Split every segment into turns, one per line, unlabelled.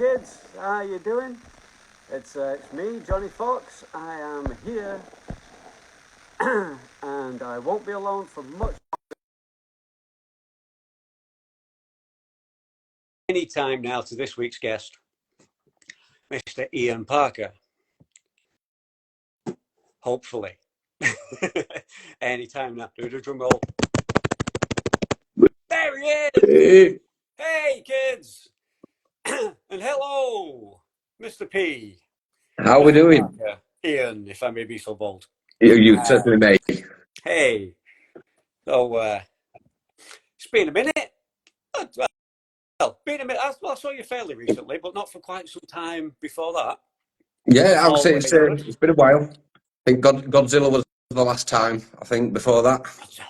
kids, how you doing? It's me, Johnny Fox. I am here, and I won't be alone for much. Any time now to this week's guest, Mr. Iain Parker. Hopefully. Any time now. Do the drum roll. There he is! Hey, kids! And hello, Mr. P.
How are we doing?
Parker. Iain, if I may be so bold.
You certainly may.
Hey. So, it's been a minute. Well, been a minute. I saw you fairly recently, but not for quite some time before that.
Yeah, I would say it's been a while. I think Godzilla was the last time, I think, before that.
Godzilla.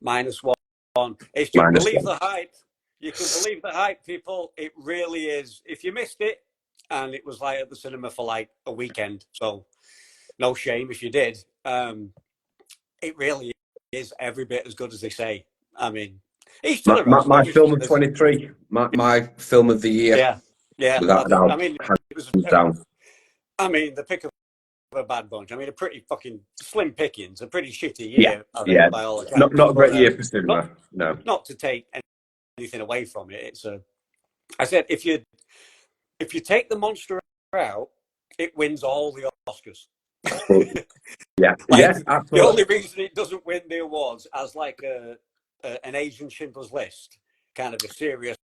-1. It's just
Minus
believe
one.
the hype. You can believe the hype, people. It really is. If you missed it, and it was like at the cinema for like a weekend, so no shame if you did. It really is every bit as good as they say. I mean, each to their own.
My film of 23, my film of the year.
Yeah.
Without a doubt,
I mean, it was
down.
I mean, the pick of a bad bunch. I mean, a pretty fucking slim pickings, a pretty shitty year. I think, by all accounts.
Not a great year for cinema.
Not to take anything away from it. It's I said if you take the monster out, it wins all the Oscars.
Absolutely.
The only reason it doesn't win the awards as like an Asian Schindler's List, kind of a serious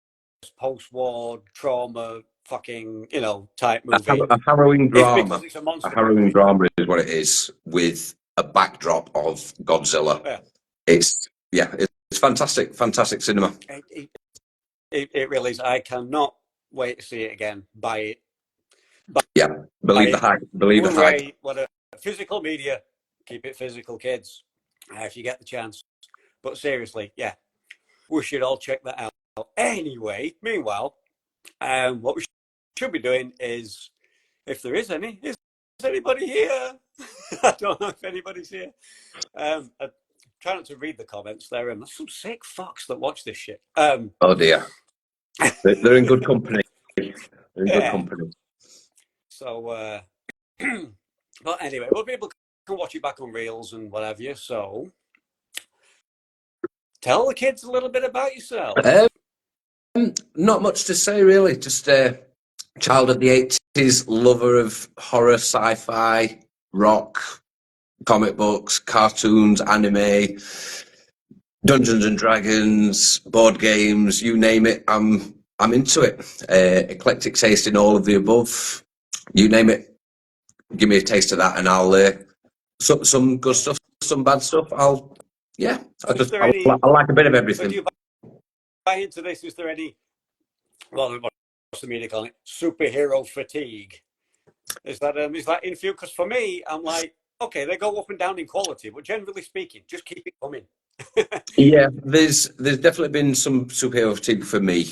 post-war trauma fucking type movie.
A harrowing drama.
It's a monster
a harrowing
movie.
drama is what it is, with a backdrop of Godzilla.
Yeah.
It's fantastic cinema.
It really is. I cannot wait to see it again. Buy it.
Believe the hype. Believe the hype.
What physical media. Keep it physical, kids, if you get the chance. But seriously, we should all check that out. Anyway, meanwhile, what we should be doing is, if there is anybody here? I don't know if anybody's here. I try not to read the comments there, and there's some sick fucks that watch this shit.
Oh dear, they're in good company. They're in good company.
So, but anyway, well, people can watch it back on Reels and what have you. So, tell the kids a little bit about yourself.
Not much to say, really. Just a child of the 80s, lover of horror, sci-fi, rock, comic books, cartoons, anime, Dungeons and Dragons, board games, you name it. I'm into it. Eclectic taste in all of the above. You name it. Give me a taste of that, and I'll some good stuff, some bad stuff. I like a bit of everything.
Do you buy into this? Is there any? Well, what's the media calling it? Superhero fatigue. Is that in for you? Because for me, I'm like, okay, they go up and down in quality, but generally speaking, just keep it coming.
There's definitely been some superhero fatigue for me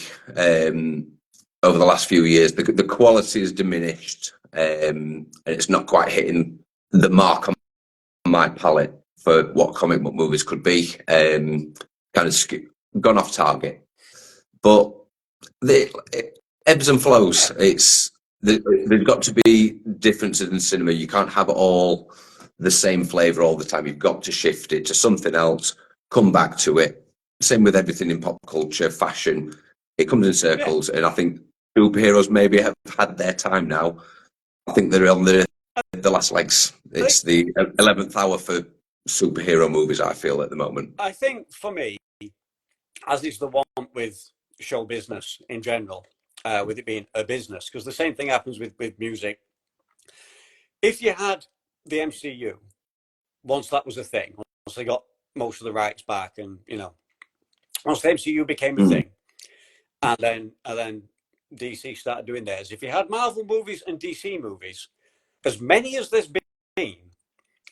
over the last few years. The quality has diminished, and it's not quite hitting the mark on my palette for what comic book movies could be. Kind of gone off target, but it ebbs and flows. There's got to be differences in cinema. You can't have it all the same flavour all the time. You've got to shift it to something else, come back to it. Same with everything in pop culture, fashion. It comes in circles, and I think superheroes maybe have had their time now. I think they're on the last legs. It's the 11th hour for superhero movies, I feel, at the moment.
I think for me, as is the one with show business in general, with it being a business, because the same thing happens with music. If you had the MCU, once that was a thing, once they got most of the rights back, and once the MCU became a thing, and then DC started doing theirs. If you had Marvel movies and DC movies, as many as there's been,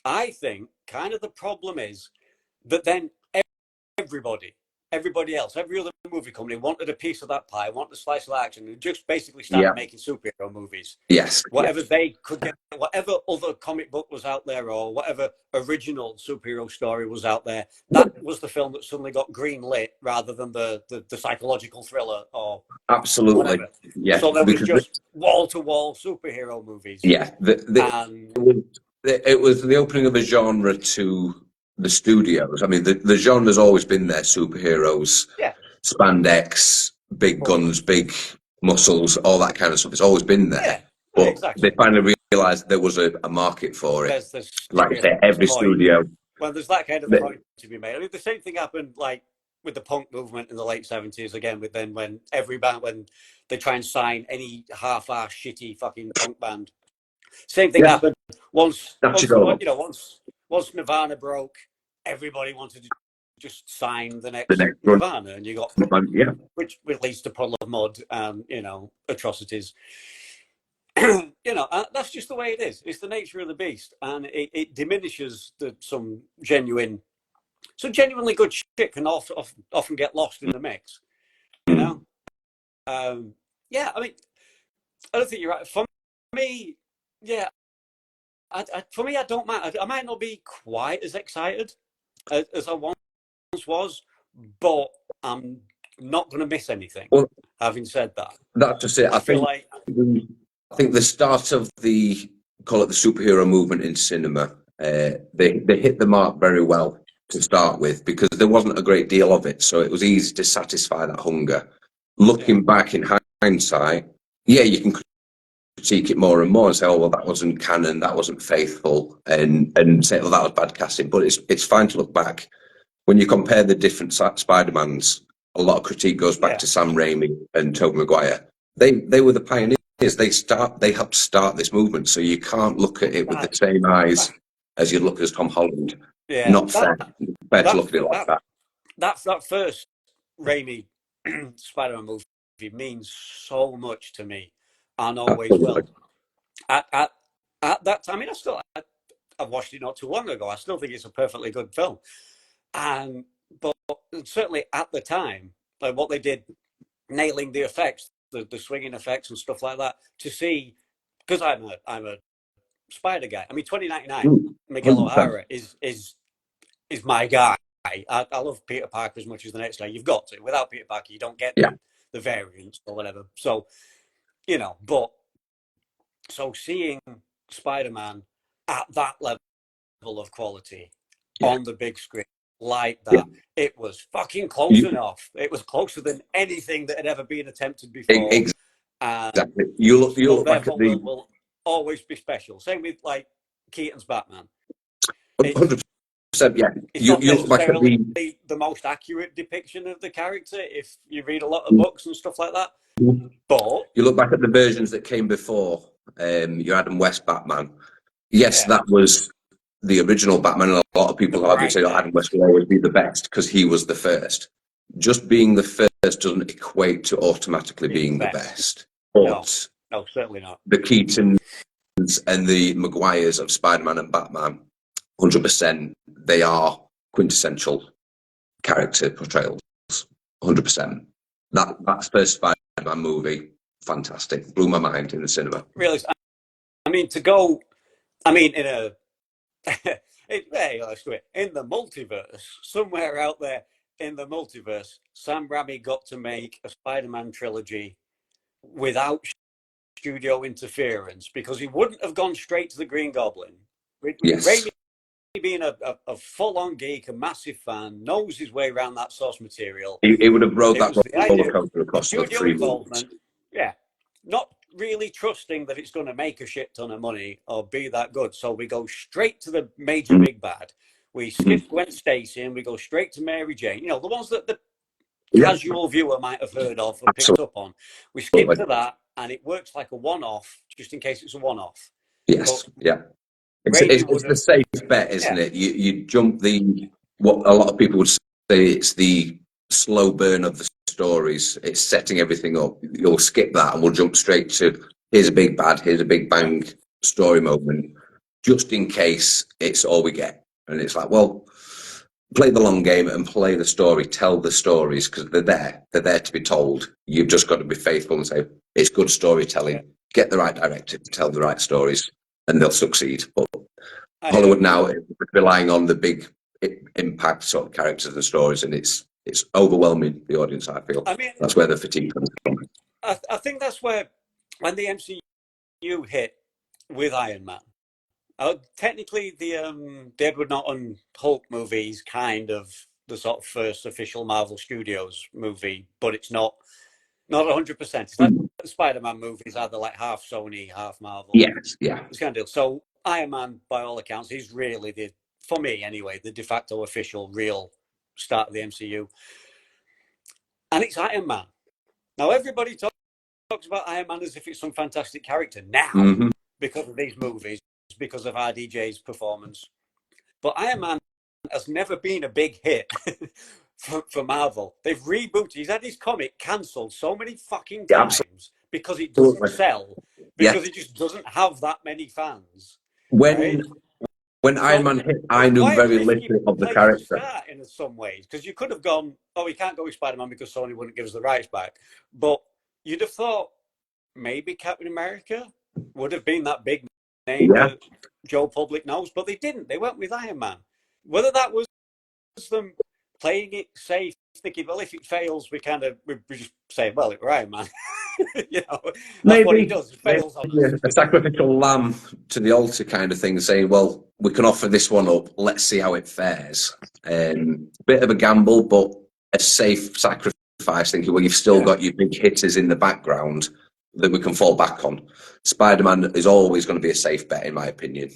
I think kind of the problem is that then everybody else, every other movie company wanted a piece of that pie, wanted a slice of that action, and just basically started making superhero movies.
Yes.
Whatever they could get, whatever other comic book was out there, or whatever original superhero story was out there, that was the film that suddenly got green lit rather than the psychological thriller or
Absolutely,
whatever.
yeah.
So there was
Because
just wall to wall superhero movies.
yeah,
And
it was the opening of a genre to the studios. I mean, the genre's always been there: superheroes,
yeah,
spandex, big guns, big muscles, all that kind of stuff. It's always been there.
yeah,
But they
exactly.
finally realised there was a market for it.
There's the
Like I
serious
say, every
point.
studio.
Well, there's that kind of
They,
point to be made. I mean, the same thing happened like with the punk movement in the late 70s again, with then when every band, when they try and sign any half-ass shitty fucking punk band. Same thing
yeah,
happened once,
that's your goal.
once Nirvana broke, everybody wanted to just sign the
The
next
next one,
Nirvana, and you got,
yeah,
which leads to Puddle of Mud and, atrocities. That's just the way it is. It's the nature of the beast, and it diminishes some genuinely good shit can often get lost in the mix. You know, yeah. I mean, I don't think you're right. For me, yeah. For me, I don't mind. I might not be quite as excited as I once was, but I'm not going to miss anything.
Well,
Having said that,
that's just it.
I feel like
I think the start of the call it the superhero movement in cinema, they hit the mark very well to start with because there wasn't a great deal of it, so it was easy to satisfy that hunger. Looking back in hindsight, yeah, you can critique it more and more and say, "Oh, well, that wasn't canon, that wasn't faithful," and say, "Well, that was bad casting." But it's fine to look back when you compare the different Spider-Mans. A lot of critique goes back to Sam Raimi and Tobey Maguire. They were the pioneers. They helped start this movement. So you can't look at it with the same eyes as you look at Tom Holland.
Yeah,
Not fair to look at it like that.
That first Raimi Spider-Man movie means so much to me, and always
Absolutely.
will. At that time, I mean, I've watched it not too long ago. I still think it's a perfectly good film, but certainly at the time, like what they did, nailing the effects, the swinging effects and stuff like that, to see, because I'm a Spider guy. I mean, 2099, Miguel
100%.
O'Hara is my guy. I love Peter Parker as much as the next guy. You've got to. Without Peter Parker, you don't get
Yeah.
the variants or whatever. So, but so seeing Spider-Man at that level of quality on the big screen like that, it was fucking close enough. It was closer than anything that had ever been attempted before.
Exactly. You look back at the
will always be special. Same with like Keaton's Batman.
100%. Yeah,
It's not
you look back at
the most accurate depiction of the character if you read a lot of books and stuff like that. But
you look back at the versions that came before. Your Adam West Batman. Yes, that was the original Batman, and a lot of people argue say Adam West will always be the best because he was the first. Just being the first doesn't equate to automatically being the best. But
no, certainly not.
The Keatons and the Maguires of Spider-Man and Batman, 100%, they are quintessential character portrayals. 100%. That first Spider-Man movie, fantastic, blew my mind in the cinema.
Really, I mean, in in the multiverse, somewhere out there in the multiverse, Sam Raimi got to make a Spider-Man trilogy without studio interference because he wouldn't have gone straight to the Green Goblin. Raimi, being a full-on geek, a massive fan, knows his way around that source material.
He would have rode that roller coaster across the
studio involvement. Yeah, not really trusting that it's going to make a shit ton of money or be that good. So we go straight to the major big bad. We skip Gwen Stacy and we go straight to Mary Jane. You know, the ones that the casual viewer might have heard of and picked up on. We skip to that and it works like a one-off, just in case it's a one-off.
Yes, but It's the safe bet, isn't it? You jump what a lot of people would say, it's the slow burn of the stories. It's setting everything up. You'll skip that and we'll jump straight to here's a big bad, here's a big bang story moment, just in case it's all we get. And it's like, well, play the long game and play the story, tell the stories because they're there. They're there to be told. You've just got to be faithful and say, it's good storytelling. Get the right director to tell the right stories and they'll succeed. But Hollywood now is relying on the big impact sort of characters and stories, and it's overwhelming the audience. I feel
I mean,
that's where the fatigue comes from.
I think that's where when the MCU hit with Iron Man. Technically, the Edward Norton Hulk movie is kind of the sort of first official Marvel Studios movie, but it's not 100%. It's like the Spider-Man movies, either like half Sony, half Marvel.
Yes, yeah.
It's kind of deal. So Iron Man, by all accounts, is really for me anyway, the de facto official real start of the MCU. And it's Iron Man. Now everybody talks about Iron Man as if it's some fantastic character now because of these movies, because of RDJ's performance. But Iron Man has never been a big hit for Marvel. They've rebooted. He's had his comic cancelled so many fucking times because it doesn't sell, because it just doesn't have that many fans.
When Iron Man hit, I knew very little of the character.
In some ways, because you could have gone, we can't go with Spider-Man because Sony wouldn't give us the rights back. But you'd have thought maybe Captain America would have been that big name that Joe Public knows, but they didn't. They went with Iron Man. Whether that was them playing it safe, thinking, well, if it fails, we just say, well, it was Iron Man. That's what he does. He fails on us.
A sacrificial lamb to the altar kind of thing, saying, well, we can offer this one up. Let's see how it fares. Bit of a gamble, but a safe sacrifice, thinking, well, you've still got your big hitters in the background that we can fall back on. Spider-Man is always going to be a safe bet, in my opinion.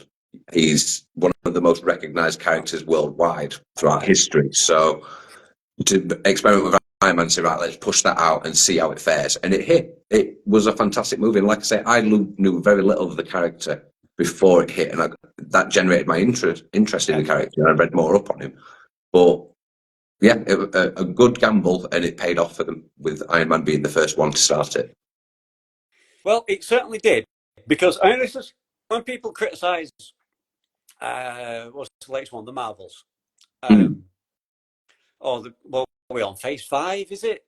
He's one of the most recognised characters worldwide throughout history. So to experiment with Iron Man, say, right, let's push that out and see how it fares. And it hit. It was a fantastic movie. And like I say, I knew very little of the character before it hit. And that generated my interest in the character. And I read more up on him. But yeah, a good gamble, and it paid off for them with Iron Man being the first one to start it.
Well, it certainly did. Because I mean, this is when people criticise what's the latest one? The Marvels. What are we on? Phase 5, is it?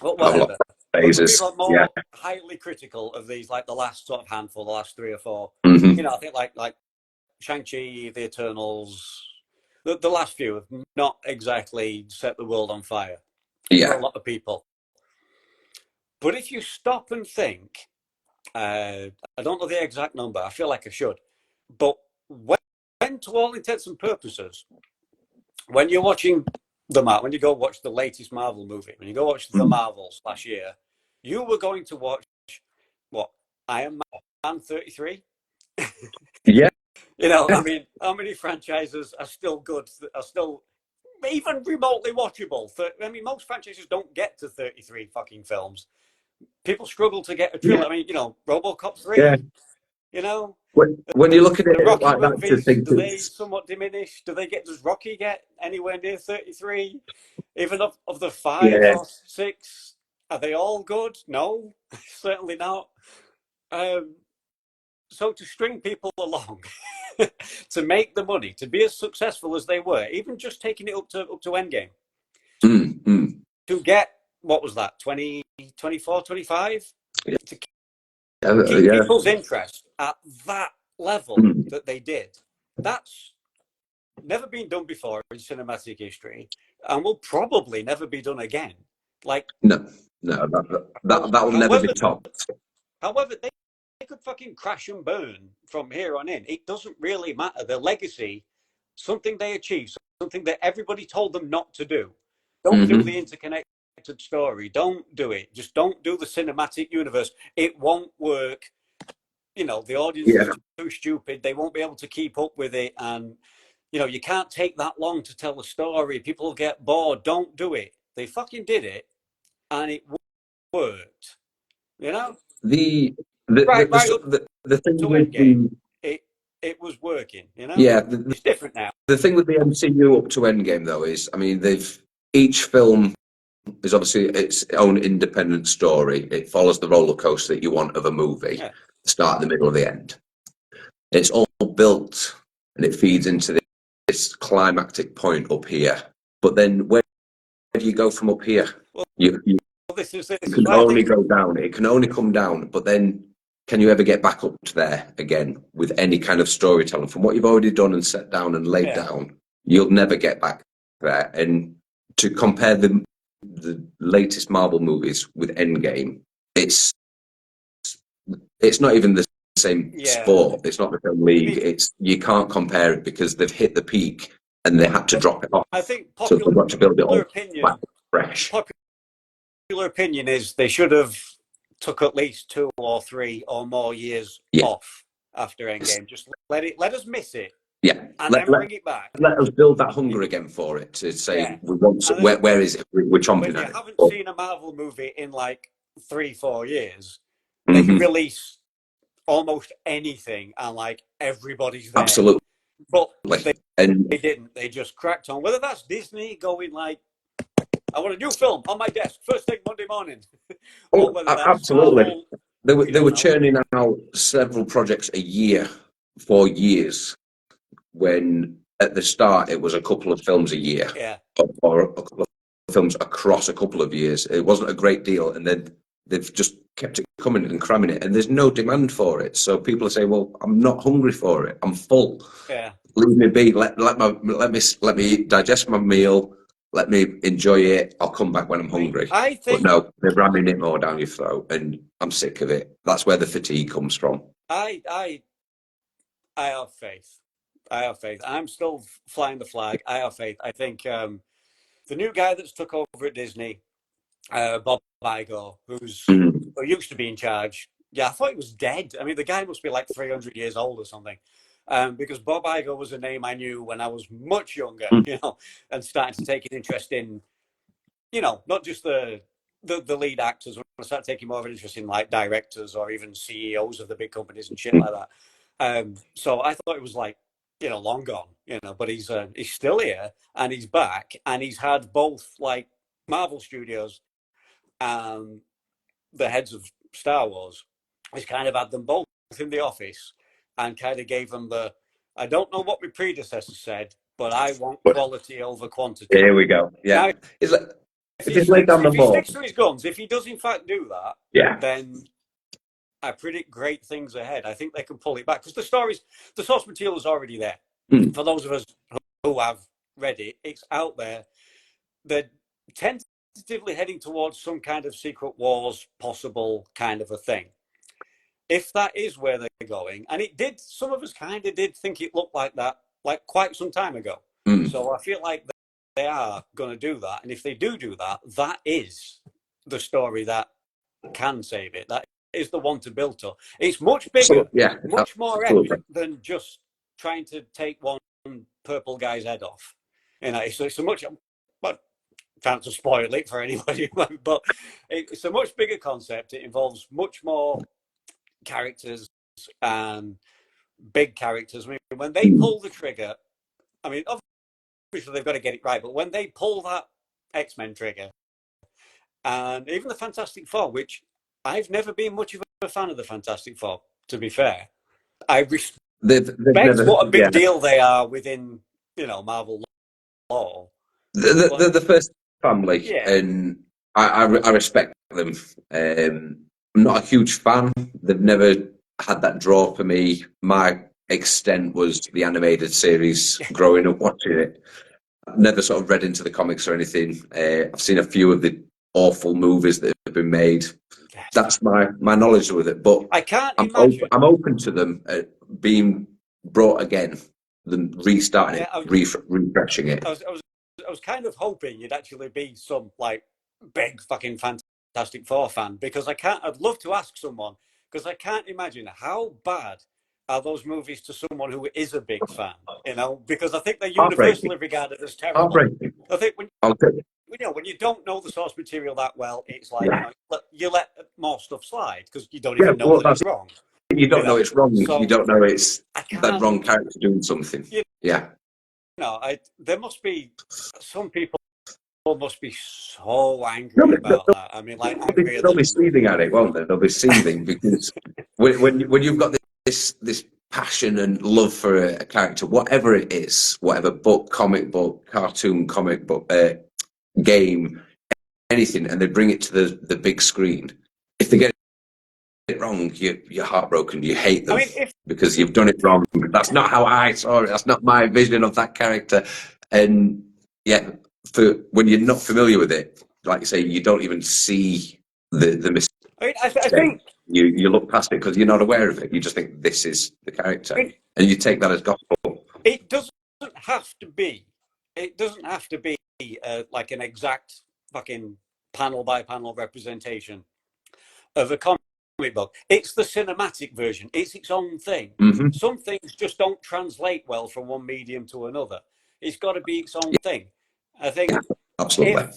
Whatever.
Phases.
People are more highly critical of these, like the last sort of handful, the last 3 or 4. I think like Shang-Chi, the Eternals, the last few have not exactly set the world on fire for a lot of people. But if you stop and think, I don't know the exact number, I feel like I should, but when to all intents and purposes, when you're watching when you go watch the latest Marvel movie, when you go watch The Marvels last year, you were going to watch what, Iron Man 33?
Yeah.
I mean, how many franchises are still good, are still even remotely watchable? I mean, most franchises don't get to 33 fucking films. People struggle to get a trilogy. I mean, RoboCop 3.
When you look at it,
the Rocky
like
movies,
that,
do they somewhat diminish? Does Rocky get anywhere near 33? Even of the 5 or 6, are they all good? No, certainly not. So to string people along, to make the money, to be as successful as they were, even just taking it up to Endgame, to get, what was that, 20, 24, 25? To keep people's interest at that level that they did. That's never been done before in cinematic history, and will probably never be done again.
That will never be topped.
However, they could fucking crash and burn from here on in. It doesn't really matter. Their legacy, something they achieved, something that everybody told them not to do. Don't do the interconnected story. Don't do it. Just don't do the cinematic universe. It won't work. The audience is too stupid. They won't be able to keep up with it. And, you can't take that long to tell a story. People will get bored. Don't do it. They fucking did it. And it worked.
The thing
to
with
Endgame, it was working. It's different now.
The thing with the MCU up to Endgame, though, is, I mean, each film is obviously its own independent story. It follows the roller coaster that you want of a movie, the start, the middle, the end. It's all built and it feeds into this climactic point up here. But then where do you go from up here? You can only go down. It can only come down. But then can you ever get back up to there again with any kind of storytelling from what you've already done and set down and laid down? You'll never get back there. And to compare the latest Marvel movies with Endgame, it's not even the same sport. It's not the same league. You can't compare it because they've hit the peak and they had to drop it off.
I think
So they've got to build it up back fresh.
Popular opinion is they should have took at least 2 or 3 or more years off after Endgame. Just let us miss it.
Yeah,
and then bring it back.
Let us build that hunger again for it to say we want. Where is it? We're chomping at it.
If you haven't seen a Marvel movie in like 3-4 years, they can release almost anything and like everybody's there.
Absolutely,
but they didn't. They just cracked on. Whether that's Disney going like, I want a new film on my desk first thing Monday morning.
Absolutely. They were churning out several projects a year for years, when at the start it was a couple of films a year, or a couple of films across a couple of years. It wasn't a great deal, and then they've just kept it coming and cramming it, and there's no demand for it. So people are saying, "Well, I'm not hungry for it. I'm full. Leave me be. Let me digest my meal. Let me enjoy it. I'll come back when I'm hungry." But no, they're ramming it more down your throat, and I'm sick of it. That's where the fatigue comes from.
I have faith. I'm still flying the flag. I have faith. I think the new guy that's took over at Disney, Bob Iger, who used to be in charge. Yeah, I thought he was dead. I mean, the guy must be like 300 years old or something. Because Bob Iger was a name I knew when I was much younger, and starting to take an interest in, not just the lead actors. When I started taking more of an interest in like directors or even CEOs of the big companies and shit like that. So I thought it was like, long gone, but he's still here and he's back, and he's had both like Marvel Studios and the heads of Star Wars. He's kind of had them both in the office and kind of gave them I don't know what my predecessor said, but I want quality over quantity.
Here we go. Yeah. Now,
if he sticks to his guns, if he does in fact do that, then I predict great things ahead. I think they can pull it back because the source material is already there. For those of us who have read it, it's out there. They're tentatively heading towards some kind of Secret Wars possible kind of a thing. If that is where they're going, and some of us kind of did think it looked like that, like quite some time ago. So I feel like they are going to do that. And if they do that, that is the story that can save it. That is the one to build to. It's much bigger, much more epic than just trying to take one purple guy's head off. It's a much, but trying to spoil it for anybody, but it's a much bigger concept. It involves much more characters and big characters. I mean, when they pull the trigger, I mean, obviously they've got to get it right, but when they pull that X-Men trigger, and even the Fantastic Four, which I've never been much of a fan of the Fantastic Four, to be fair, I respect what a big deal they are within, Marvel lore.
They're the first family, and I respect them. I'm not a huge fan. They've never had that draw for me. My extent was the animated series growing up watching it. I've never sort of read into the comics or anything. I've seen a few of the awful movies that have been made. That's my knowledge with it. But
I can't imagine.
I'm open to them being brought again, them restarting it, refreshing it.
I was kind of hoping you'd actually be some like big fucking Fantastic Four fan, because I'd love to ask someone, because I can't imagine how bad are those movies to someone who is a big fan, because I think they're universally regarded as terrible. I think when you don't know the source material that well, it's like, you let more stuff slide because you don't even know that it's wrong.
You don't know it's wrong. So you don't know it's that wrong character doing something.
There must be some people must be so angry about that. I mean, like,
they'll be seething at it, won't they? They'll be seething because when you've got this passion and love for a character, whatever it is, whatever book, comic book, cartoon, comic book, game, anything, and they bring it to the big screen. If they get it wrong, you're heartbroken. You hate them because you've done it wrong. That's not how I saw it. That's not my vision of that character. And yeah, for when you're not familiar with it, like you say, you don't even see the mistake.
I mean, I think
You look past it because you're not aware of it. You just think this is the character, and you take that as gospel.
It doesn't have to be. It doesn't have to be like an exact fucking panel by panel representation of a comic book. It's the cinematic version. It's its own thing.
Mm-hmm.
Some things just don't translate well from one medium to another. It's got to be its own thing. I think
Yeah, absolutely.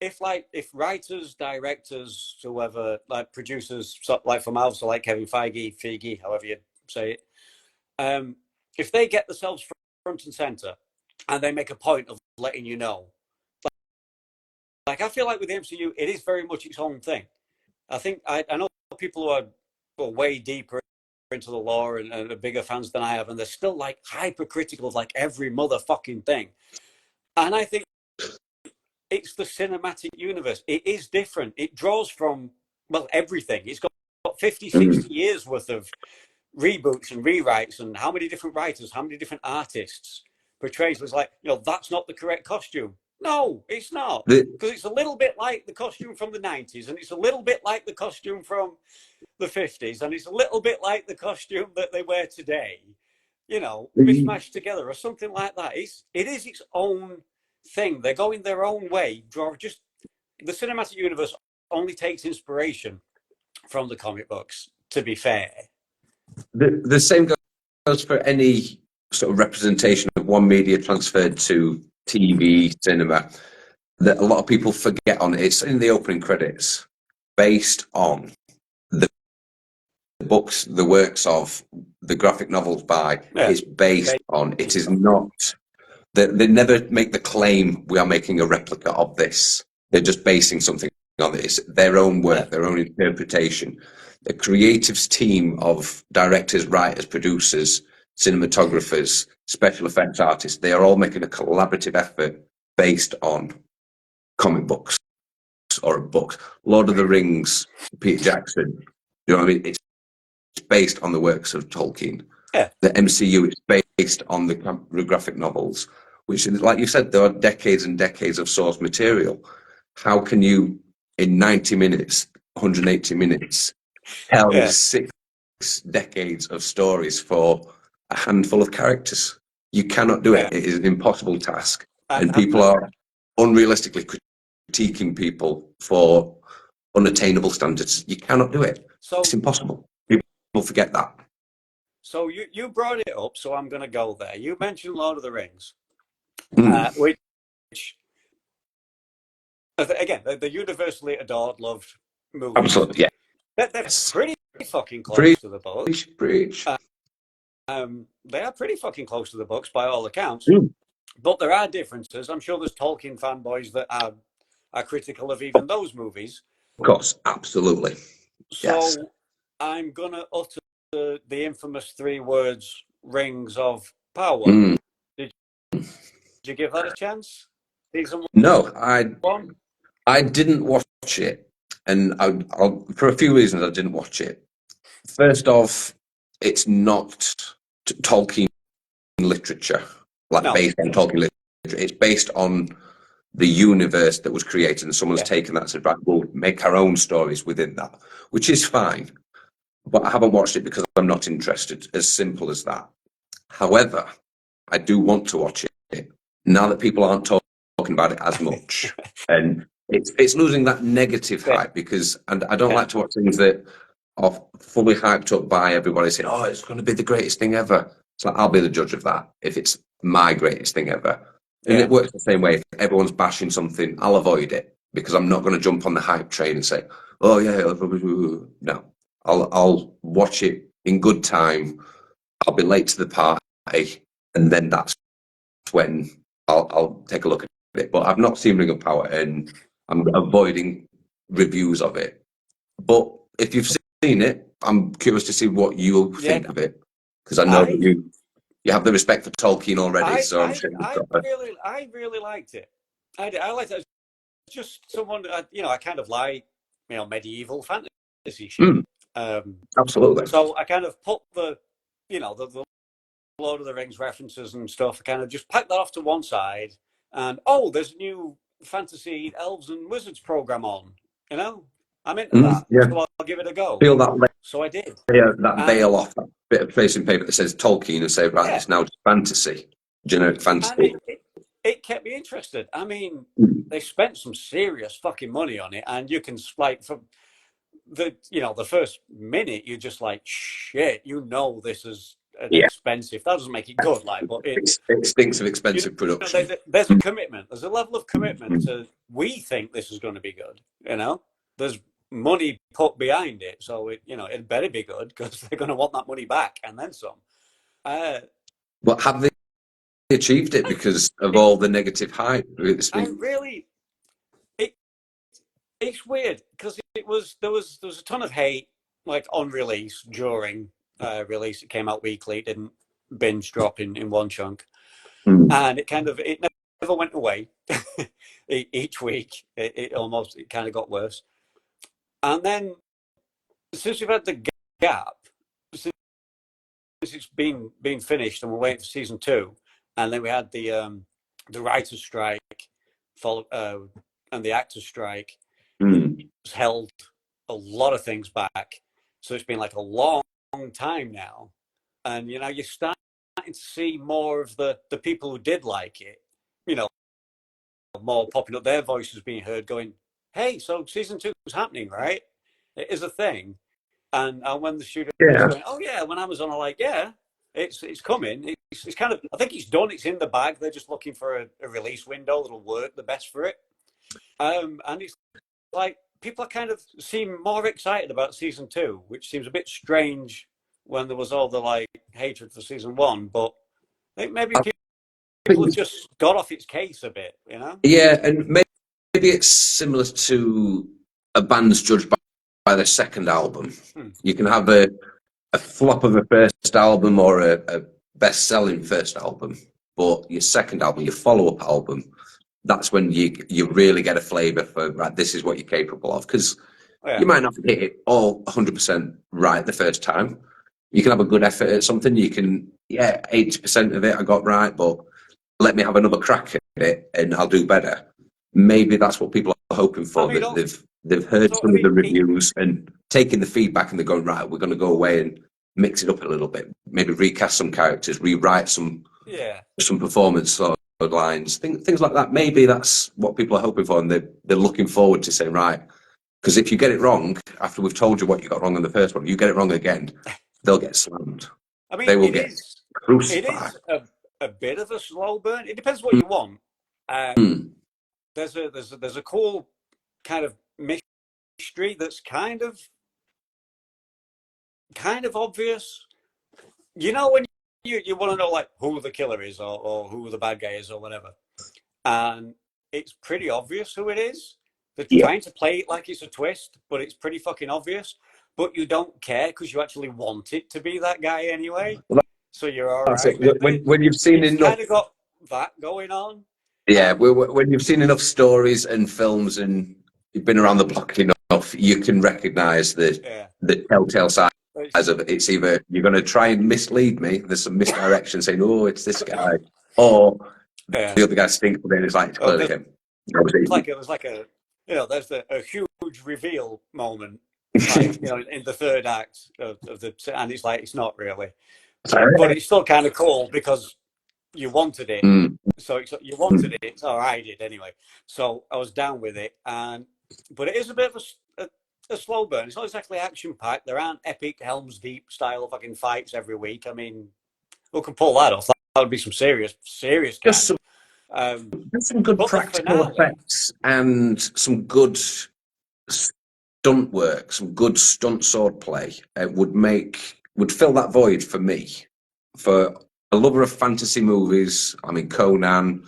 If writers, directors, whoever, like producers, like from Alpha, like Kevin Feige, however you say it, if they get themselves front and center and they make a point of letting you know, like I feel like with the MCU, it is very much its own thing. I think I know people who are way deeper into the lore and are bigger fans than I have, and they're still like hypercritical of like every motherfucking thing. And I think it's the cinematic universe. It is different. It draws from, well, everything. It's got 50, 60 years worth of reboots and rewrites, and how many different writers, how many different artists portrays was like, that's not the correct costume. No, it's not. Because it's a little bit like the costume from the 90s, and it's a little bit like the costume from the 50s, and it's a little bit like the costume that they wear today, mishmashed together or something like that. It is its own thing. They're going their own way. Just the cinematic universe only takes inspiration from the comic books, to be fair.
The same goes for any sort of representation of one media transferred to TV, cinema, that a lot of people forget on. It's in the opening credits, based on the books, the works of the graphic novels by. Yeah. It's based on. It is not. They never make the claim we are making a replica of this. They're just basing something on it. It's their own work, their own interpretation. The creatives team of directors, writers, producers, cinematographers, special effects artists, they are all making a collaborative effort based on comic books or a book. Lord of the Rings, Peter Jackson, you know what I mean? It's based on the works of Tolkien.
Yeah.
The MCU is based on the graphic novels, which, like you said, there are decades and decades of source material. How can you, in 90 minutes, 180 minutes, tell 6 decades of stories for a handful of characters? You cannot do it. It is an impossible task. And people are unrealistically critiquing people for unattainable standards. You cannot do it. So it's impossible. People forget that.
So you brought it up, so I'm going to go there. You mentioned Lord of the Rings, which, again, the universally adored, loved movies.
Absolutely, yeah.
They're pretty fucking close to the books.
Preach.
They are pretty fucking close to the books by all accounts. But there are differences. I'm sure there's Tolkien fanboys that are critical of even those movies.
Of course, absolutely.
So yes. I'm going to utter the infamous 3 words, Rings of Power. Did you give that a chance?
No, I didn't watch it. And for a few reasons, I didn't watch it. First off, it's not Tolkien literature, based on Tolkien literature. It's based on the universe that was created, and someone's taken that and said, right, we'll make our own stories within that, which is fine. But I haven't watched it because I'm not interested, as simple as that. However, I do want to watch it now that people aren't talking about it as much. And it's losing that negative hype and I don't like to watch things that are fully hyped up by everybody saying, oh, it's going to be the greatest thing ever. So I'll be the judge of that if it's my greatest thing ever. And it works the same way. If everyone's bashing something, I'll avoid it because I'm not going to jump on the hype train and say, oh, yeah, no. I'll watch it in good time. I'll be late to the party, and then that's when I'll take a look at it. But I've not seen Ring of Power, and I'm avoiding reviews of it. But if you've seen it, I'm curious to see what you'll think of it, because I know that you have the respect for Tolkien already.
I really liked it. I liked it. Just someone, I kind of like, medieval fantasy shit.
Absolutely.
So I kind of put the Lord of the Rings references and stuff. I kind of just pack that off to one side, and there's a new fantasy elves and wizards program on. You know, I'm into that,
Yeah.
so I'll give it a go.
Peel that
So I did.
that veil off, that bit of tracing paper that says Tolkien, and say, right, it's now just fantasy, generic fantasy.
And it kept me interested. I mean,
Mm.
they spent some serious fucking money on it, and you can like from the first minute you're just like, shit, this is an
Yeah,
expensive. That doesn't make it good, like, but
it stinks of expensive production.
there's a commitment. There's a level of commitment
Mm.
to, we think this is going to be good. There's money put behind it, so it better be good, because they're going to want that money back and then some.
But have they achieved it because of all the negative hype?
It's weird, because there was a ton of hate, like, on release, during release. It came out weekly. It didn't binge drop in one chunk, and it never went away. Each week it kind of got worse, and then since we've had the gap, since it's been finished and we're waiting for season 2, and then we had the writer's strike, and the actors strike, which held a lot of things back. So it's been like a long time now, and you're starting to see more of the people who did like it, more popping up, their voices being heard, going, "Hey, so season 2 is happening, right? It is a thing." And when the studio is going, "Oh yeah," when Amazon are like, "Yeah, it's coming. It's kind of, I think it's done. It's in the bag. They're just looking for a release window that'll work the best for it." And it's like people are kind of seem more excited about season 2, which seems a bit strange when there was all the like hatred for season 1. But I think maybe people have just got off its case a bit,
Yeah, and maybe it's similar to a band's judged by their second album. You can have a flop of a first album or a best-selling first album, but your second album, your follow-up album, that's when you really get a flavour for, right, this is what you're capable of. Because you might not hit it all 100% right the first time. You can have a good effort at something. You can, 80% of it I got right, but let me have another crack at it and I'll do better. Maybe that's what people are hoping for. They've heard some of the reviews and taken the feedback, and they're going, right, we're going to go away and mix it up a little bit. Maybe recast some characters, rewrite some performance sort of lines, things like that. Maybe that's what people are hoping for, and they're looking forward to saying, right, because if you get it wrong after we've told you what you got wrong in the first one, you get it wrong again, they'll get slammed.
I mean,
they will get crucified.
It is a bit of a slow burn. It depends what you want. There's a cool kind of mystery that's kind of obvious. When you want to know, like, who the killer is, or who the bad guy is, or whatever, and it's pretty obvious who it is. They're trying to play it like it's a twist, but it's pretty fucking obvious. But you don't care because you actually want it to be that guy anyway. So you're all right.
When you've seen enough,
kind of got that going on.
Yeah, when you've seen enough stories and films and you've been around the block enough, you can recognise the telltale signs of it. It's either you're going to try and mislead me, there's some misdirection saying, "Oh, it's this guy," or the other guy stinks, but then it's like, it's clearly him.
It was like there's a huge reveal moment, like, in the third act of the, and it's like, it's not really, but it's still kind of cool because you wanted it. So you wanted it. It's all right, I did anyway. So I was down with it, but it is a bit of a slow burn. It's not exactly action packed. There aren't epic Helm's Deep style fucking fights every week. I mean, who can pull that off? That would be some serious
Just some good practical effects and some good stunt work, some good stunt sword play. Would fill that void for me. For a lover of fantasy movies, I mean, Conan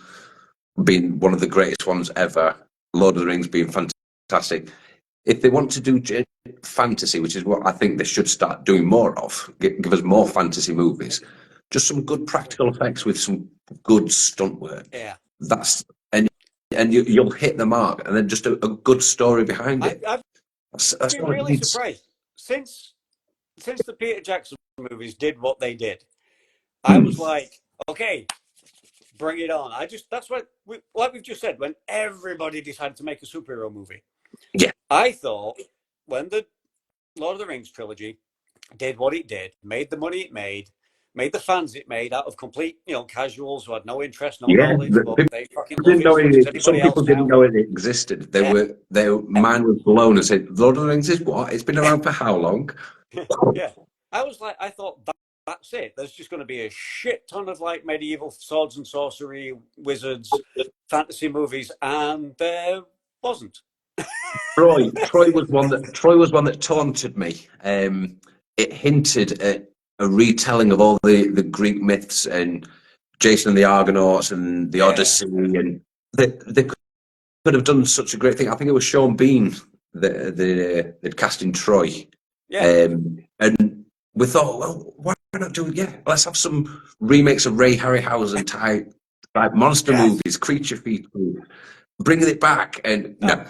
being one of the greatest ones ever, Lord of the Rings being fantastic. If they want to do fantasy, which is what I think they should start doing more of, give us more fantasy movies, just some good practical effects with some good stunt work.
Yeah,
and you'll hit the mark, and then just a good story behind it.
I've been really surprised since the Peter Jackson movies did what they did. I was like, okay, bring it on. That's what, like we've just said, when everybody decided to make a superhero movie,
Yeah.
I thought when the Lord of the Rings trilogy did what it did, made the money it made the fans it made out of complete, casuals who had no interest, no
Yeah,
knowledge, but they fucking love
didn't
it
know
as much as
some
anybody
people
else
didn't
now.
know it existed.
Yeah.
Their mind was blown and said, Lord of the Rings is what? It's been around for how long?
Yeah. I thought that's it. There's just going to be a shit ton of like medieval swords and sorcery, wizards, fantasy movies, and there wasn't.
Troy was one that taunted me. It hinted at a retelling of all the Greek myths and Jason and the Argonauts and the
Yeah.
Odyssey, and they could have done such a great thing. I think it was Sean Bean that they'd cast in Troy,
Yeah.
and we thought, well, why not do it? Yeah, let's have some remakes of Ray Harryhausen type monster
Yes.
movies, creature features, bringing it back, and
No.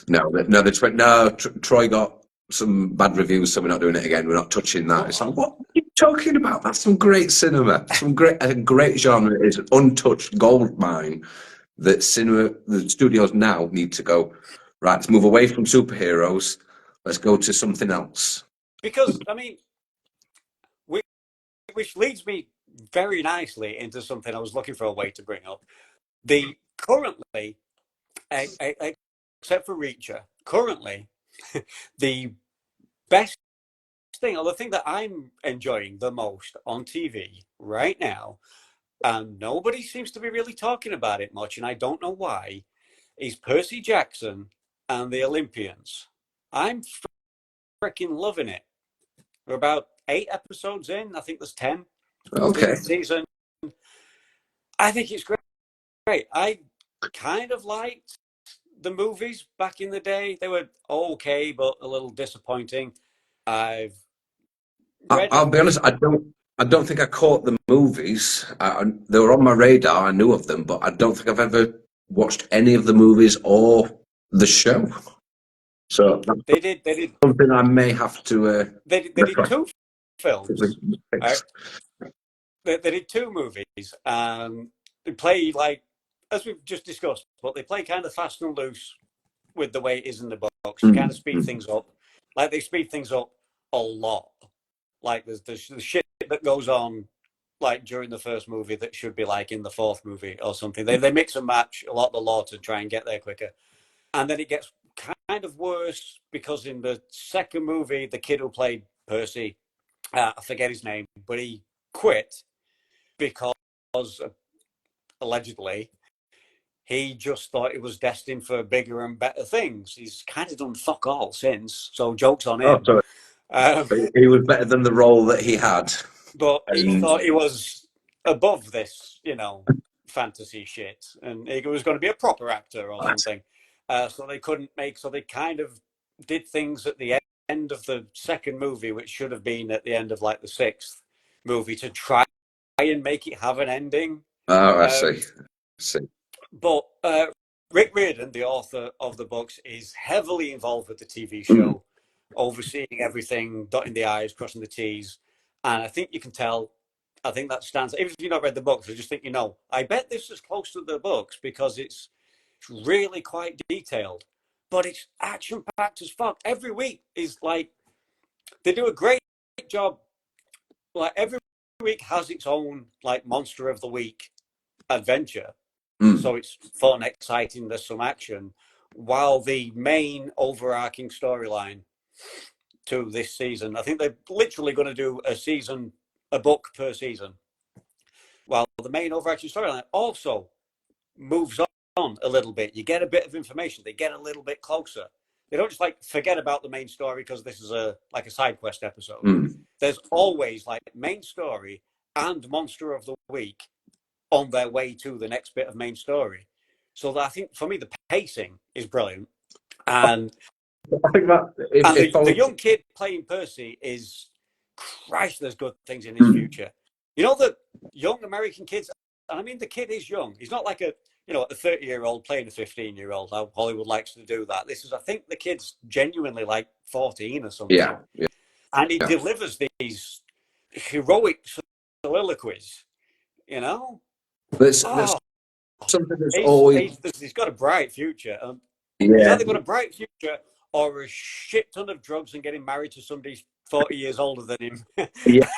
no, they just went, no, Troy got some bad reviews, so we're not doing it again. We're not touching that. It's like, what are you talking about? That's some great cinema. A great genre. It's an untouched gold mine that the studios now need to go, right, let's move away from superheroes. Let's go to something else.
Because, which leads me very nicely into something I was looking for a way to bring up. The currently, except for Reacher, currently, the best thing, or the thing that I'm enjoying the most on TV right now, and nobody seems to be really talking about it much, and I don't know why, is Percy Jackson and the Olympians. I'm freaking loving it. We're about 8 episodes in. I think there's 10 in
Okay.
the season. I think it's great. I kind of liked the movies back in the day. They were okay, but a little disappointing. I've read
I'll be honest. I don't think I caught the movies. They were on my radar. I knew of them, but I don't think I've ever watched any of the movies or the show. So that's
they did
something I may have to
they did two films. They did two movies, and they play like, as we've just discussed, but they play kind of fast and loose with the way it is in the books. You kind of speed things up. Like they speed things up a lot. Like there's the shit that goes on like during the first movie that should be like in the fourth movie or something. They mix and match a lot of the lore to try and get there quicker. And then it gets kind of worse because in the second movie, the kid who played Percy, I forget his name, but he quit because allegedly he just thought it was destined for bigger and better things. He's kind of done fuck all since, so joke's on
Oh,
him.
so he was better than the role that he had.
But he
And
thought he was above this, fantasy shit, and he was going to be a proper actor or something. So they couldn't make. So they kind of did things at the end of the second movie, which should have been at the end of like the sixth movie, to try and make it have an ending.
oh, I see.
But Rick Riordan, the author of the books, is heavily involved with the TV show, overseeing everything, dotting the I's, crossing the T's. And I think you can tell, I think that stands, even if you've not read the books, I just think, I bet this is close to the books because it's really quite detailed, but it's action packed as fuck. Every week is like, they do a great job. Like every week has its own like monster of the week adventure. So it's fun, exciting, there's some action. While the main overarching storyline to this season, I think they're literally going to do a book per season. While the main overarching storyline also moves on a little bit. You get a bit of information, they get a little bit closer. They don't just like forget about the main story because this is a side quest episode. There's always like main story and monster of the week on their way to the next bit of main story. So I think for me the pacing is brilliant, and
I think that
the young kid playing Percy is Christ. There's good things in his future. The young American kids, and I mean the kid is young. He's not like a 30-year-old playing a 15-year-old. How Hollywood likes to do that. This is, I think, the kid's genuinely like 14 or something.
Yeah.
And he delivers these heroic soliloquies, you know.
There's
Oh,
something that's
he's,
always,
he's, he's got a bright future. He's
yeah,
either got a bright future or a shit ton of drugs and getting married to somebody 40 years older than him.
yeah,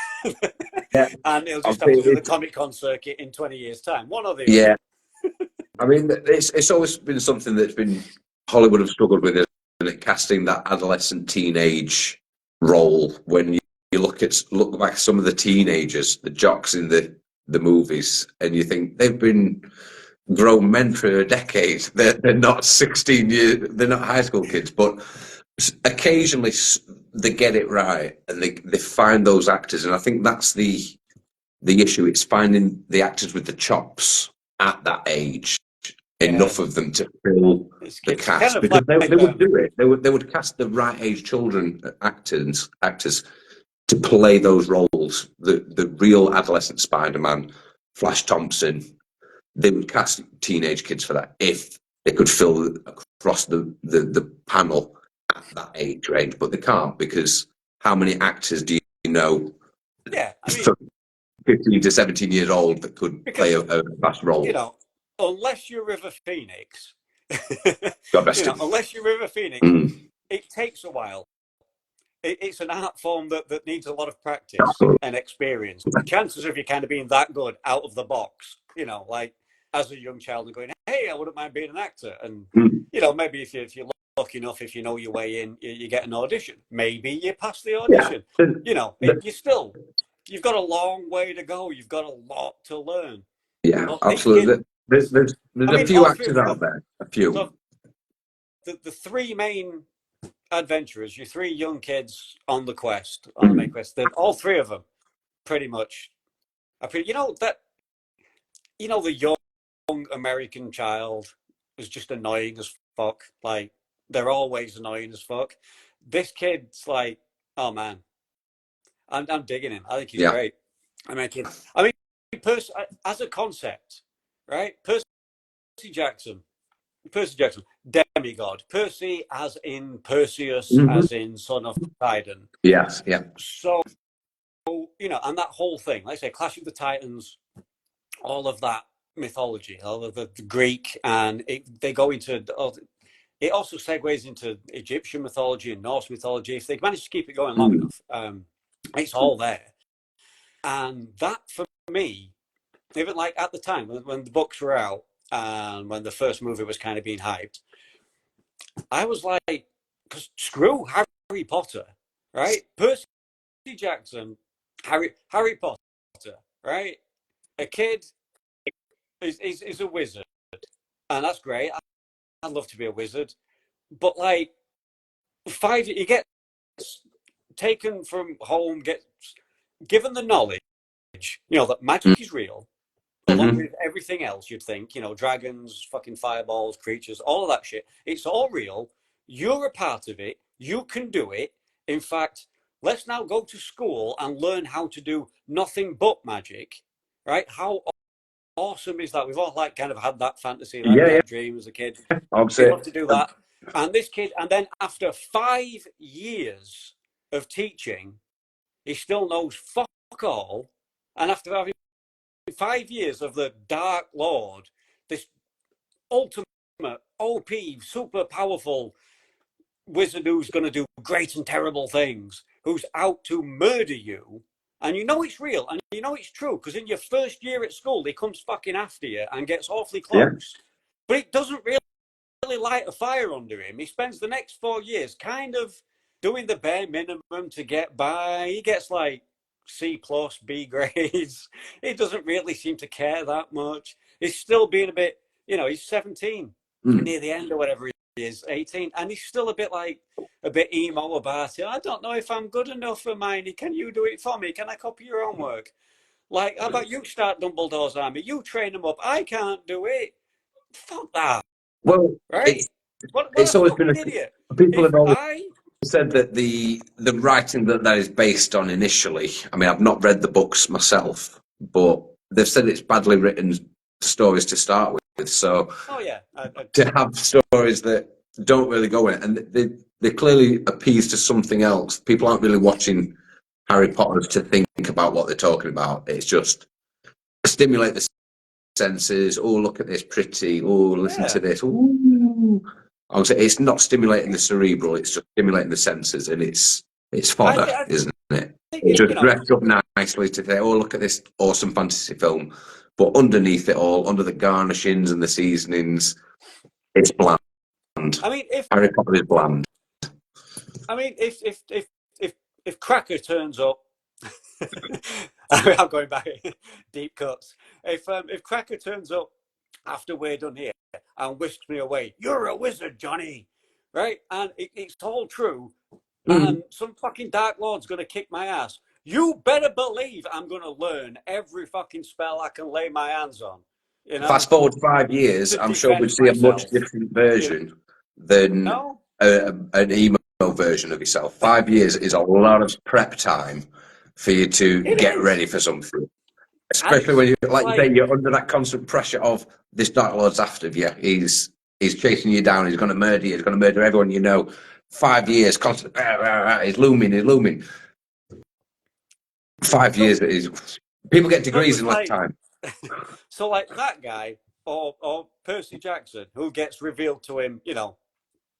And he'll
I
just have to
mean,
do the Comic-Con circuit in 20 years' time. One or the other.
yeah. I mean, it's always been something that's been Hollywood have struggled with, isn't it? Casting that adolescent teenage role. When you look back at some of the teenagers, the jocks in the movies, and you think they've been grown men for a decade. They're not 16 years. They're not high school kids, but occasionally they get it right and they find those actors, and I think that's the issue. It's finding the actors with the chops at that age,
Yeah.
enough of them to fill the
It's kind
cast,
of
because
like
they would do it. They would cast the right age children actors to play those roles. The real adolescent Spider-Man, Flash Thompson. They would cast teenage kids for that if they could fill across the panel at that age range, but they can't, because how many actors do you know
yeah. I mean,
15 to 17 years old that could play
because
a fast role?
unless you're River Phoenix,
God rest him.
unless you're River Phoenix,
Mm.
it takes a while. It's an art form that needs a lot of practice
Absolutely.
and experience. The chances of you kind of being that good out of the box, like as a young child and going, hey, I wouldn't mind being an actor. And,
Mm.
maybe if you're lucky enough, if you know your way in, you get an audition. Maybe you pass the
Yeah.
audition. You've got a long way to go. You've got a lot to learn.
Yeah,
Well, these kids,
absolutely. There's
I
a
mean,
few
all three of
actors
them
out
have.
there. A few.
So the three main adventurers, your three young kids on the quest, on the main quest, all three of them pretty much the young American child is just annoying as fuck. Like, they're always annoying as fuck. This kid's like, oh man, I'm digging him. I think he's
Yeah.
great. I mean, as a concept, right? Jackson, Percy Jackson, demigod. Percy, as in Perseus,
Mm-hmm.
as in son of Poseidon.
Yes. Yeah.
So, and that whole thing, like I say, Clash of the Titans, all of that mythology, all of the Greek, and they go into. It also segues into Egyptian mythology and Norse mythology. If they manage to keep it going long enough, it's all there. And that, for me, even like at the time when the books were out and when the first movie was kind of being hyped, I was like, because screw Harry Potter, right? Percy Jackson, Harry Potter, right? A kid is a wizard, and that's great. I'd love to be a wizard, but like he gets taken from home, gets given the knowledge, that magic is real, along
Mm-hmm.
with everything else. You'd think, dragons, fucking fireballs, creatures, all of that shit. It's all real. You're a part of it. You can do it. In fact, let's now go to school and learn how to do nothing but magic, right? How awesome is that? We've all kind of had that fantasy,
Yeah. Yeah.
that dream as a kid. You'd
Obviously.
love to do that. And this kid, and then after 5 years of teaching, he still knows fuck all. And after having 5 years of the Dark Lord, this ultimate OP, super powerful wizard who's going to do great and terrible things, who's out to murder you, and it's real and it's true, because in your first year at school he comes fucking after you and gets awfully
Yeah.
close, but it doesn't really light a fire under him. He spends the next 4 years kind of doing the bare minimum to get by. He gets like C plus B grades. He doesn't really seem to care that much. He's still being a bit, he's 17 near the end or whatever he is, 18, and he's still a bit emo about it. I don't know if I'm good enough for Hermione. Can you do it for me? Can I copy your homework? Like, how about you start Dumbledore's army? You train him up. I can't do it. Fuck that.
Well,
Right? What
it's
a
always been
fucking idiot.
people
If
have always
I
said that the writing that is based on initially. I mean, I've not read the books myself, but they've said it's badly written stories to start with. So
Oh yeah.
to have stories that don't really go in it, and they clearly appease to something else. People aren't really watching Harry Potters to think about what they're talking about. It's just stimulate the senses. Oh, look at this pretty. Oh, listen to this. Ooh. It's not stimulating the cerebral. It's just stimulating the senses, and it's fodder, isn't it? It's just dressed up nicely to say, "Oh, look at this awesome fantasy film," but underneath it all, under the garnishings and the seasonings, it's bland.
I mean,
Harry Potter is bland.
I mean, if Cracker turns up, I'm going back deep cuts. If Cracker turns up after we're done here and whisks me away, "You're a wizard, Johnny," right? And it's all true. And some fucking Dark Lord's going to kick my ass. You better believe I'm going to learn every fucking spell I can lay my hands on. You know?
Fast forward 5 years, I'm sure we'd see a much different version than an emo version of yourself. 5 years is a lot of prep time for you to get ready for something. Especially when you, like you say, you're under that constant pressure of this Dark Lord's after you. He's chasing you down. He's going to murder you. He's going to murder everyone you know. 5 years, constant. He's looming. 5 years. People get degrees in that time.
So, like that guy or Percy Jackson, who gets revealed to him, you know,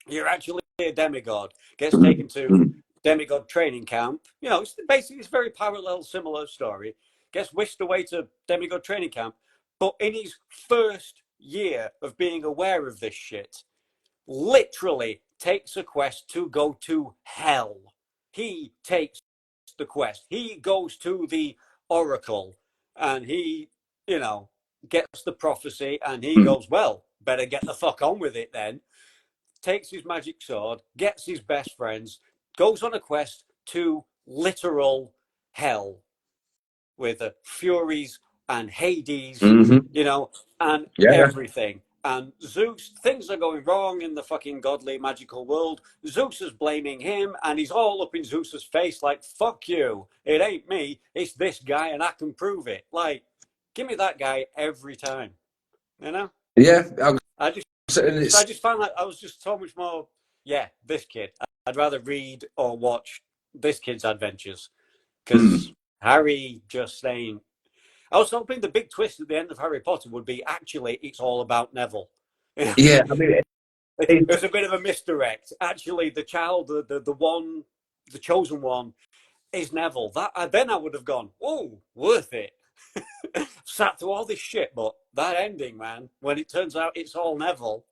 you're actually a demigod, gets taken to demigod training camp. You know, it's very parallel, similar story. Gets whisked away to demigod training camp, but in his first year of being aware of this shit, literally takes a quest to go to hell. He takes the quest. He goes to the oracle and he, you know, gets the prophecy and he goes, well, better get the fuck on with it then. Takes his magic sword, gets his best friends, goes on a quest to literal hell with the Furies and Hades, you know, and everything. And Zeus, things are going wrong in the fucking godly magical world. Zeus is blaming him, and he's all up in Zeus's face like, fuck you. It ain't me. It's this guy, and I can prove it. Like, give me that guy every time. You know?
Yeah.
I just found that I was just so much more, this kid. I'd rather read or watch this kid's adventures. Because Harry just saying, I was hoping the big twist at the end of Harry Potter would be actually it's all about Neville.
Yeah, I mean,
it was a bit of a misdirect. Actually, the child, the chosen one, is Neville. Then I would have gone, oh, worth it. Sat through all this shit, but that ending, man, when it turns out it's all Neville,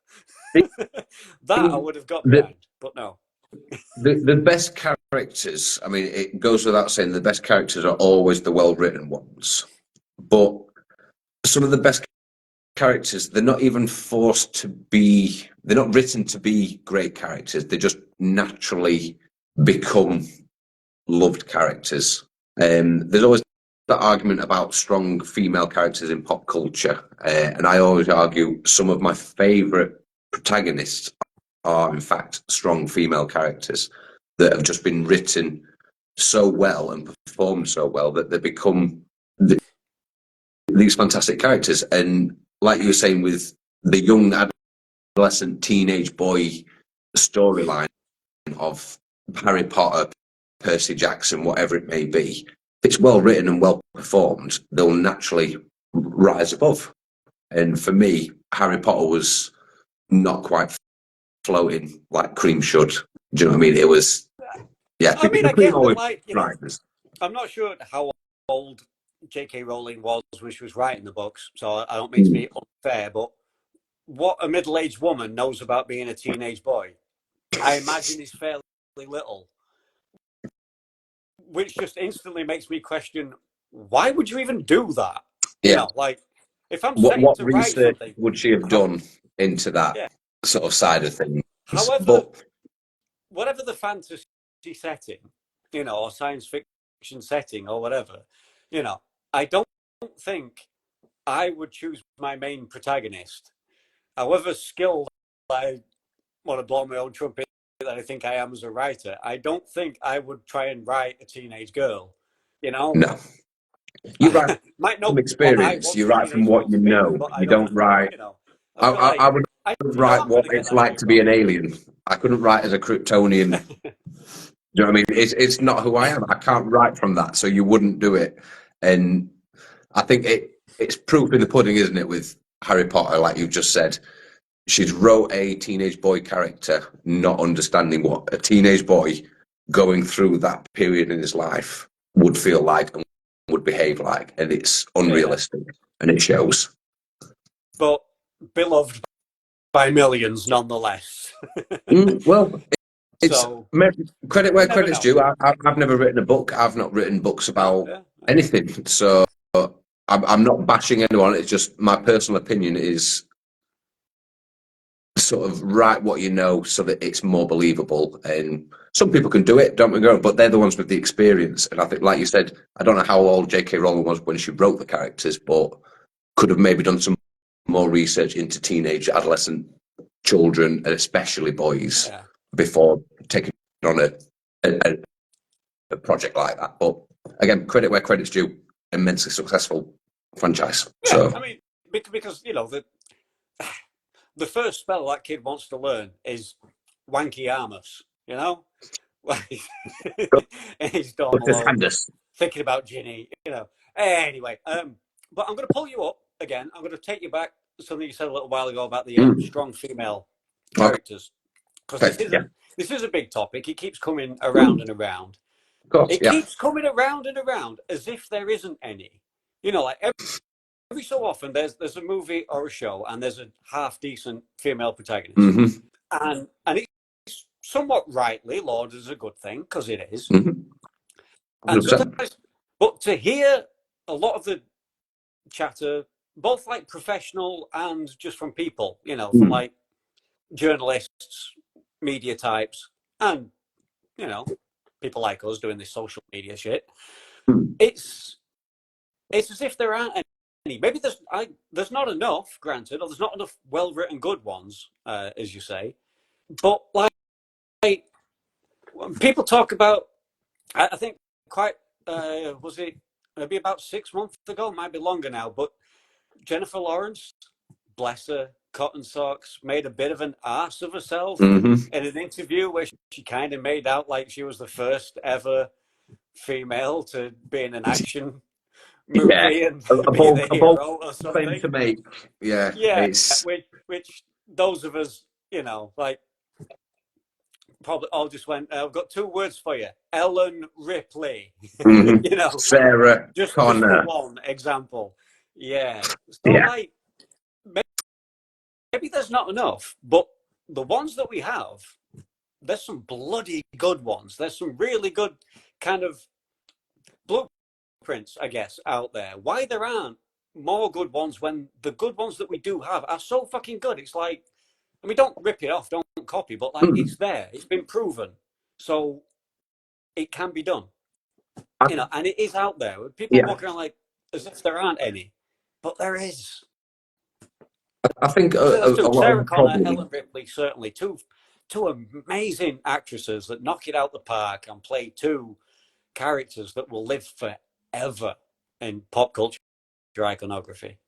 that I would have got behind. But no.
The best characters, I mean, it goes without saying, the best characters are always the well-written ones. But some of the best characters, they're not even forced to be, they're not written to be great characters. They just naturally become loved characters. There's always that argument about strong female characters in pop culture. And I always argue some of my favourite protagonists are, in fact, strong female characters that have just been written so well and performed so well that they become these fantastic characters. And like you were saying with the young adolescent teenage boy storyline of Harry Potter, Percy Jackson, whatever it may be, if it's well written and well performed, they'll naturally rise above. And for me, Harry Potter was not quite floating like cream should. Do you know what I mean? It was,
I mean, I get that, like, you know,
rises.
I'm not sure how old J.K. Rowling was when she was writing the books, so I don't mean to be unfair, but what a middle-aged woman knows about being a teenage boy, I imagine is fairly little, which just instantly makes me question, why would you even do that? You know, like, if I'm setting
what
to write something,
would she have done into that sort of side of things?
However, whatever the fantasy setting, you know, or science fiction setting or whatever, you know, I don't think I would choose my main protagonist. However skilled I want to blow my own trumpet that I think I am as a writer, I don't think I would try and write a teenage girl, you know?
No. You write
might know
from experience, you write from what you know. You don't write.
You know,
I would write what it's like to be an alien. I couldn't write as a Kryptonian Do you know what I mean? It's not who I am. I can't write from that, so you wouldn't do it. And I think it's proof in the pudding, isn't it? With Harry Potter, like you've just said, she's wrote a teenage boy character, not understanding what a teenage boy going through that period in his life would feel like and would behave like, and it's unrealistic, and it shows.
But beloved by millions, nonetheless.
Well, it's
So
credit where
you never
credit's
know.
due. I've never written a book. I've not written books about anything, so I'm not bashing anyone. It's just my personal opinion is sort of write what you know so that it's more believable. And some people can do it, don't get me wrong, but they're the ones with the experience. And I think, like you said, I don't know how old J.K. Rowling was when she wrote the characters, but could have maybe done some more research into teenage, adolescent children, and especially boys, before taking on a project like that. But again, credit where credit's due. Immensely successful franchise.
Yeah,
so
I mean, because the first spell that kid wants to learn is Wanky Armus, and he's Dom alone, thinking about Ginny, Anyway, but I'm going to pull you up again. I'm going to take you back to something you said a little while ago about the strong female characters, because this is a big topic. It keeps coming around and around. It keeps coming around and around as if there isn't any. Like every so often there's a movie or a show and there's a half decent female protagonist, and it's somewhat rightly lauded as a good thing because it is. And sometimes, but to hear a lot of the chatter, both like professional and just from people, from like journalists, media types, and people like us doing this social media shit, it's as if there aren't any. Maybe there's not enough, granted, or there's not enough well-written good ones, as you say. But like when people talk about, I think quite was it maybe about 6 months ago, might be longer now, but Jennifer Lawrence, bless her, cotton socks, made a bit of an arse of herself in an interview where she kind of made out like she was the first ever female to be in an action movie and be the hero or something.
Claim to make. Yeah. It's...
Which those of us, like probably all just went, I've got two words for you. Ellen Ripley.
Sarah
just
Connor.
For one example. Yeah. So like maybe there's not enough, but the ones that we have, there's some bloody good ones. There's some really good kind of blueprints, I guess, out there. Why there aren't more good ones when the good ones that we do have are so fucking good? It's like, I mean, don't rip it off, don't copy, but like it's there, it's been proven, so it can be done, and it is out there. People walk around like as if there aren't any, but there is.
I think
Sarah Connor, Ellen Ripley, certainly two amazing actresses that knock it out the park and play two characters that will live forever in pop culture iconography.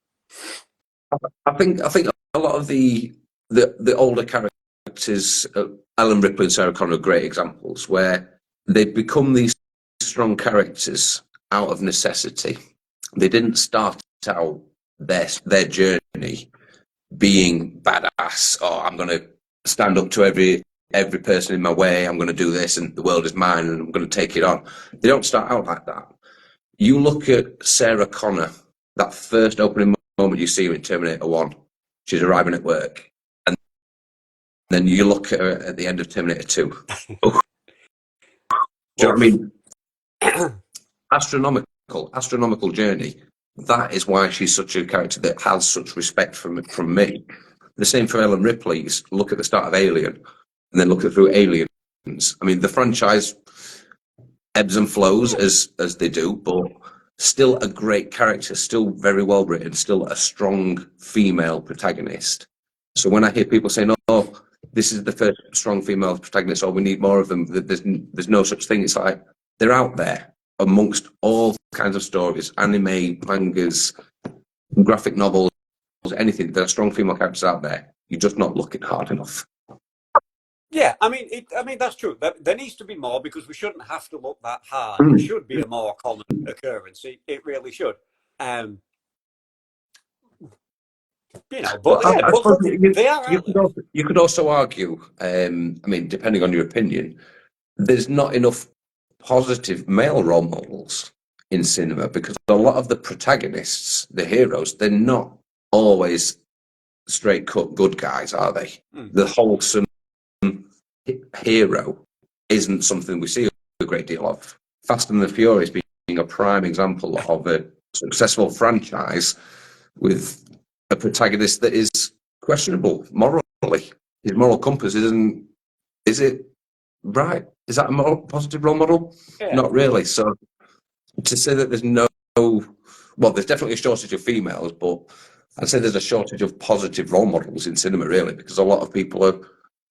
I think a lot of the older characters, Ellen Ripley and Sarah Connor, are great examples where they've become these strong characters out of necessity. They didn't start out their journey being badass, or I'm going to stand up to every person in my way, I'm going to do this and the world is mine and I'm going to take it on. They don't start out like that. You look at Sarah Connor, that first opening moment you see her in Terminator 1, she's arriving at work, and then you look at her at the end of Terminator 2. Oh. Do you know what I mean? Astronomical journey. That is why she's such a character that has such respect from me. The same for Ellen Ripley. Look at the start of Alien, and then look at through Aliens. I mean, the franchise ebbs and flows as they do, but still a great character, still very well written, still a strong female protagonist. So when I hear people saying, "Oh, this is the first strong female protagonist," or "We need more of them," there's no such thing. It's like they're out there amongst all kinds of stories, anime, mangas, graphic novels, anything. There are strong female characters out there. You're just not looking hard enough.
Yeah, I mean that's true. There needs to be more because we shouldn't have to look that hard. It
Mm.
should be a more common occurrence. It really should. Um,
But
but yeah,
I
but
suppose
look, they are out there.
you could also argue, I mean, depending on your opinion, there's not enough positive male role models in cinema because a lot of the protagonists, the heroes, they're not always straight cut good guys, are they?
Mm.
The wholesome hero isn't something we see a great deal of. Fast and the Furious being a prime example of a successful franchise with a protagonist that is questionable morally. His moral compass isn't, is it right? Is that a more positive role model?
Yeah,
Not really. So to say that there's no, well, there's definitely a shortage of females, but I'd say there's a shortage of positive role models in cinema, really, because a lot of people are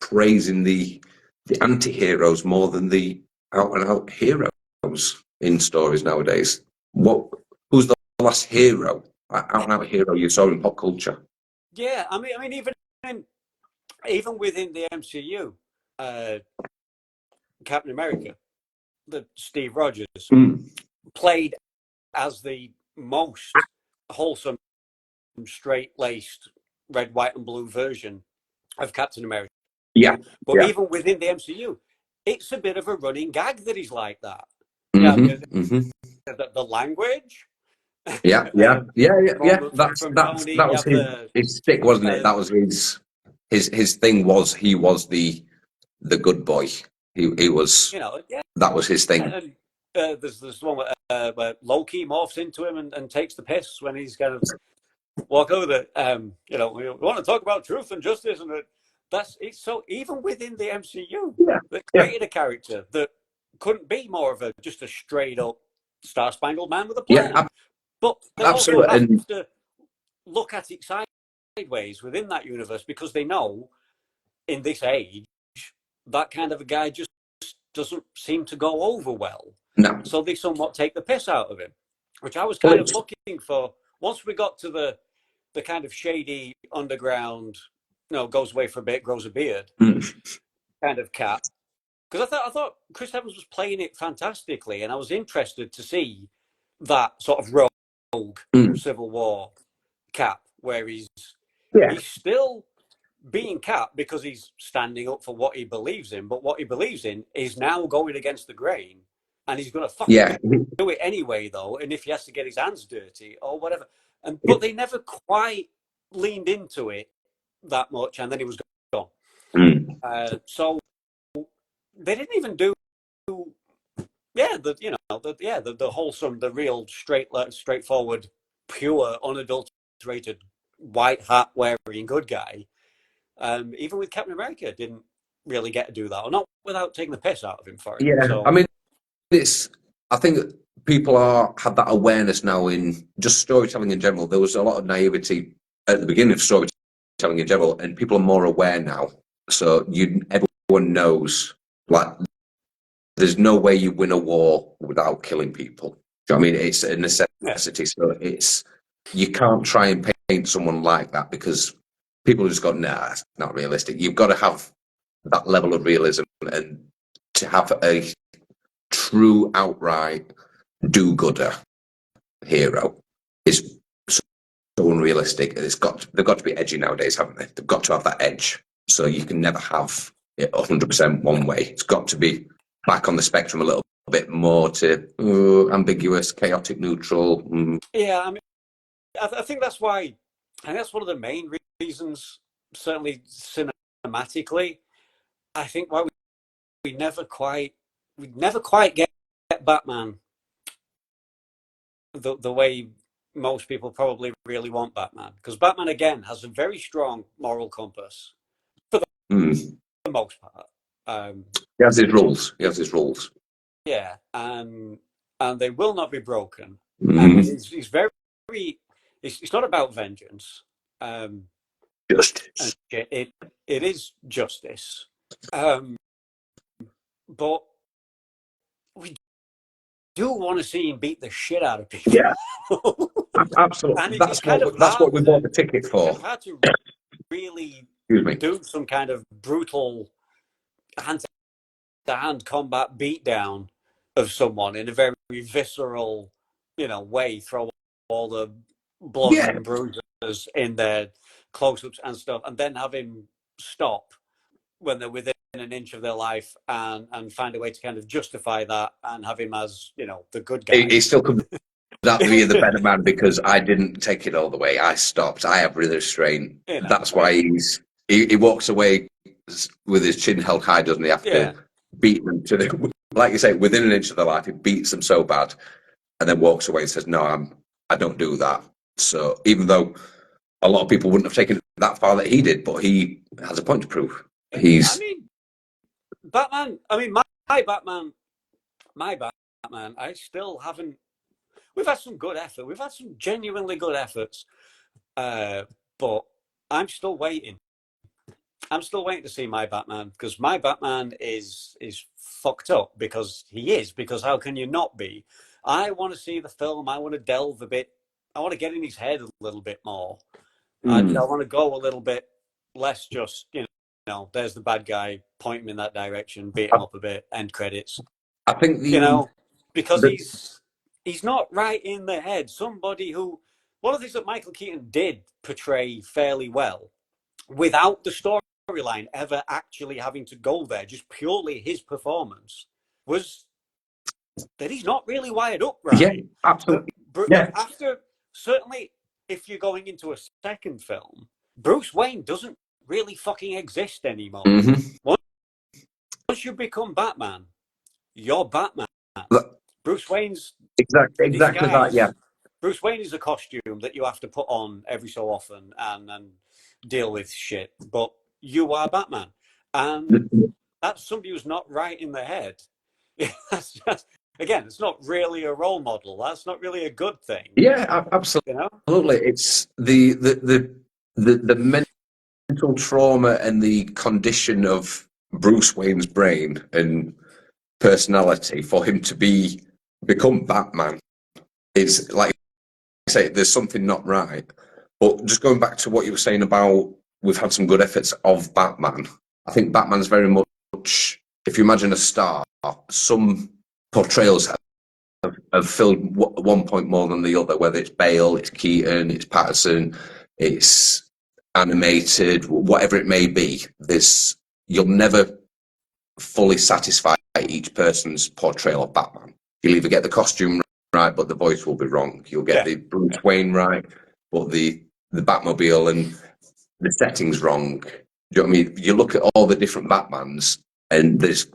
praising the anti-heroes more than the out and out heroes in stories nowadays. Who's the last hero, out and out hero you saw in pop culture?
yeah. I mean, even within the MCU, uh, Captain America, the Steve Rogers
Mm.
played as the most wholesome, straight-laced, red, white, and blue version of Captain America.
Yeah,
But
yeah.
even within the MCU, it's a bit of a running gag that he's like that. Yeah,
Mm-hmm, mm-hmm.
the language
Yeah, yeah, yeah, yeah, yeah.
from
That's
Tony.
that
You
was
have the
his stick, wasn't it?
uh,
That was his thing. Was he was the good boy? He was,
yeah,
that was his thing.
and there's one where Loki morphs into him and takes the piss when he's kind of walk over the we want to talk about truth and justice, and that's it's so even within the MCU
Yeah,
they
yeah,
created a character that couldn't be more of a just a straight up Star Spangled Man with a
yeah,
plan, but they also
absolutely.
have
And
to look at it sideways within that universe because they know in this age that kind of a guy just doesn't seem to go over well.
no,
So they somewhat take the piss out of him, which I was
well,
kind of
it's,
looking for. Once we got to the kind of shady underground, goes away for a bit, grows a beard
mm,
kind of Cap, because I thought Chris Evans was playing it fantastically, and I was interested to see that sort of rogue
mm,
Civil War Cap, where
yeah,
he's still being Cap because he's standing up for what he believes in, but what he believes in is now going against the grain, and he's going to fucking
yeah,
do it anyway, though. And if he has to get his hands dirty or whatever, but they never quite leaned into it that much, and then he was gone.
mm,
So they didn't even do, yeah, the wholesome, the real straightforward, pure, unadulterated, white hat wearing good guy. Even with Captain America, didn't really get to do that, or not without taking the piss out of him for it.
yeah. I
So
mean, it's. I think people have that awareness now in just storytelling in general. There was a lot of naivety at the beginning of storytelling in general, and people are more aware now. So everyone knows, like, there's no way you win a war without killing people. Do you know what I mean? It's a
yeah,
necessity. So you can't try and paint someone like that because people just go, nah, it's not realistic. You've got to have that level of realism, and to have a true outright do-gooder hero is so unrealistic. They've got to be edgy nowadays, haven't they? They've got to have that edge. So you can never have it 100% one way. It's got to be back on the spectrum a little bit more to ambiguous, chaotic, neutral.
yeah. I mean, I think that's why, and that's one of the main reasons, certainly cinematically. I think why we never quite get Batman the way most people probably really want Batman, because Batman again has a very strong moral compass for
Mm.
the most part. Um,
He has his rules. He has his rules.
yeah, and they will not be broken. And
Mm.
he's very, it's not about vengeance. Um, and
Justice.
it is justice. Um, but we do want to see him beat the shit out of people.
Yeah, absolutely.
And it's
That's what we bought the ticket
it's
for.
kind of hard to really
Excuse me.
do some kind of brutal hand-to-hand combat beatdown of someone in a very visceral, way, throw all the blood
Yeah,
and bruises in their close-ups and stuff, and then have him stop when they're within an inch of their life and find a way to kind of justify that and have him as, the good guy.
it still comes out to be the better man because I didn't take it all the way. I stopped. I have really restraint. That's why he walks away with his chin held high, doesn't he? After beating them to the, like you say, within an inch of their life, he beats them so bad, and then walks away and says, "No, I don't do that." So even though a lot of people wouldn't have taken it that far that he did, but he has a point to prove.
I mean, Batman. I mean, my Batman. I still haven't. We've had some good effort. We've had some genuinely good efforts, but I'm still waiting. I'm still waiting to see my Batman because my Batman is fucked up because he is. Because how can you not be? I want to see the film. I want to delve a bit. I want to get in his head a little bit more. I want to go a little bit less just, there's the bad guy, point him in that direction, beat him up a bit, end credits.
I think
because he's not right in the head. Somebody who, one of the things that Michael Keaton did portray fairly well, without the storyline ever actually having to go there, just purely his performance, was that he's not really wired up right.
Yeah, absolutely. Yeah.
After, certainly, if you're going into a second film, Bruce Wayne doesn't really fucking exist anymore. Once you become Batman, you're Batman. Bruce Wayne's
exactly
disguise,
that. Yeah.
Bruce Wayne is a costume that you have to put on every so often and deal with shit. But you are Batman, and that's somebody who's not right in the head. Again, it's not really a role model. That's not really a good thing.
Yeah, absolutely. It's the mental trauma and the condition of Bruce Wayne's brain and personality for him to become Batman is, like I say, there's something not right. But just going back to what you were saying about we've had some good efforts of Batman. I think Batman's very much, if you imagine a star, some portrayals have filled one point more than the other, whether it's Bale, it's Keaton, it's Patterson, it's animated, whatever it may be. You'll never fully satisfy each person's portrayal of Batman. You'll either get the costume right, but the voice will be wrong. You'll get the Bruce Wayne right, but the Batmobile and the setting's wrong. Do you know what I mean? You look at all the different Batmans, and there's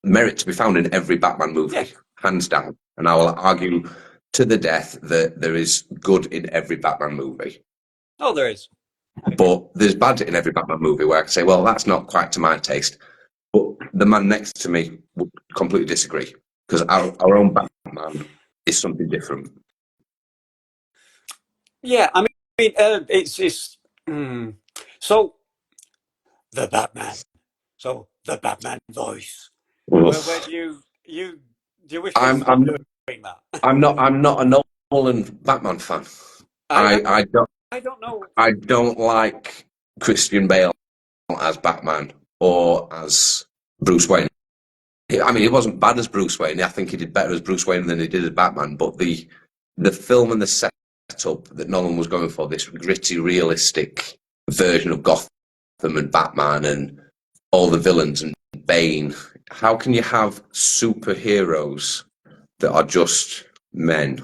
merit to be found in every Batman movie, hands down. And I will argue to the death that there is good in every Batman movie.
Oh, there is.
But there's bad in every Batman movie where I can say, well, that's not quite to my taste. But the man next to me would completely disagree because our own Batman is something different.
Yeah, I mean, it's so the Batman. So the Batman voice. Where do you wish they'd stop doing that?
I'm not a Nolan Batman fan. I don't
know.
I don't like Christian Bale as Batman or as Bruce Wayne. I mean, he wasn't bad as Bruce Wayne. I think he did better as Bruce Wayne than he did as Batman. But the film and the setup that Nolan was going for, this gritty, realistic version of Gotham and Batman and all the villains and Bane. How can you have superheroes that are just men?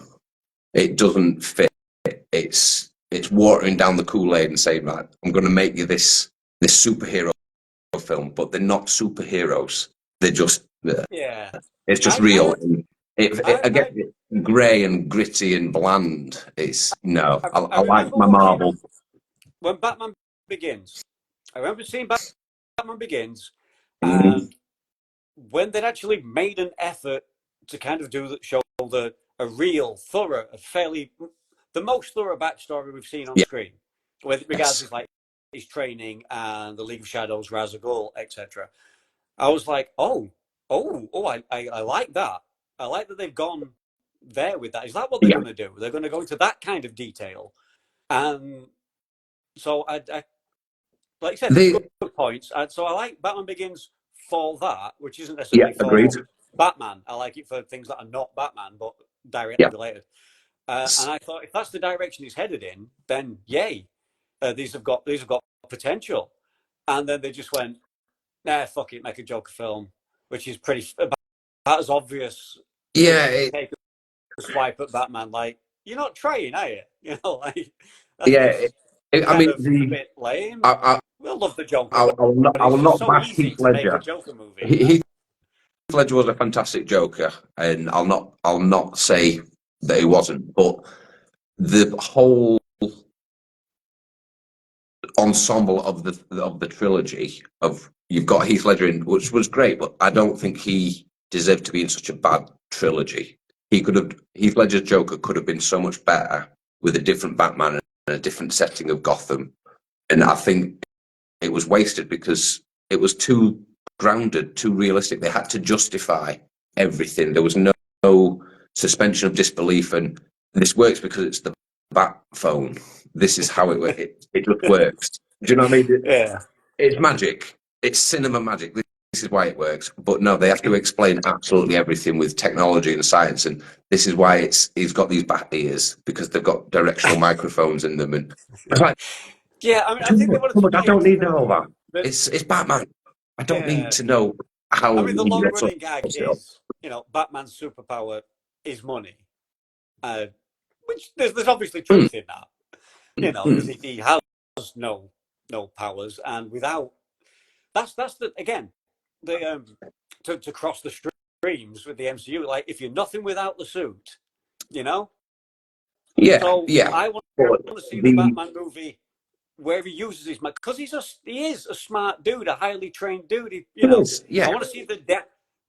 It doesn't fit. It's watering down the Kool-Aid and saying, right, I'm going to make you this superhero film, but they're not superheroes. They're just it's just real. Again, grey and gritty and bland. It's no. I like my Marvel.
When Batman Begins, I remember seeing Batman Begins, and when they'd actually made an effort to kind of show a real, thorough, the most thorough backstory we've seen on screen, with regards to like his training and the League of Shadows, Ra's al Ghul, etc. I was like, I like that. I like that they've gone there with that. Is that what they're going to do? They're going to go into that kind of detail, and so I like you said, good points. So I like Batman Begins for that, which isn't
Yeah,
necessarily
agreed.
for Batman. I like it for things that are not Batman, but directly
Yeah.
related. And I thought, if that's the direction he's headed in, then yay, these have got potential. And then they just went, nah, fuck it, make a Joker film, which is pretty about as obvious
Yeah,
as you take a swipe at Batman. Like, you're not trying, are you? You know, like
yeah.
that's
I
kind
mean,
of a bit lame.
I,
We'll love the Joker,
I,
but
I
it's
will
just
not
so
bash
easy
Heath
to make a
Ledger.
Joker movie, you know?
Heath Ledger was a fantastic Joker, and I'll not say that he wasn't, but the whole ensemble of the trilogy of you've got Heath Ledger in, which was great, but I don't think he deserved to be in such a bad trilogy. Heath Ledger's Joker could have been so much better with a different Batman and a different setting of Gotham, and I think it was wasted because it was too grounded, too realistic. They had to justify everything. There was no suspension of disbelief, and this works because it's the Bat phone. This is how it just works. Do you know what I mean?
Yeah.
It's magic. It's cinema magic. This is why it works. But no, they have to explain absolutely everything with technology and science, and this is why he's got these bat ears because they've got directional microphones in them, and it's like
Yeah, I mean, I
too
think they
much,
wanted
too
to
much. I
play
don't
into
need to know that.
the
It's Batman. I don't need
yeah.
to know how
I mean, the
he
long
gets up.
running gag is, Batman's superpower is money, which there's obviously
Mm,
truth in that, because
mm.
he has no powers, and without that's the again the to cross the streams with the MCU. Like, if you're nothing without the suit, you know.
Yeah,
So
yeah.
I want
But
to see the
the
Batman movie where he uses his because he is a smart dude, a highly trained dude. I
yeah.
want to see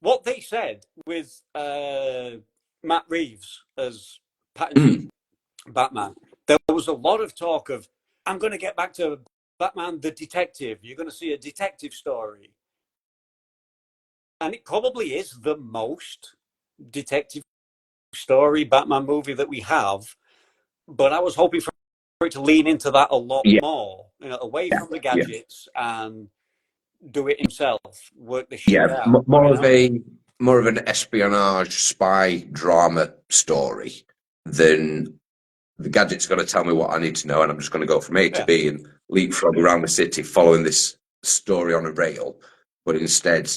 what they said with Matt Reeves as Pattinson
Mm,
Batman. There was a lot of talk of, I'm going to get back to Batman the detective. You're going to see a detective story, and it probably is the most detective story Batman movie that we have. But I was hoping for it to lean into that a lot
yeah,
more, away
yeah,
from the
yeah.
gadgets and do it himself, work the
Yeah,
shit out,
more of an espionage spy drama story than the gadget's got to tell me what I need to know, and I'm just going to go from A to
Yeah.
B and leapfrog around the city following this story on a rail. But instead,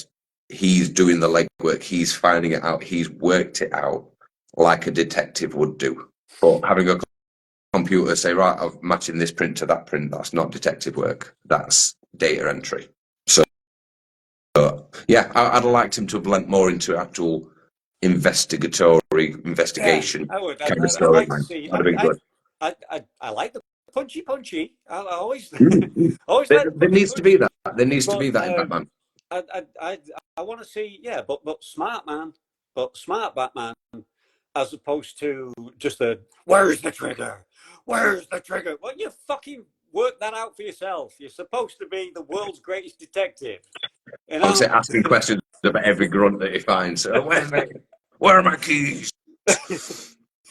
he's doing the legwork, he's finding it out, he's worked it out like a detective would do. But having a computer say, right, I'm matching this print to that print, that's not detective work, that's data entry. So, yeah, I'd have liked him to have lent more into actual
Yeah,
investigation
I would.
kind of
I'd like to
storyline.
see.
That'd have been good.
I like the punchy. I always
Mm.
always
There,
like the
there needs to be
punchy.
that. There needs to
But
be that in Batman.
I want to see, yeah, but smart man, but smart Batman, as opposed to just a where's the trigger, where's the trigger. Well, you fucking work that out for yourself. You're supposed to be the world's greatest detective, you
I would say
know.
asking questions about every grunt that he finds. Where are my keys?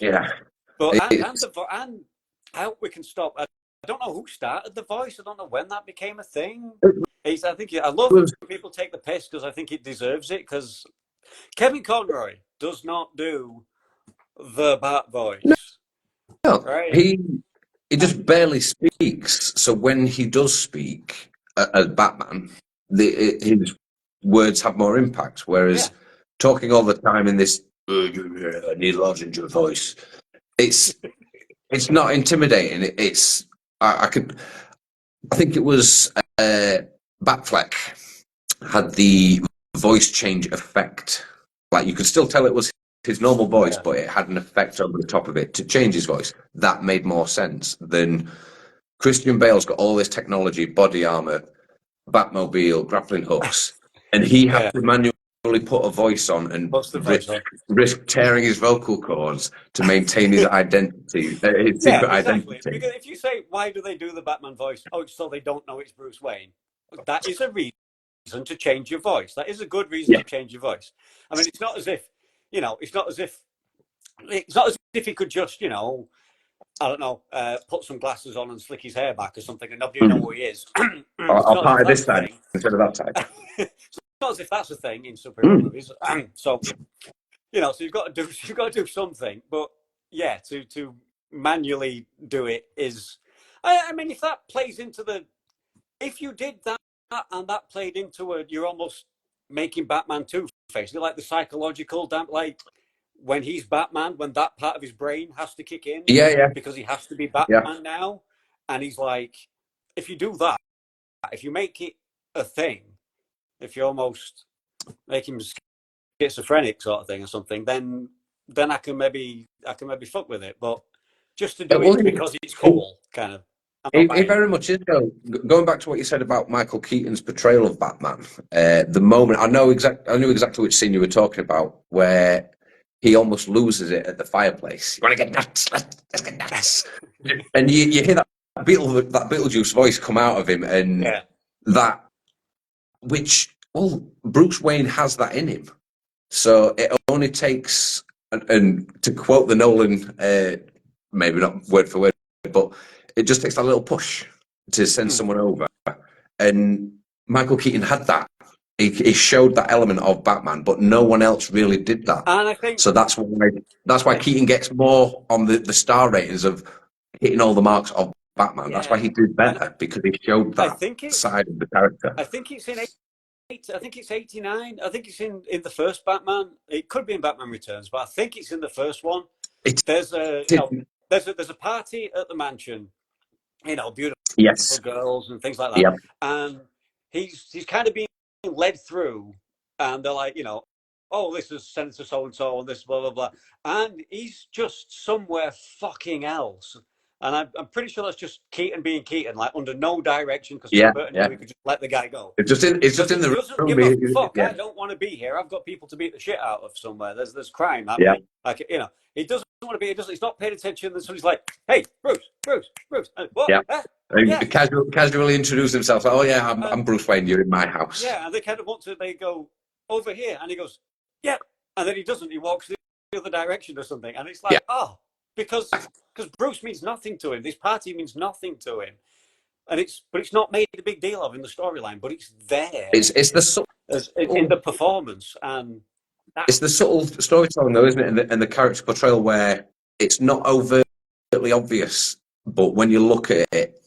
Yeah.
But
It's,
and I hope we can stop. I don't know who started the voice. I don't know when that became a thing.
it
I love
was
when people take the piss because I think it deserves it. Because Kevin Conroy does not do the Bat voice,
no,
right?
he
And
just barely speaks. So when he does speak as Batman, his words have more impact.
yeah,
Whereas talking all the time in this need lodging your voice, it's it's not intimidating. It's I could I think it was Batfleck had the voice change effect. Like you could still tell it was his normal voice,
yeah,
but it had an effect over the top of it to change his voice. That made more sense than Christian Bale's got all this technology, body armor, Batmobile, grappling hooks, and he has
yeah.
to manually put a voice on and
What's the voice on?
risk tearing his vocal cords to maintain his identity, his
Yeah,
secret
exactly.
identity.
Because if you say, why do they do the Batman voice? Oh, so they don't know it's Bruce Wayne. That is a reason to change your voice. That is a good reason
Yeah,
to change your voice. I mean, it's not as if, it's not as if he could just, I don't know, put some glasses on and slick his hair back or something and nobody know
mm.
who he is.
I'll,
It's
I'll
not as if
pie
that's
this
the
side
thing.
instead of that side.
It's as if that's a thing in superhero
Mm.
movies. So so you've got to do something. But yeah, to manually do it is. I mean, if that plays into if you did that and that played into you're almost making Batman Two-Face, like the psychological like when he's Batman, when that part of his brain has to kick in
Yeah,
because he has to be
yeah.
Batman now, and he's like, if you do that, if you make it a thing, if you almost make him schizophrenic sort of thing or something, then I can maybe fuck with it. But just to do
Well,
it because it's
it,
cool, kind of, I'm not
it
buying it.
very much is. Though. Going back to what you said about Michael Keaton's portrayal of Batman, the moment I knew exactly which scene you were talking about, where he almost loses it at the fireplace. You want to get nuts? Let's get nuts. And you hear that Beetlejuice voice come out of him, and
Yeah.
that Bruce Wayne has that in him. So it only takes, and to quote the Nolan, maybe not word for word, but it just takes that little push to send someone over. And Michael Keaton had that. He showed that element of Batman, but no one else really did that.
And I think
So that's why Keaton gets more on the star ratings of hitting all the marks of Batman. That's why
yeah,
he did
and
better, because he showed
I
that
think it's
side of the character.
I think it's in I think it's 89. I think it's in the first Batman. It could be in Batman Returns, but I think it's in the first one.
It
There's a you know
did.
there's a party at the mansion, beautiful
Yes.
girls and things like that,
Yeah.
and he's kind of being led through, and they're like, oh, this is Senator so and so, and this blah blah blah, and he's just somewhere fucking else. And I'm pretty sure that's just Keaton being Keaton, like under no direction, because Tim
Yeah.
Burton
Yeah.
knew he could just let the guy go.
It's just
Because
in
he
the
doesn't
room.
give a fuck.
Yeah.
I don't want to be here. I've got people to beat the shit out of somewhere. There's crime
Yeah.
happening. Like, he doesn't want to be. He's not paying attention. And so he's like, "Hey, Bruce, and what?
Yeah.
Yeah."
And casually introduce himself. Oh yeah, I'm
And
Bruce Wayne. You're in my house.
yeah, and they kind of want to. They go over here, and he goes, "Yeah," and then he doesn't. He walks the other direction or something, and it's
Yeah.
like, oh, because Bruce means nothing to him. This party means nothing to him, and it's not made a big deal of in the storyline, but it's there
It's the subtle,
in the performance, and
it's the subtle storytelling though, isn't it? And the character portrayal where it's not overtly obvious, but when you look at it,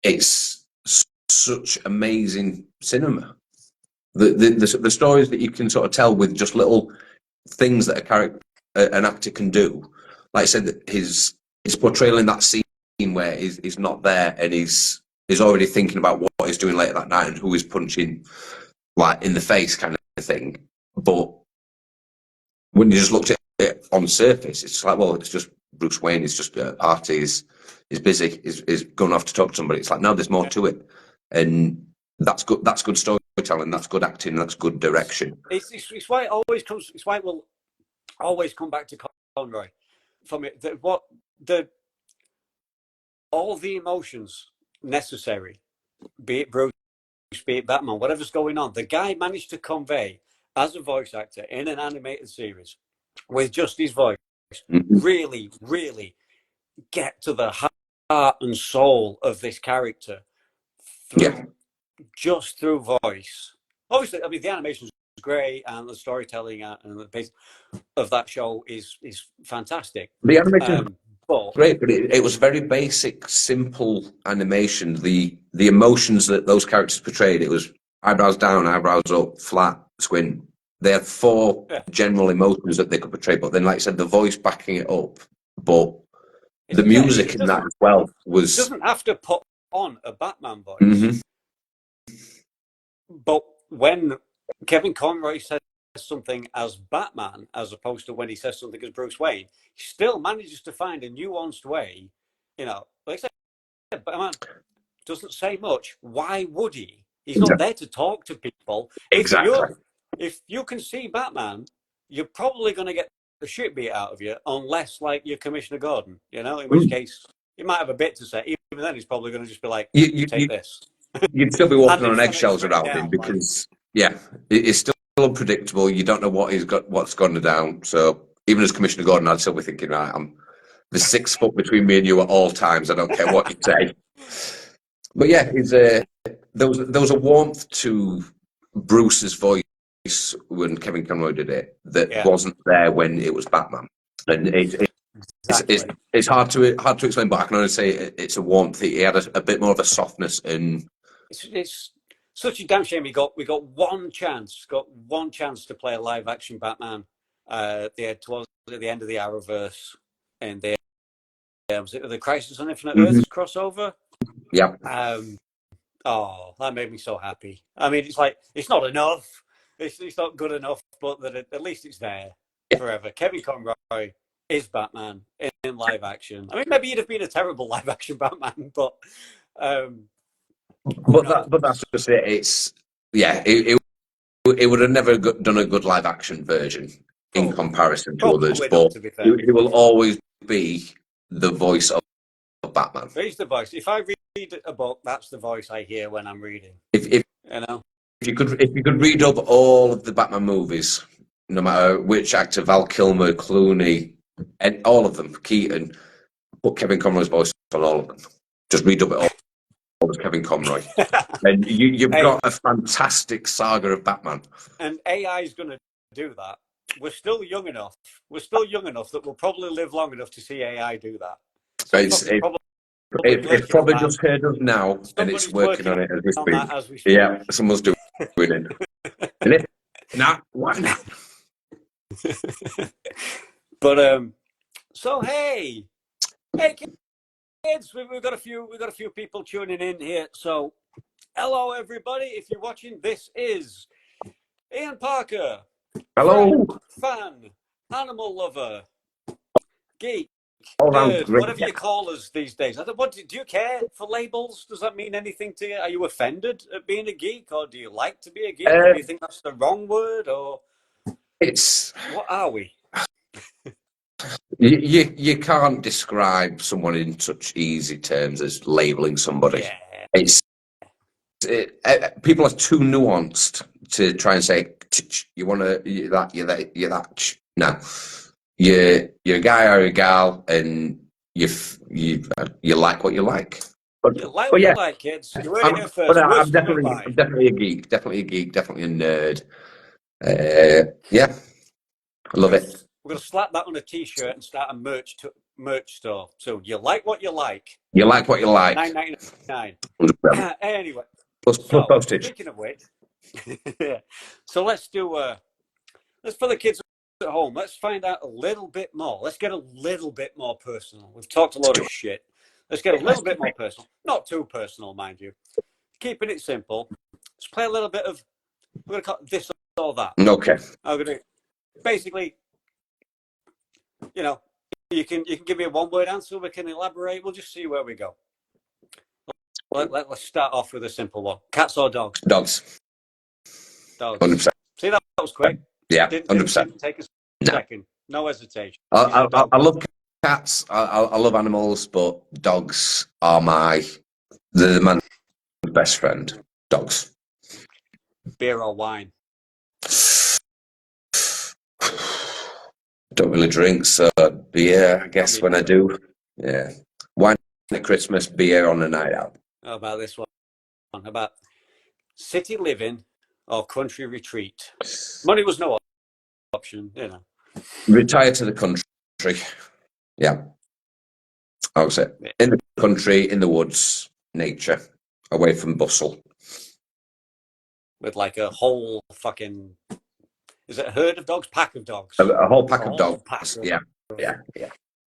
it's such amazing cinema. The stories that you can sort of tell with just little things that an actor can do. Like I said, his portrayal in that scene where he's not there and he's already thinking about what he's doing later that night and who he's punching, like in the face, kind of thing. But when you just looked at it on the surface, it's like, well, it's just Bruce Wayne. It's just a party. He's busy. He's going off to talk to somebody. It's like, no, there's more to it, and that's good. That's good storytelling. That's good acting. That's good direction.
It's why it always comes. It's why it will always come back to Conroy. For me, all the emotions necessary, be it Bruce, be it Batman, whatever's going on, the guy managed to convey as a voice actor in an animated series with just his voice. Really, really get to the heart and soul of this character through voice. Obviously, I mean, the animation is great, and the storytelling and the pace of that show is fantastic.
The animation great, but it was very basic, simple animation. The emotions that those characters portrayed, it was eyebrows down, eyebrows up, flat, squint. They had four general emotions that they could portray, but then, like I said, the voice backing it up. But the music in that as well was...
It doesn't have to put on a Batman voice. But when Kevin Conroy says something as Batman, as opposed to when he says something as Bruce Wayne, he still manages to find a nuanced way. Like I said, Batman doesn't say much. Why would he? He's not there to talk to people.
Exactly.
If you can see Batman, you're probably going to get the shit beat out of you, unless, like, you're Commissioner Gordon, in which case he might have a bit to say. Even then, he's probably going to just be like, you take this.
You'd still be walking on eggshells around him because, it's still unpredictable. You don't know what's gone down. So even as Commissioner Gordon, I'd still be thinking, right, I'm the 6 foot between me and you at all times. I don't care what you say. But yeah, there was a warmth to Bruce's voice when Kevin Conroy did it that
Yeah.
wasn't there when it was Batman, and
Exactly.
it's hard to explain, but I can only say it's a warmth. He had a bit more of a softness, and
It's such a damn shame we got one chance to play a live action Batman towards the end of the Arrowverse, and was it the Crisis on Infinite Earths crossover?
yeah.
Oh, that made me so happy. I mean, it's like it's not enough. It's not good enough, but that at least it's there forever. Kevin Conroy is Batman in live action. I mean, maybe he'd have been a terrible live action Batman, but
but that's just it. It's it would have never done a good live action version in comparison to others,
not,
but
to be fair.
he will always be the voice of Batman.
He's the voice. If I read a book, that's the voice I hear when I'm reading.
If
you know,
if you could read up all of the Batman movies, no matter which actor, Val Kilmer, Clooney, and all of them, Keaton, put Kevin Conroy's voice on all of them. Just read up it all. Was Kevin Conroy, and you've got a fantastic saga of Batman.
And AI is going to do that. We're still young enough. That we'll probably live long enough to see AI do that. So
it's probably just heard of now, and it's working on it as we speak. Yeah, someone's doing it. And if not, why not?
But so hey kids, we've got a few people tuning in here. So hello everybody. If you're watching, this is Iain Parker.
Hello.
Fan, animal lover, geek,
nerd,
whatever you call us these days. Do you care for labels? Does that mean anything to you? Are you offended at being a geek, or do you like to be a geek? Or do you think that's the wrong word? Or what are we?
You can't describe someone in such easy terms as labeling somebody. Yeah. People are too nuanced to try and say you want to you're that. No, you're a guy or a gal, and you like what you like.
You like what you like, kids. You heard it here first.
I'm definitely a geek. Definitely a geek. Definitely a nerd. Yeah, I love it.
We're going to slap that on a T-shirt and start a merch store. So you like what you like.
You like what you like.
$9.99. Anyway,
plus postage.
Speaking of which, so let's for the kids at home. Let's find out a little bit more. Let's get a little bit more personal. We've talked a lot of shit. Let's get a little bit more personal. Not too personal, mind you. Keeping it simple. Let's play a little bit of. We're going to call it this or that.
Okay.
I'm going to basically. You can give me a one-word answer. We can elaborate. We'll just see where we go. Let's start off with a simple one. Cats or dogs?
Dogs.
100%. See, that was quick.
Yeah, 100%.
Didn't take a second. No hesitation.
I love cats. I love animals, but dogs are the man's best friend. Dogs.
Beer or wine?
Don't really drink, so beer, I guess, when I do. Yeah. Wine at Christmas, beer on a night out.
How about this one? How about city living or country retreat? Money was no option,
Retire to the country. Yeah. I would say in the country, in the woods, nature, away from bustle.
With like a whole fucking... Is it a herd of dogs? Pack of dogs?
A whole pack of dogs. Yeah.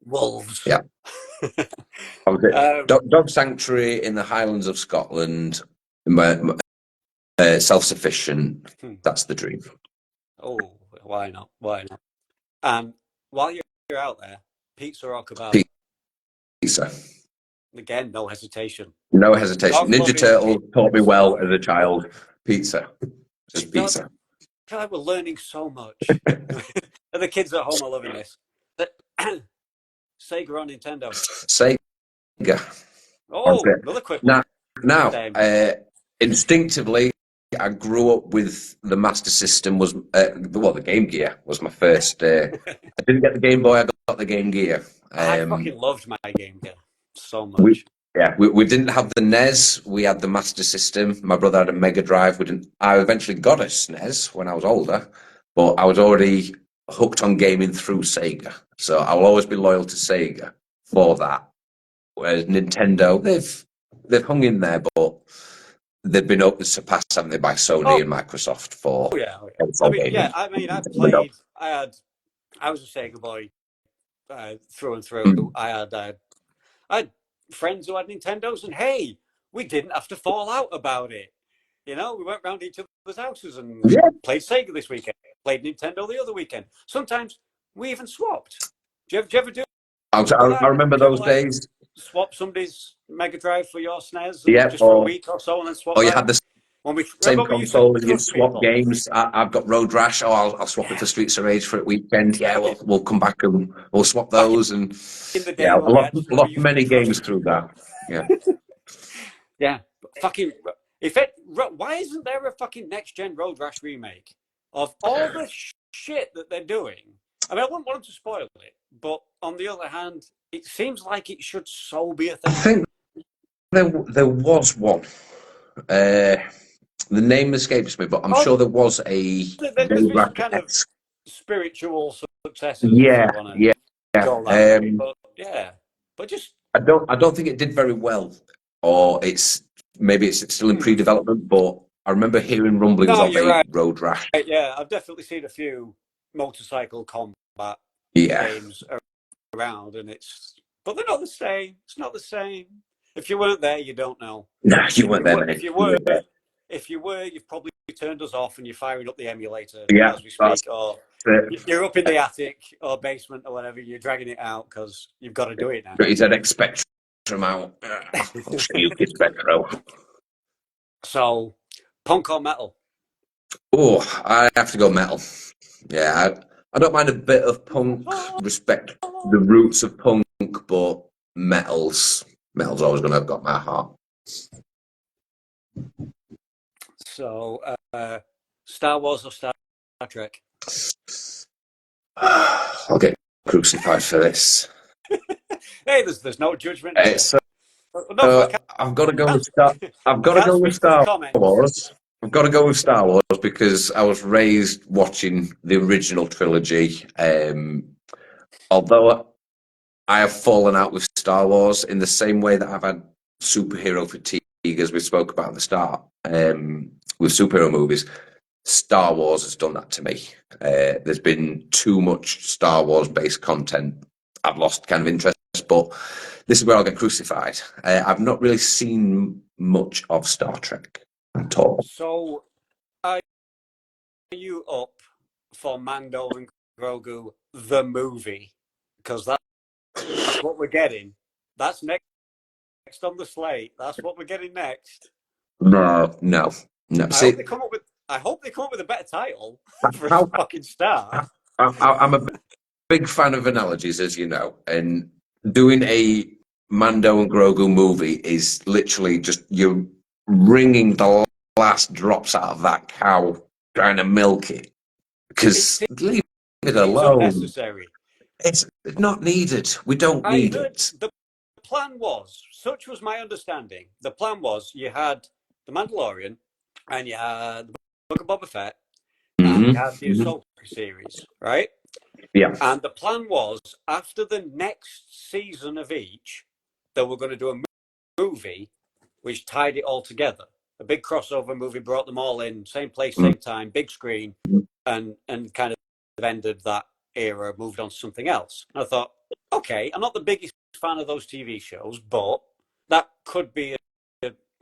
Wolves.
Yeah. Dog sanctuary in the Highlands of Scotland. Self-sufficient. That's the dream.
Oh, why not? And while you're out there, pizza or kebab?
Pizza.
Again, no hesitation.
No hesitation. Ninja Turtles taught me well as a child. Pizza. Just pizza.
I feel like we're learning so much. And the kids at home are loving this. Sega or Nintendo?
Sega.
Oh, another quick one.
Now, instinctively, I grew up with the Master System. The Game Gear was my first. I didn't get the Game Boy. I got the Game Gear.
I fucking loved my Game Gear so much.
Yeah, we didn't have the NES. We had the Master System. My brother had a Mega Drive. We didn't. I eventually got a SNES when I was older, but I was already hooked on gaming through Sega. So I'll always be loyal to Sega for that. Whereas Nintendo, they've hung in there, but they've been surpassed, haven't they, by
Oh
Sony and Microsoft for
yeah, oh, yeah. I
console
mean, yeah.
gaming.
I mean,
Windows.
I was a Sega boy through and through.
Mm.
I had friends who had Nintendos, and hey, we didn't have to fall out about it. You know, we went round each other's houses and
Yeah,
played Sega this weekend, played Nintendo the other weekend. Sometimes we even swapped. Do you ever do
I
that?
remember
Do you ever
those
like
days.
swap somebody's Mega Drive for your SNES and
Yeah,
just for a week or so and then swap
or you
back?
had the
When we
same
remember we used to
console and you'd
crush
swap
people.
games. I've got Road Rash. Oh, I'll swap it
Yeah,
for Streets of Rage for a weekend. Yeah, we'll come back and we'll swap
back
those. And
in the
yeah,
day when we actually we
lost
used to
many
trust
games through
people.
that. Yeah.
Yeah, fucking. If it, why isn't there a fucking next gen Road Rash remake of all the shit that they're doing? I mean, I wouldn't want them to spoil it, but on the other hand, it seems like it should so be a
I
thing.
think there was one. The name escapes me, but I'm
Oh,
sure there was a
there's
Road
been some kind of
Rash.
spiritual successors, if
Yeah,
you want to
yeah, yeah.
call that way. But yeah, but just
I don't think it did very well, or maybe it's still in pre-development. But I remember hearing rumblings
no,
of
you're
a
right.
Road Rash.
Yeah, I've definitely seen a few motorcycle combat
Yeah,
games around, and but they're not the same. It's not the same. If you weren't there, you don't know.
no, you
If
weren't
you
there,
were,
mate. You weren't there.
you've probably turned us off, and you're firing up the emulator
Yeah,
as we
that's
speak, or
it.
you're up in the attic or basement or whatever. You're dragging it out because you've got to do it now.
Got his ZX Spectrum out. I'll show you his Spectrum.
So, punk or metal?
Oh, I have to go metal. Yeah, I don't mind a bit of punk. Respect the roots of punk, but metal's always going to have got my heart.
So, Star Wars or Star Trek?
I'll get crucified for this.
Hey, there's no judgment here.
So
No,
I've got to go with Star. I've got to
can't
go with
speak for the
Star
comments.
Wars. I've got to go with Star Wars because I was raised watching the original trilogy. Although I have fallen out with Star Wars in the same way that I've had superhero fatigue, as we spoke about at the start, with superhero movies. Star Wars has done that to me. There's been too much Star Wars based content. I've lost kind of interest, but this is where I'll get crucified. I've not really seen much of Star Trek at all.
So, are you up for Mando and Grogu the movie? Because that's what we're getting. That's next on the slate. That's what we're getting next.
No, no, no.
I hope
See,
they come up with. I hope they come up with a better title for a
how,
fucking start.
I'm a big fan of analogies, as you know, and doing a Mando and Grogu movie is literally just you're wringing the last drops out of that cow, trying to milk it.
It
Because leave it
seems
alone.
unnecessary.
It's not needed. We don't
I
need
heard
it.
the plan was, such was my understanding. The plan was you had the Mandalorian, and you had the Book of Boba Fett, and you had the
Mm-hmm.
Ahsoka series, right?
Yeah.
And the plan was after the next season of each, they were going to do a movie which tied it all together. A big crossover movie brought them all in, same place, same time, big screen, and kind of ended that era, moved on to something else. And I thought, okay, I'm not the biggest fan of those TV shows, but that could be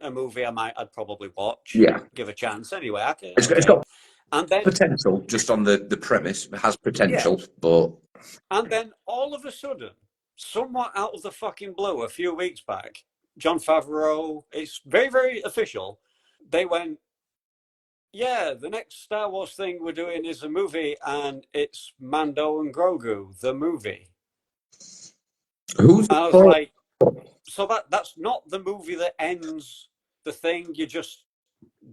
a movie I'd probably watch,
Yeah.
give a chance. Anyway,
It's
okay.
got
And then
potential just on the premise. It has
yeah,
potential, but
and then all of a sudden, somewhat out of the fucking blue, a few weeks back, John Favreau, it's very, very official. They went, yeah, the next Star Wars thing we're doing is a movie, and it's Mando and Grogu, the movie.
who's
And I was
for?
like, so that's not the movie that ends the thing. You're just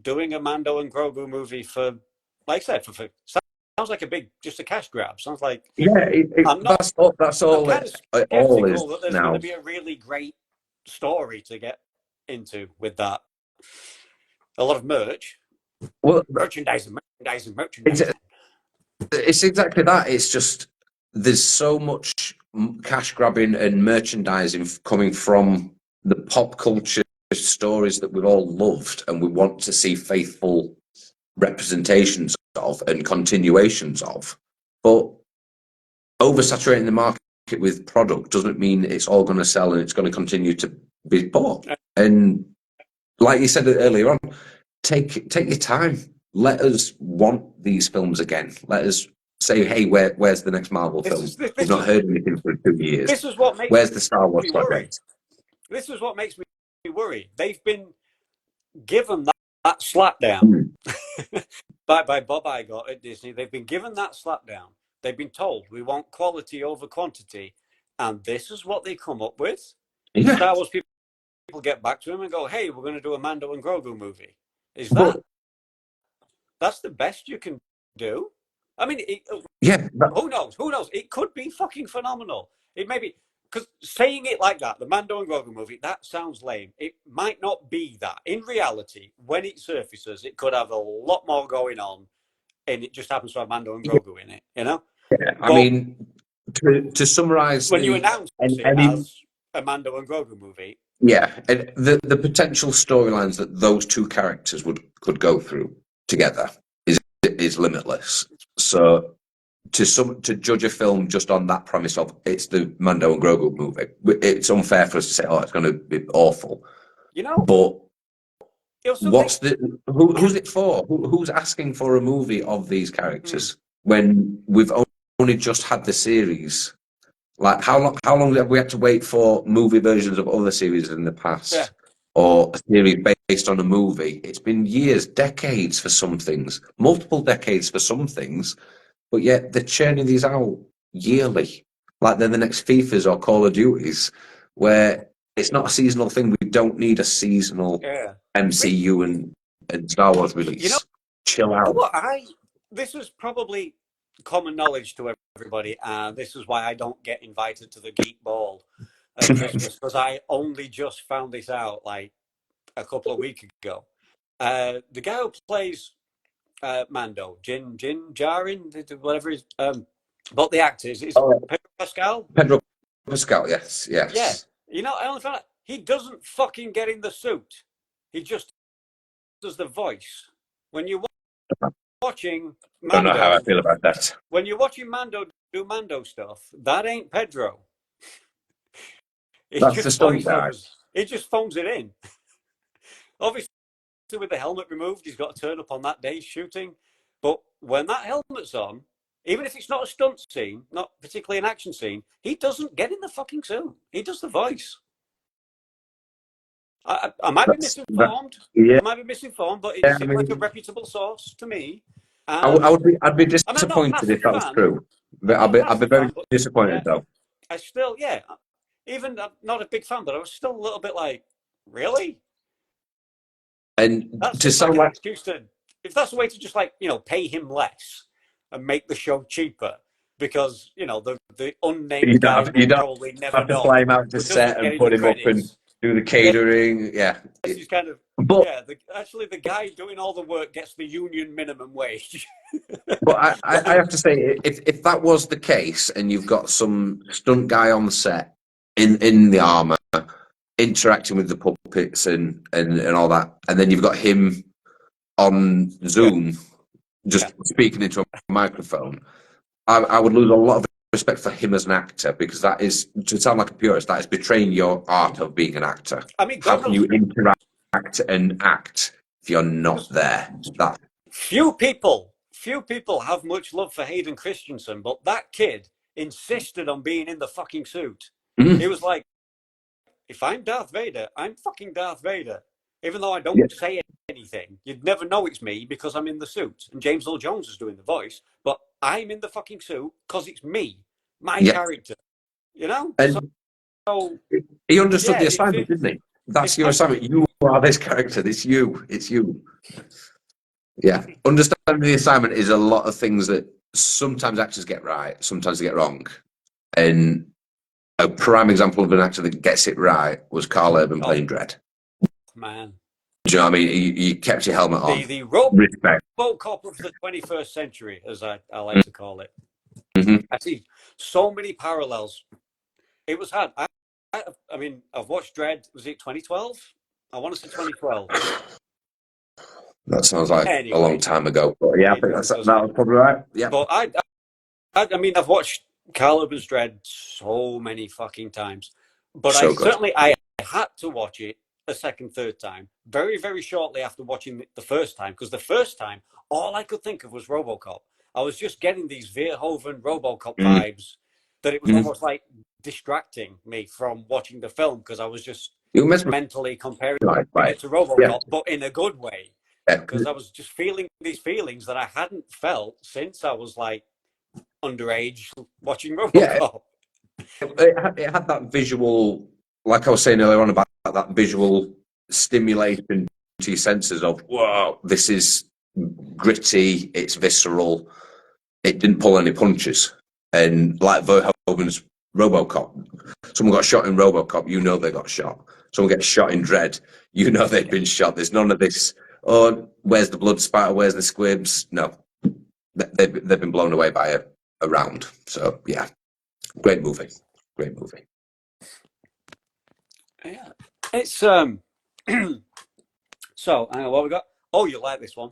doing a Mando and Grogu movie for, like I said, for sounds like just a cash grab. Sounds like
Yeah,
I'm not.
that's all. That's
I'm
all
kind of
it all
skeptical
is
that there's going
now.
to be a really great story to get into with that. A lot of merchandising.
It's exactly that. It's just there's so much cash grabbing and merchandising coming from the pop culture stories that we've all loved, and we want to see faithful representations of and continuations of. But oversaturating the market with product doesn't mean it's all going to sell and it's going to continue to be bought. And like you said earlier on, take your time. Let us want these films again. Let us say, hey, where's the next Marvel film? We've not heard anything for 2 years.
This is what makes
where's the Star Wars
me
project?
worry. This is what makes me worry. They've been given that slap down by Bob Iger at Disney. They've been given that slap down. They've been told we want quality over quantity, and this is what they come up with.
Yeah.
Star Wars people get back to him and go, "Hey, we're going to do a Mando and Grogu movie." That's the best you can do? I mean, who knows? Who knows? It could be fucking phenomenal. It may be, because saying it like that, the Mando and Grogu movie, that sounds lame. It might not be that. In reality, when it surfaces, it could have a lot more going on, and it just happens to have Mando and Grogu in it, you know?
Yeah, I mean, to summarise...
When you announce it as a Mando and Grogu movie...
Yeah, and the potential storylines that those two characters could go through together is limitless. So to judge a film just on that premise of it's the Mando and Grogu movie, it's unfair for us to say, oh, it's going to be awful.
You know,
but who's it for? Who's asking for a movie of these characters when we've only just had the series? Like, how long have we had to wait for movie versions of other series in the past?
Yeah.
Or a series based on a movie? It's been years, decades for some things, multiple decades for some things, but yet they're churning these out yearly. Like they're the next FIFAs or Call of Duties, where it's not a seasonal thing. We don't need a seasonal MCU and Star Wars release.
You know,
chill out.
This is probably common knowledge to everybody, and this is why I don't get invited to the Geek Ball at Christmas, because I only just found this out like a couple of weeks ago. The guy who plays Mando, Jin Jarin, whatever his but the actor is Pedro Pascal.
Pedro Pascal, yes.
Yeah, you know, I only found out he doesn't fucking get in the suit. He just does the voice. When you're watching Mando, I
don't know how I feel about that.
When you're watching Mando do Mando stuff, that ain't Pedro.
That's the stunt guy.
He just phones it in. Obviously, with the helmet removed, he's got to turn up on that day shooting. But when that helmet's on, even if it's not a stunt scene, not particularly an action scene, he doesn't get in the fucking suit. He does the voice. I might be misinformed. I might be misinformed, but it seems like a reputable source to me.
I'd be disappointed if that was true. I'd be very disappointed though.
I still, even I'm not a big fan, but I was still a little bit like, really?
And
that's
to sound
like an excuse to, if that's a way to just like, you know, pay him less and make the show cheaper, because you know the unnamed guy will probably never
have to fly him out to set and put him up and do the catering. Yeah,
he's kind of. But actually, the guy doing all the work gets the union minimum wage.
But I have to say, if that was the case, and you've got some stunt guy on the set in the armor, interacting with the puppets and all that, and then you've got him on Zoom just speaking into a microphone, I would lose a lot of respect for him as an actor, because that is, to sound like a purist, that is betraying your art of being an actor.
I mean,
how can you interact and act if you're not there? That
few people have much love for Hayden Christensen, but that kid insisted on being in the fucking suit. He was like, if I'm Darth Vader, I'm fucking Darth Vader. Even though I don't say anything, you'd never know it's me because I'm in the suit. And James Earl Jones is doing the voice, but I'm in the fucking suit because it's me, my character. You know?
And so he understood the assignment, didn't he? That's your assignment. You are this character. It's you. Yeah. Understanding the assignment is a lot of things that sometimes actors get right, sometimes they get wrong. And a prime example of an actor that gets it right was Carl Urban playing Dredd.
Man.
Do you know what I mean? You kept your helmet on.
The
Respect.
RoboCop of the 21st century, as I like to call it.
Mm-hmm.
I see so many parallels. It was hard. I mean, I've watched Dredd. Was it 2012? I want to say 2012.
That sounds like a long time ago. But yeah, I think that was probably right. Yeah.
But I mean, I've watched Carl Urban's Dredd so many fucking times. But
So
I had to watch it a second, third time, very, very shortly after watching the first time, because the first time, all I could think of was RoboCop. I was just getting these Verhoeven RoboCop vibes that it was almost like distracting me from watching the film, because I was just mentally comparing it to RoboCop, but in a good way, because I was just feeling these feelings that I hadn't felt since I was like underage watching RoboCop.
It had that visual, like I was saying earlier on about that visual stimulation to your senses of, whoa, this is gritty, it's visceral, it didn't pull any punches. And like Verhoeven's RoboCop, someone got shot in RoboCop, you know they got shot. Someone gets shot in Dredd, you know they've been shot. There's none of this, oh, where's the blood spatter, where's the squibs? No, they've been blown away by a round. So yeah, great movie.
Yeah, it's so what we got? Oh, you like this one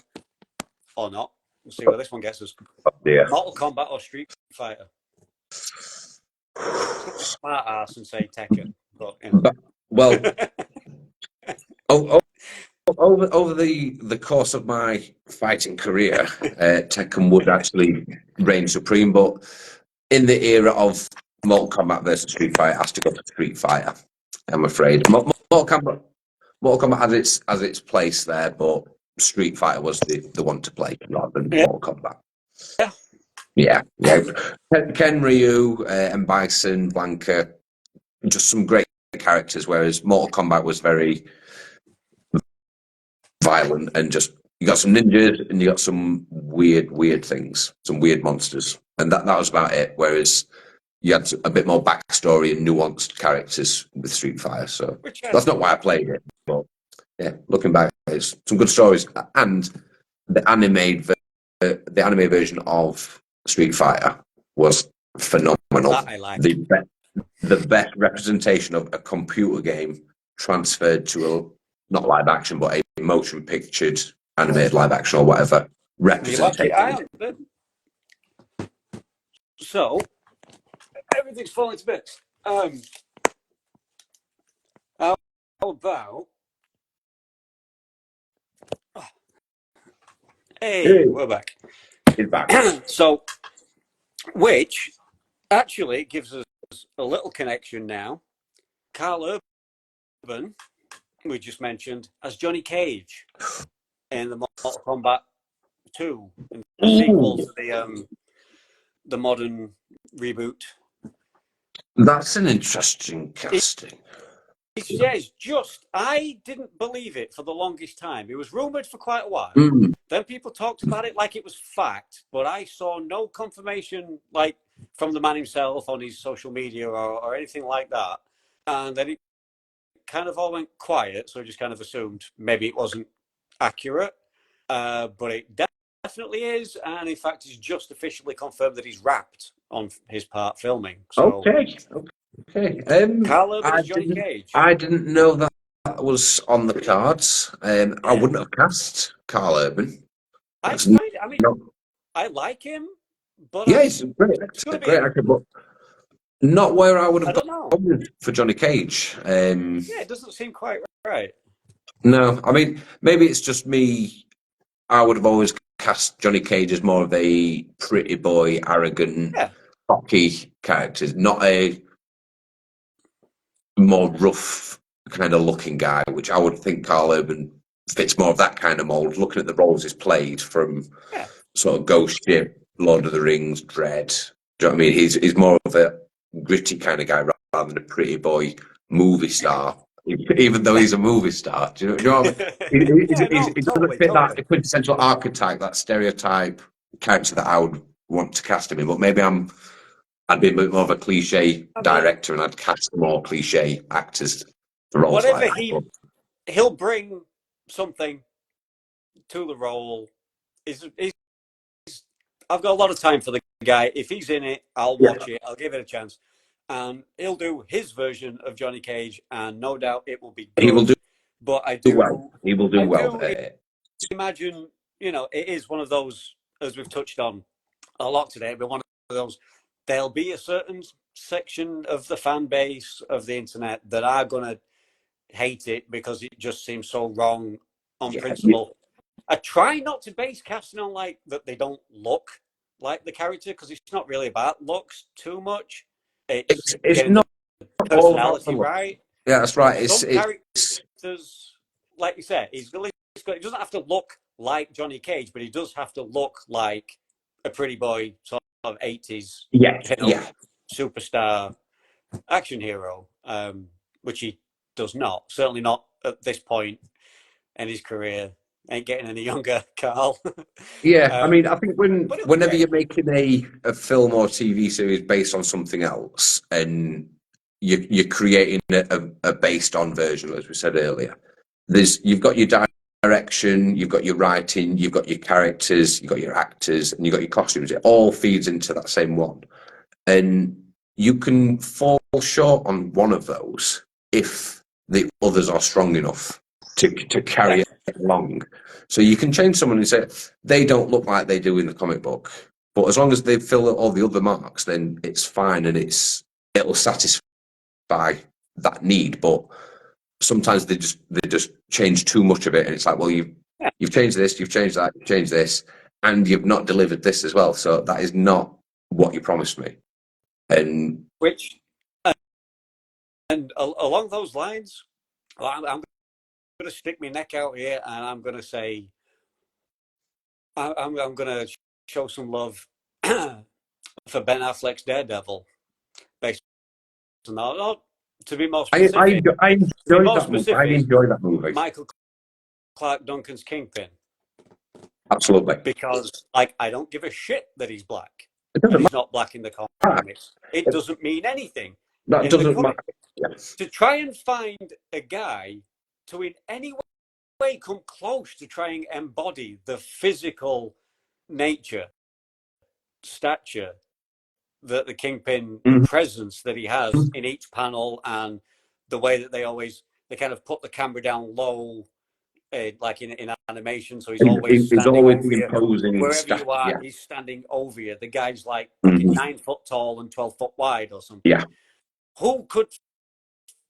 or not? We'll see where this one gets us.
Yeah.
Mortal Kombat or Street Fighter? Smart ass and say Tekken, but you know.
Well, over the course of my fighting career, Tekken would actually reign supreme. But in the era of Mortal Kombat versus Street Fighter, it has to go to Street Fighter. I'm afraid Mortal Kombat has its place there, but Street Fighter was the one to play rather than Mortal Kombat. Yeah. Ken, Ryu, and Bison, Blanka, just some great characters. Whereas Mortal Kombat was very violent and just you got some ninjas and you got some weird things, some weird monsters, and that was about it. Whereas you had a bit more backstory and nuanced characters with Street Fighter. So that's not why I played it. But yeah, looking back, it's some good stories. And the anime version of Street Fighter was phenomenal.
That I like.
The best representation of a computer game transferred to a not live action, but a motion pictured animated live action or whatever representation.
So everything's falling to bits. How about? Hey, we're back.
He's back.
So, which actually gives us a little connection now. Carl Urban, we just mentioned, as Johnny Cage in the Mortal Kombat 2, in the sequel to the modern reboot.
That's an interesting casting.
It's just, I didn't believe it for the longest time. It was rumoured for quite a while. Then people talked about it like it was fact, but I saw no confirmation like from the man himself on his social media or anything like that. And then it kind of all went quiet, so I just kind of assumed maybe it wasn't accurate. But it definitely is, and in fact, he's just officially confirmed that he's wrapped on his part filming. So,
okay.
Carl Urban is Johnny Cage.
I didn't know that was on the cards. I wouldn't have cast Carl Urban.
I like him, but
yeah, he's a great actor, but not where I would have gone for Johnny Cage.
It doesn't seem quite right.
No, I mean, maybe it's just me. I would have always cast Johnny Cage as more of a pretty boy, arrogant, cocky character, not a more rough kind of looking guy, which I would think Carl Urban fits more of that kind of mold. Looking at the roles he's played from sort of Ghost Ship, Lord of the Rings, Dread. Do you know what I mean? He's more of a gritty kind of guy rather than a pretty boy movie star. Even though he's a movie star, do you know what I mean? He doesn't fit that quintessential archetype, that stereotype character that I would want to cast him in. But maybe I'm I'd be a bit more of a cliche
I mean,
director, and I'd cast more cliche actors for roles like
whatever
that.
he'll bring something to the role. Is I've got a lot of time for the guy. If he's in it, I'll watch it. I'll give it a chance. And he'll do his version of Johnny Cage, and no doubt it will be
He will
good. But
do well. He will do
I
well.
do imagine, it is one of those, as we've touched on a lot today, but one of those, there'll be a certain section of the fan base of the internet that are going to hate it because it just seems so wrong on principle. I try not to base casting on like that they don't look like the character, because it's not really about looks too much. It's
It's
getting
not
the
all about the
personality
look.
right.
Yeah, that's
But
right.
some characters, like you said, he doesn't have to look like Johnny Cage, but he does have to look like a pretty boy sort of 80s superstar action hero, which he does not. Certainly not at this point in his career. Ain't getting any younger, Carl.
Yeah, I mean, I think whenever
great.
you're making a film or TV series based on something else, and you're creating a based on version, as we said earlier, you've got your direction, you've got your writing, you've got your characters, you've got your actors, and you've got your costumes. It all feeds into that same one, and you can fall short on one of those if the others are strong enough to carry it along. So you can change someone and say they don't look like they do in the comic book, but as long as they fill all the other marks, then it's fine, and it'll satisfy that need. But sometimes they just change too much of it, and it's like, well, you've changed this, you've changed that, you've changed this, and you've not delivered this as well. So that is not what you promised me. And
Along those lines, I'm going to stick my neck out here, and I'm going to say I'm going to show some love for Ben Affleck's Daredevil, based on that. To be more specific,
I enjoyed that movie.
Michael Clark Duncan's Kingpin.
Absolutely.
Because, like, I don't give a shit that he's black.
And
he's not black in the comics. It doesn't mean anything.
That doesn't matter.
Yes. To try and find a guy to in any way come close to trying to embody the physical nature, stature, the Kingpin presence that he has in each panel, and the way that they kind of put the camera down low, like in animation, so he's always standing over you. Wherever you are, he's standing over you. The guy's like fucking 9 foot tall and 12 foot wide or something.
Yeah.
Who could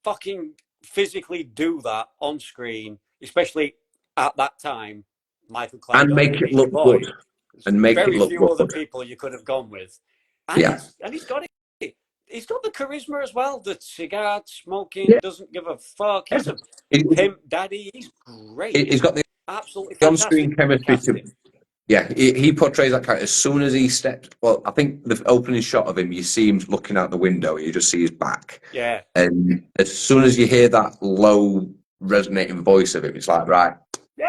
fucking physically do that on screen, especially at that time? Michael Clark
and make it look good. And make
very
it look
few
good.
other people you could have gone with. And he's got it. He's got the charisma as well. The cigar smoking, doesn't give a fuck. He's a pimp daddy. He's great.
He's got the
absolutely
on-screen chemistry. He portrays that character. As soon as he steps, well, I think the opening shot of him, you see him looking out the window, and you just see his back.
Yeah.
And as soon as you hear that low, resonating voice of him, it's like, right,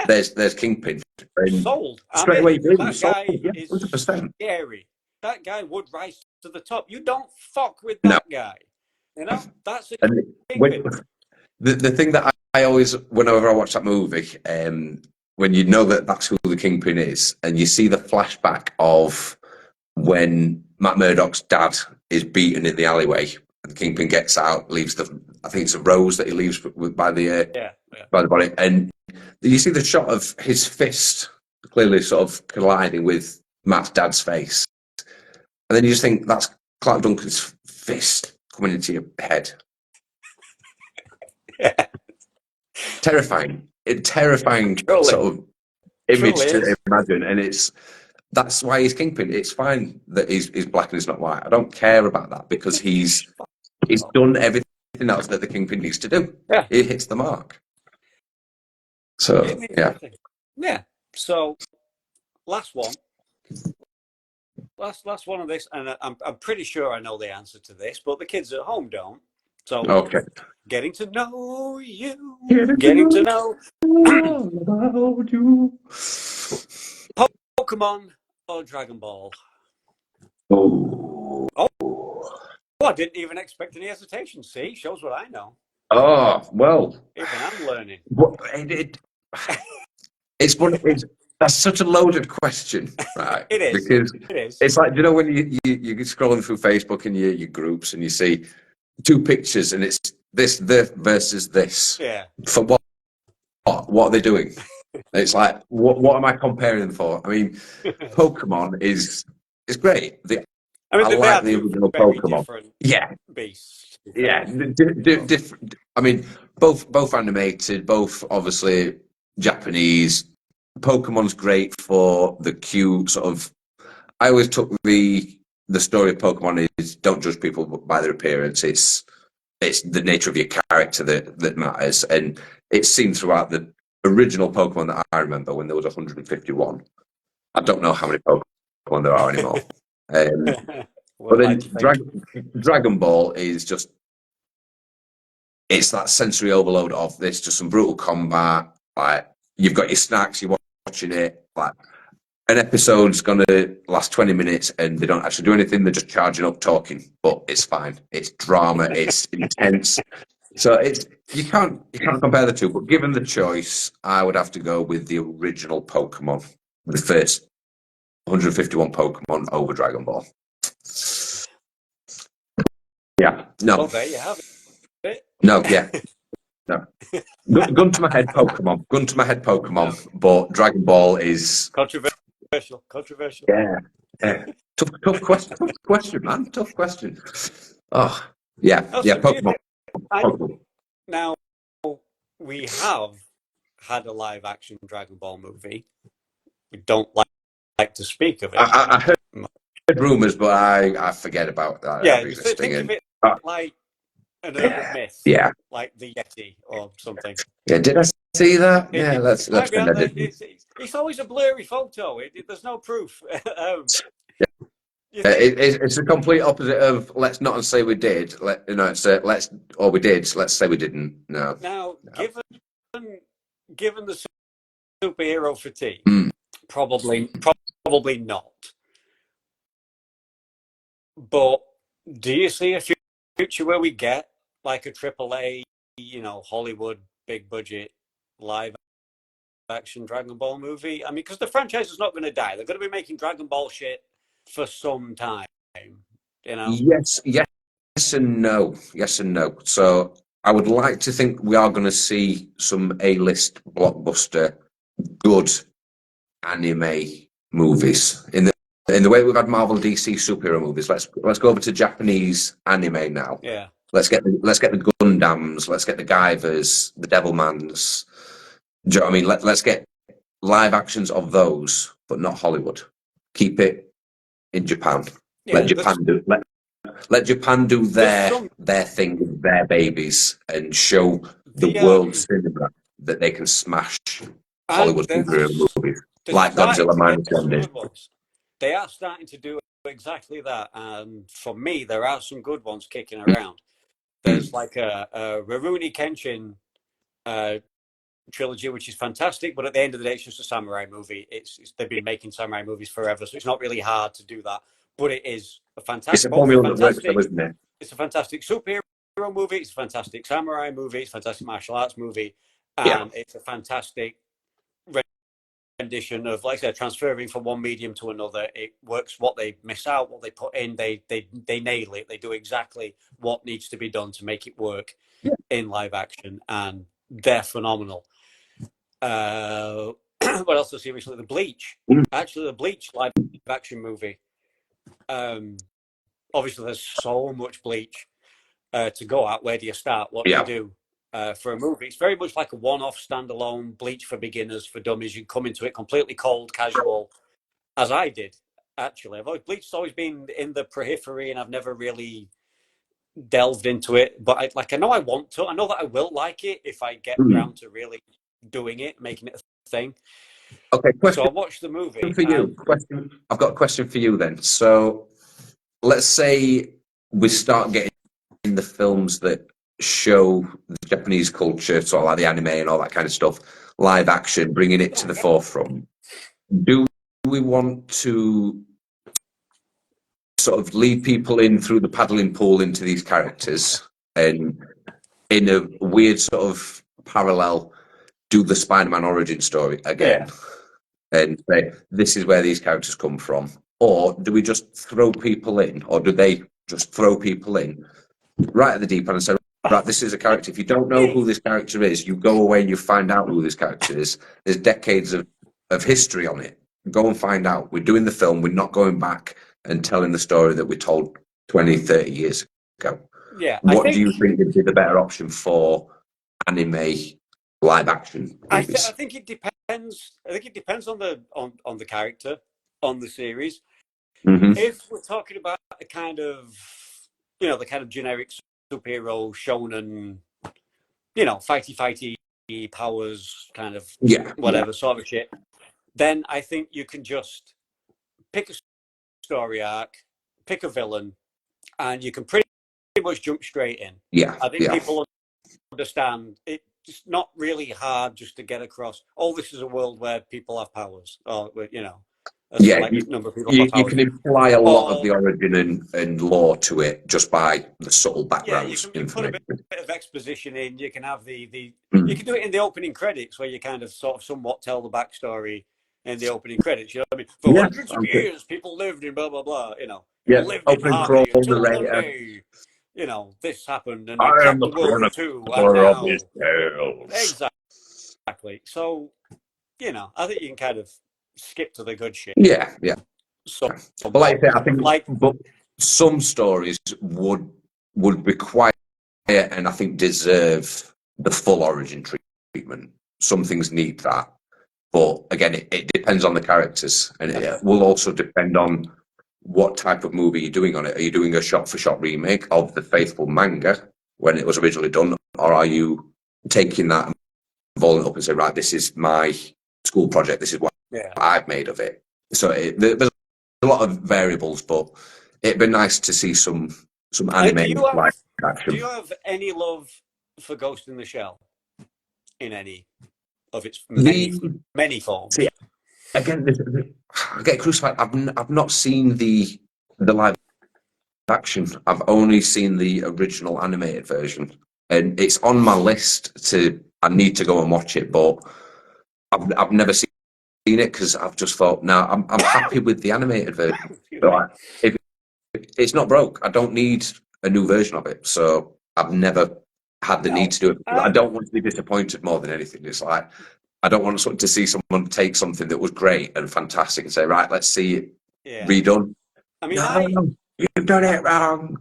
there's Kingpin. And
sold.
Straight away,
that guy is 100%. Scary. That guy would rise to the top. You don't fuck with that guy. You know, that's it.
The thing that I always, whenever I watch that movie, when you know that that's who the Kingpin is, and you see the flashback of when Matt Murdock's dad is beaten in the alleyway, and the Kingpin gets out, leaves I think it's a rose that he leaves by the body, and you see the shot of his fist clearly sort of colliding with Matt's dad's face, and then you just think that's Clark Duncan's fist coming into your head. Terrifying sort of image to imagine, and that's why he's Kingpin. It's fine that he's black and he's not white. I don't care about that, because he's done everything else that the Kingpin needs to do. He hits the mark. So
So last one of this, and I'm pretty sure I know the answer to this, but the kids at home don't. So getting to know you, getting to know about you. Pokemon or Dragon Ball?
Oh,
Well, I didn't even expect any hesitation. See, shows what I know.
Oh, well.
Even I'm learning.
It's one. That's such a loaded question, right?
It is.
Because
It is.
it's like, you know, when you're scrolling through Facebook and your groups and you see two pictures and it's this versus this.
Yeah.
For what? What are they doing? It's like, what am I comparing them for? I mean, Pokemon is great.
I mean,
I
they
like
are
the
two
original
very
Pokemon.
different
Yeah,
beasts.
yeah, different. I mean, both animated, both obviously Japanese. Pokemon's great for the cute sort of. I always took the story of Pokemon is don't judge people by their appearance. It's the nature of your character that matters, and it's seen throughout the original Pokemon that I remember when there was 151. I don't know how many Pokemon there are anymore. But
Wouldn't like
then
to think.
Dragon Ball is just, it's that sensory overload of this, just some brutal combat. Like, you've got your snacks, you're watching it. Like, an episode's going to last 20 minutes and they don't actually do anything. They're just charging up talking, but it's fine. It's drama. It's intense. So you can't compare the two. But given the choice, I would have to go with the original Pokemon, the first 151 Pokemon over Dragon Ball. Yeah. No.
Well, there you have it.
No. Yeah. No. Gun to my head, Pokemon. Gun to my head, Pokemon. No. But Dragon Ball is
Controversial.
Yeah. Tough question, man. Tough question. Oh, yeah.
Oh,
Yeah.
so
Pokemon.
Now, we have had a live action Dragon Ball movie. We don't like to speak of it.
I heard rumours, but I forget about that.
Yeah, you think of it like an urban myth.
Yeah.
Like the Yeti or something.
Yeah, did I see that? Yeah, let's
it's always a blurry photo. There's no proof.
It's the complete opposite of let's not say we did. It's we did. So let's say we didn't. No.
Now, given the superhero fatigue, probably not. But do you see a future where we get like a AAA, Hollywood big budget live action Dragon Ball movie? I mean, because the franchise is not going to die. They're going to be making Dragon Ball shit for some time.
Yes and no. Yes and no. So I would like to think we are going to see some A-list blockbuster good anime movies in the way we've had Marvel, DC superhero movies. Let's go over to Japanese anime now.
Yeah.
Let's get the Gundams. Let's get the Gaivers, the Devilmans. Do you know what I mean? Let's get live actions of those, but not Hollywood. Keep it in Japan. Yeah, let Japan do their thing with their babies and show the world cinema that they can smash Hollywood superhero movies like Godzilla minus one did.
They are starting to do exactly that, and for me, there are some good ones kicking around. There's like a Rurouni Kenshin trilogy, which is fantastic, but at the end of the day, it's just a samurai movie. They've been making samurai movies forever, so it's not really hard to do that. But it is a fantastic.
It's a formula that works, though, isn't it?
It's a fantastic superhero movie. It's a fantastic samurai movie. It's a fantastic martial arts movie, and it's a fantastic rendition of, like I said, transferring from one medium to another. It works. What they miss out, what they put in, they nail it. They do exactly what needs to be done to make it work in live action, and they're phenomenal. What else I see recently? The Bleach. Actually, the Bleach live action movie. Obviously, there's so much Bleach to go at. Where do you start? What do you do? For a movie, it's very much like a one-off standalone Bleach for beginners, for dummies. You come into it completely cold, casual, as I did. Actually, Bleach's always been in the periphery, and I've never really delved into it. But I know I want to. I know that I will like it if I get around to really doing it, making it a thing.
Okay, question.
So I watched the movie.
For you, I've got a question for you then. So let's say we start getting the films that show the Japanese culture, sort of like the anime and all that kind of stuff, live action, bringing it to the forefront. Do we want to sort of lead people in through the paddling pool into these characters, and in a weird sort of parallel, do the Spider-Man origin story again, and say this is where these characters come from? Or do we just throw people in, or do they just throw people in right at the deep end and say, right, this is a character. If you don't know who this character is, you go away and you find out who this character is. There's decades of history on it. Go and find out. We're doing the film. We're not going back and telling the story that we told 20, 30 years ago.
Yeah.
What do you think would be the better option for anime live action movies?
I think it depends. I think it depends on the character, on the series.
Mm-hmm.
If we're talking about the kind of generic superhero shonen, fighty powers, kind of whatever sort of shit, then I think you can just pick a story arc, pick a villain, and you can pretty much jump straight in.
Yeah.
I think people understand it's not really hard just to get across. Oh, this is a world where people have powers, or a select number of people have powers.
You can imply a lot of the origin and lore to it just by the subtle background information.
Put a bit of exposition in. You can have you can do it in the opening credits, where you kind of sort of somewhat tell the backstory in the opening credits. You know what I mean? For hundreds of years, people lived in blah blah blah. Lived in harmony until one day, this happened and it kept the world in two. And now, exactly. So, I think you can kind of skip to the good shit.
Yeah.
So,
but like I say, I think but some stories would be quiet and I think deserve the full origin treatment. Some things need that. But again, it depends on the characters, and it will also depend on what type of movie you're doing on it. Are you doing a shot-for-shot remake of the faithful manga when it was originally done, or are you taking that and rolling it up and saying, right, this is my school project, this is what I've made of it? So there's a lot of variables, but it'd be nice to see some anime like action.
Do you have any love for Ghost in the Shell in any of its many forms?
See, again, I get crucified. I've not seen the live action. I've only seen the original animated version, and it's on my list I need to go and watch it, but I've never seen it because I've just thought, no, I'm happy with the animated version. So if it's not broke, I don't need a new version of it. So I've never had the need to do it. I don't want to be disappointed more than anything. It's like, I don't want to see someone take something that was great and fantastic and say, right, let's see it redone.
I mean,
no, you've done it wrong.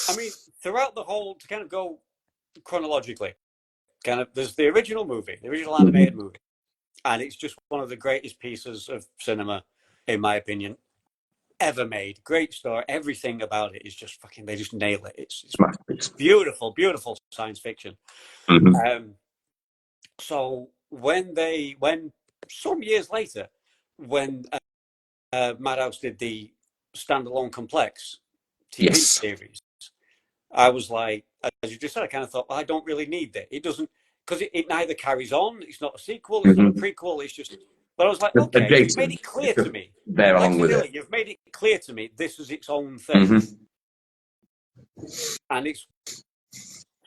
I mean, throughout the whole, to kind of go chronologically, there's the original movie, the original animated movie, and it's just one of the greatest pieces of cinema, in my opinion, ever made. Great story. Everything about it is just fucking, they just nail it. It's beautiful, beautiful science fiction. So when some years later, when Madhouse did the standalone complex TV series, I was like, as you just said, I kind of thought, well, I don't really need that. It doesn't, because it neither carries on. It's not a sequel. It's not a prequel. It's just. But I was like, okay, you've made it clear to me.
They're along with it.
You've made it clear to me. This is its own thing, and it's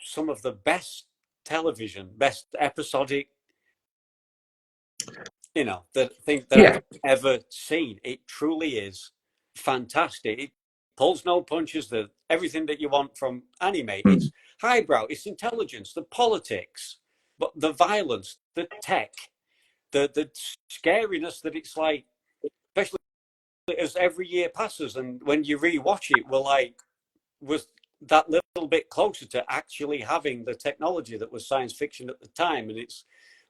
some of the best television, best episodic, the thing that I've ever seen. It truly is fantastic. It pulls no punches. Everything that you want from anime. It's highbrow. It's intelligence. The politics, but the violence, the tech, the scariness that it's like, especially as every year passes, and when you rewatch it, was that little bit closer to actually having the technology that was science fiction at the time, and it's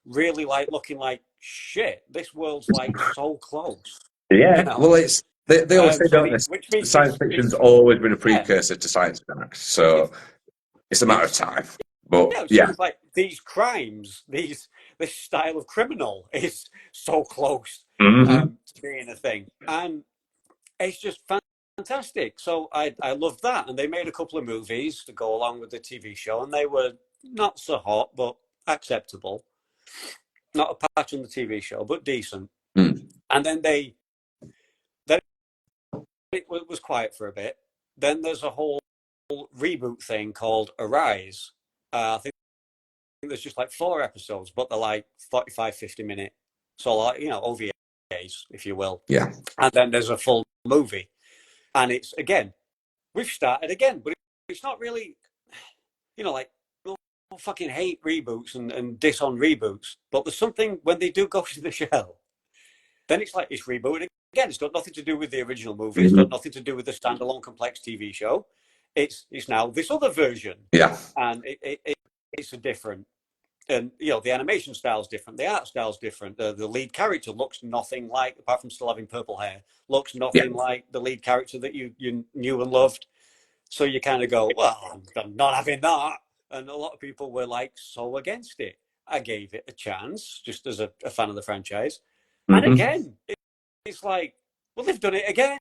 really like looking like shit. This world's like so close.
Well, it's they always say, don't they? Science fiction's always been a precursor to science fiction, so it's a matter of time. But
it's like these crimes, this style of criminal is so close to being a thing, and it's just fantastic. So I loved that, and they made a couple of movies to go along with the TV show, and they were not so hot, but acceptable. Not a patch on the TV show, but decent. And then it was quiet for a bit. Then there's a whole reboot thing called Arise. I think there's just like 4 episodes, but they're like 45, 50 minute. So, like, OVAs, if you will.
Yeah.
And then there's a full movie. And it's, again, we've started again, but it's not really, like, I fucking hate reboots and diss on reboots. But there's something, when they do go to the shell, then it's like, it's rebooted again. It's got nothing to do with the original movie. It's got nothing to do with the standalone complex TV show. It's now this other version.
Yeah.
And it's a different, and the animation style's different, the art style's different. The lead character looks nothing like, apart from still having purple hair, looks nothing like the lead character that you knew and loved. So you kind of go, well, I'm not having that. And a lot of people were like so against it. I gave it a chance, just as a fan of the franchise. And again, it's like, well, they've done it again.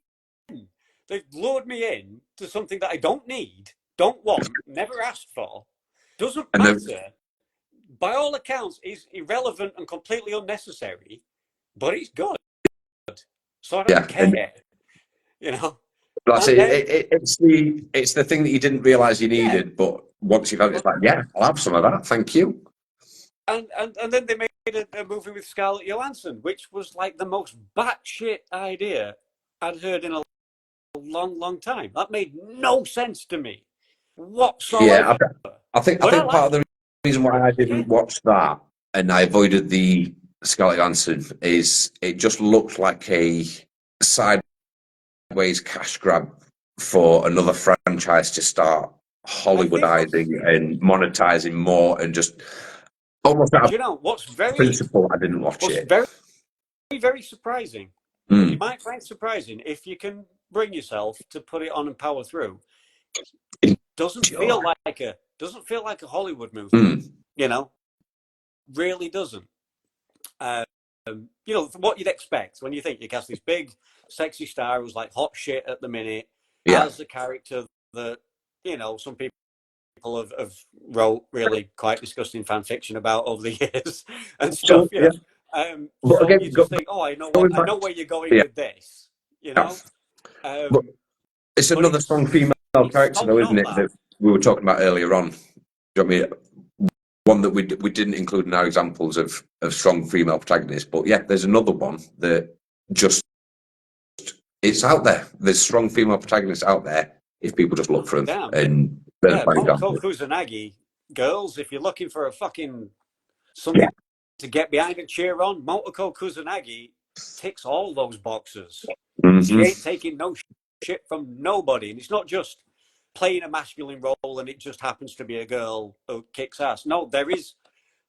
They've lured me in to something that I don't need, don't want, never asked for, doesn't matter. By all accounts, is irrelevant and completely unnecessary, but it's good. So I don't care.
That's it. It's the thing that you didn't realise you needed, but once you've had it, it's like, yeah, I'll have some of that, thank you.
And then they made a movie with Scarlett Johansson, which was like the most batshit idea I'd heard in a long, long time. That made no sense to me whatsoever.
Yeah, I think part of the reason why I didn't watch that and I avoided the Scarlett Johansson is it just looked like a sideways cash grab for another franchise to start Hollywoodizing and monetizing more, and just almost out of
what's very
principle, I didn't watch it.
Very, very surprising. You might find surprising if you can bring yourself to put it on and power through. It doesn't feel like a Hollywood movie. Really doesn't. What you'd expect when you think you cast this big, sexy star who's like hot shit at the minute as a character that some people have wrote really quite disgusting fan fiction about over the years and stuff. So again, you just think, I know where you're going with this.
But it's another strong female character, though, isn't it? That we were talking about earlier on. Do you know what I mean? One that we didn't include in our examples of strong female protagonists, but yeah, there's another one that just it's out there. There's strong female protagonists out there if people just look for them. And
Motoko Kusanagi, girls, if you're looking for a fucking something to get behind and cheer on, Motoko Kusanagi ticks all those boxes. She ain't taking no shit from nobody, and it's not just playing a masculine role and it just happens to be a girl who kicks ass. No, there is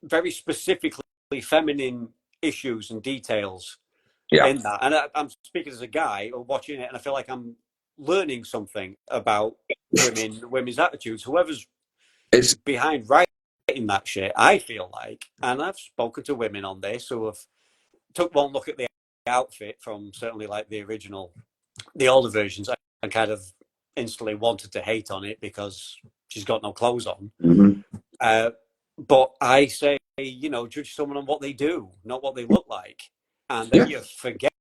very specifically feminine issues and details in that. And I'm speaking as a guy watching it, and I feel like I'm learning something about women's attitudes. Whoever's behind writing that shit, I feel like, and I've spoken to women on this who have took one look at the outfit from certainly like the older versions, and kind of instantly wanted to hate on it because she's got no clothes on. But I say, judge someone on what they do, not what they look like. And then you forget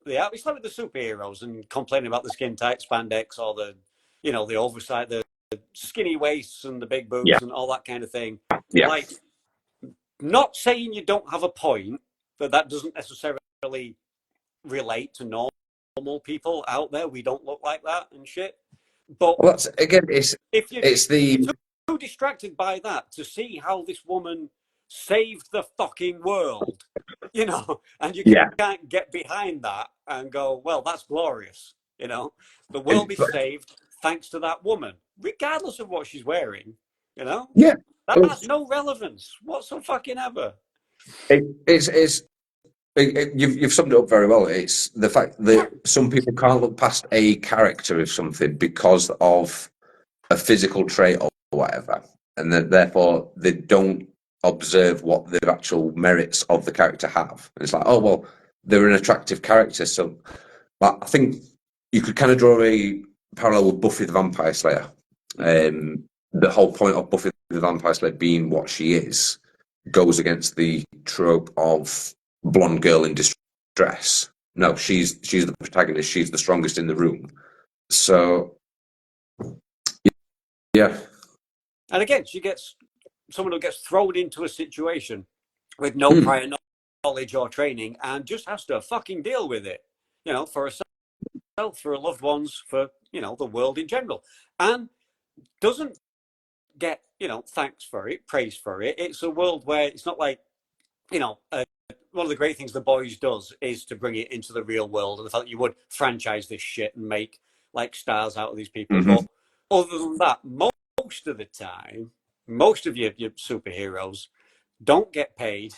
it's like with the superheroes and complaining about the skin tight spandex or the oversight, the skinny waists and the big boobs and all that kind of thing. Like, not saying you don't have a point, but that doesn't necessarily relate to normal people out there. We don't look like that and shit. But
that's again, it's
too distracted by that to see how this woman saved the fucking world, and you can't get behind that and go, well, that's glorious. The world is saved thanks to that woman, regardless of what she's wearing. That has no relevance whatsoever.
You've summed it up very well. It's the fact that some people can't look past a character of something because of a physical trait or whatever, and that therefore they don't observe what the actual merits of the character have. And it's like, oh well, they're an attractive character. So, I think you could kind of draw a parallel with Buffy the Vampire Slayer. The whole point of Buffy the Vampire Slayer being what she is goes against the trope of blonde girl in distress. No, she's the protagonist. She's the strongest in the room. So yeah.
And again, she gets someone who gets thrown into a situation with no prior knowledge or training and just has to fucking deal with it, for herself, for her loved ones, for, the world in general. And doesn't get, thanks for it, praise for it. It's a world where it's not like, one of the great things The Boys does is to bring it into the real world, and the fact that you would franchise this shit and make like stars out of these people.
Mm-hmm.
But other than that, most of the time, most of your superheroes don't get paid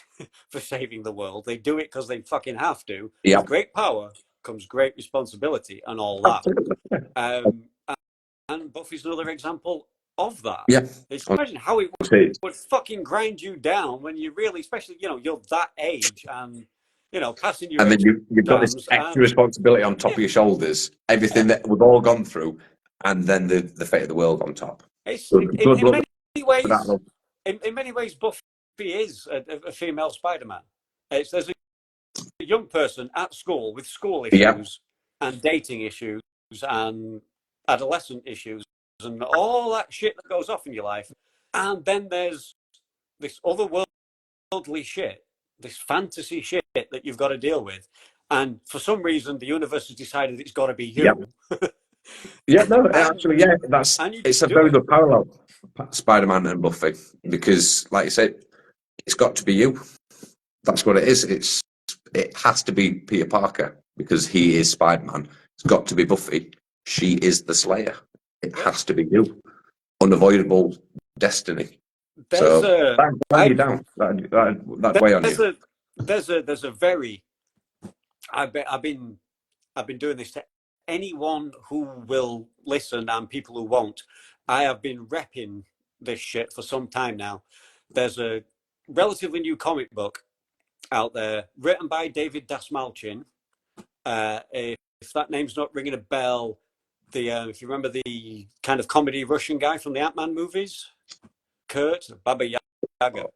for saving the world. They do it because they fucking have to.
Yeah.
With great power comes great responsibility and all that. And Buffy's another example of that.
Yeah.
Imagine how it would fucking grind you down when you really, especially, you're that age and, passing your
And then you've got this
exams
extra responsibility on top of your shoulders, everything that we've all gone through, and then the fate of the world on top.
It's,
Good
in
luck
many ways,
with that,
in many ways, Buffy is a female Spider-Man. There's a young person at school with school issues and dating issues and adolescent issues and all that shit that goes off in your life. And then there's this otherworldly shit, this fantasy shit that you've got to deal with. And for some reason, the universe has decided it's got to be you.
Yeah, no, actually, yeah, it's a very good parallel, Spider-Man and Buffy, because, like you said, it's got to be you. That's what it is. It has to be Peter Parker because he is Spider-Man. It's got to be Buffy. She is the Slayer. It has to be you. Unavoidable destiny. That's way on you.
There's a very. I've been doing this to anyone who will listen and people who won't. I have been repping this shit for some time now. There's a relatively new comic book out there written by David Dasmalchin. If that name's not ringing a bell, if you remember the kind of comedy Russian guy from the Ant-Man movies, Kurt Baba Yaga.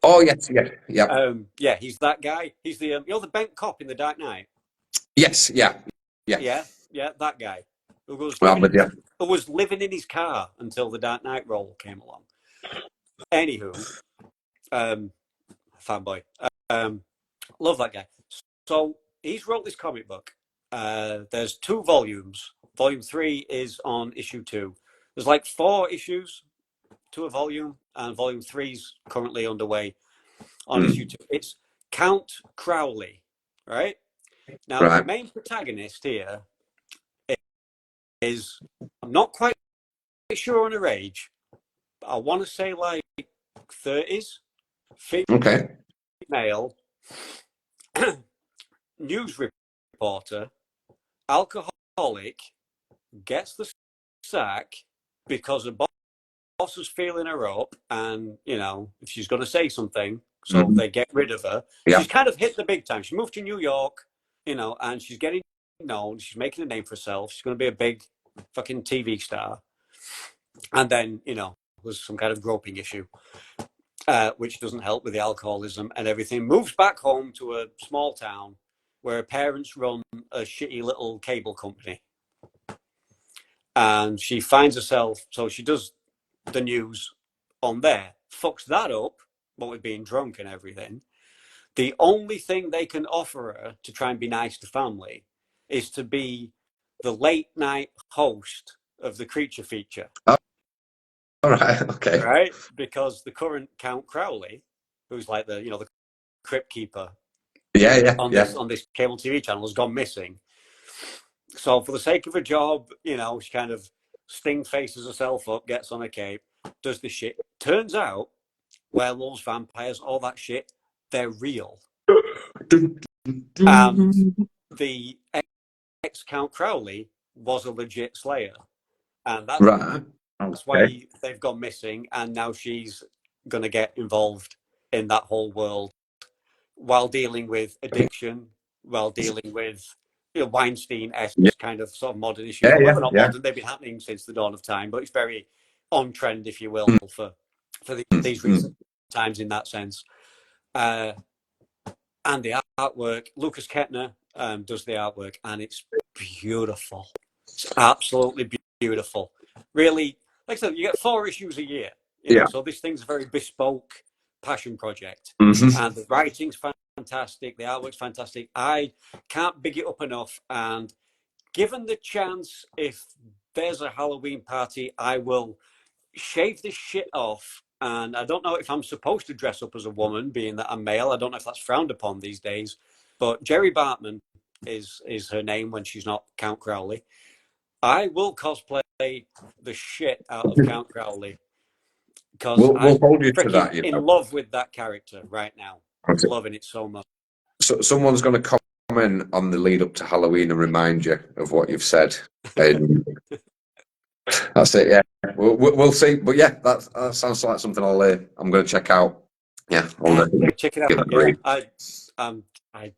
Oh yes, yeah.
Yeah, he's that guy. He's the the bent cop in The Dark Knight.
Yes, yeah,
that guy who was living in his car until the Dark Knight role came along. Anywho, fanboy, love that guy. So he's wrote this comic book. There's 2 volumes. Volume 3 is on issue 2. There's like 4 issues to a volume, and volume 3's currently underway on issue 2. It's Count Crowley, right? Now, the main protagonist here is, I'm not quite sure on her age, but I want to say like 30s, female, news reporter, alcoholic, gets the sack because the boss is feeling her up, and if she's going to say something, so they get rid of her. Yeah. She's kind of hit the big time. She moved to New York, and she's getting known. She's making a name for herself. She's going to be a big fucking TV star. And then, there's some kind of groping issue, which doesn't help with the alcoholism and everything. Moves back home to a small town where her parents run a shitty little cable company. And she finds herself, so she does the news on there, fucks that up, what with being drunk and everything. The only thing they can offer her to try and be nice to family is to be the late night host of the Creature Feature.
Oh, all right, okay.
Right? Because the current Count Crowley, who's like the crypt keeper on this cable TV channel, has gone missing. So for the sake of a job, she kind of sting faces herself up, gets on a cape, does this shit. Turns out werewolves, vampires, all that shit, they're real. And the ex-Count Crowley was a legit slayer. And that's why they've gone missing. And now she's going to get involved in that whole world while dealing with addiction, while dealing with Weinstein-esque kind of sort of modern issues. Well, not modern, they've been happening since the dawn of time, but it's very on trend, if you will, for these recent times in that sense. And the artwork, Lucas Kettner, does the artwork, and it's beautiful. It's absolutely beautiful. Really, like I said, you get 4 issues a year, so this thing's a very bespoke passion project. And the writing's fantastic, the artwork's fantastic. I can't big it up enough. And given the chance, if there's a Halloween party, I will shave this shit off. And I don't know if I'm supposed to dress up as a woman, being that I'm male. I don't know if that's frowned upon these days. But Jerry Bartman is her name when she's not Count Crowley. I will cosplay the shit out of Count Crowley because
we'll hold you
I'm
to that.
in love with that character right now. I'm loving it so much.
So someone's going to comment on the lead up to Halloween and remind you of what you've said. And that's it. Yeah, we'll see. But yeah, that sounds like something I'm going to check out. Yeah,
check it out. Yeah,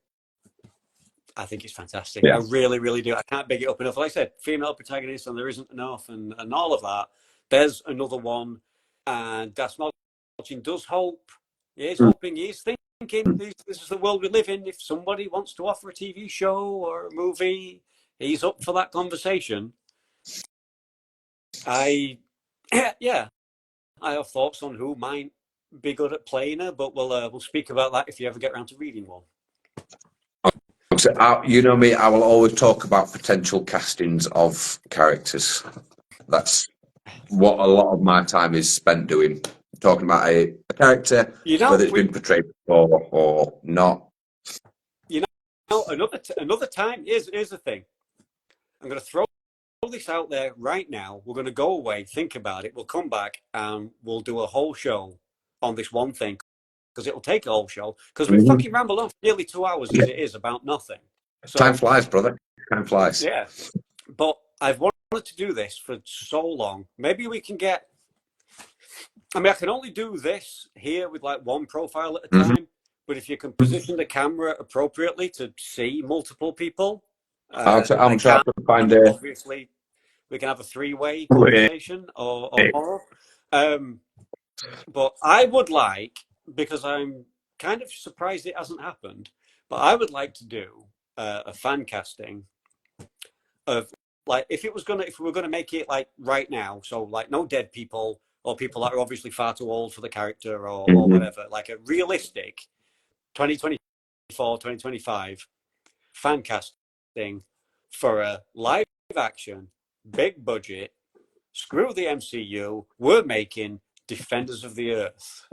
I think it's fantastic. Yeah. I really, really do. I can't big it up enough. Like I said, female protagonist, and there isn't enough, and all of that. There's another one, and Das Malchin does hope. He is hoping. He is thinking. This is the world we live in. If somebody wants to offer a TV show or a movie, he's up for that conversation. I have thoughts on who might be good at playing her, but we'll speak about that if you ever get around to reading one.
You know me, I will always talk about potential castings of characters. That's what a lot of my time is spent doing, talking about a character, whether it's been portrayed before or not.
Another time, here's the thing. I'm going to throw this out there right now. We're going to go away, think about it. We'll come back and we'll do a whole show on this one thing. Because it'll take a whole show. Because we fucking ramble on for nearly 2 hours as it is about nothing.
So, time flies, brother. Time flies.
Yeah. But I've wanted to do this for so long. Maybe we can get... I mean, I can only do this here with like one profile at a time. But if you can position the camera appropriately to see multiple people...
I'm trying to find a...
Obviously, we can have a 3-way conversation or more. But I would like... because I'm kind of surprised it hasn't happened, but I would like to do a fan casting of like if we were gonna make it like right now, so like no dead people or people that are obviously far too old for the character or whatever, like a realistic 2024, 2025 fan casting for a live action, big budget, screw the MCU, we're making Defenders of the Earth.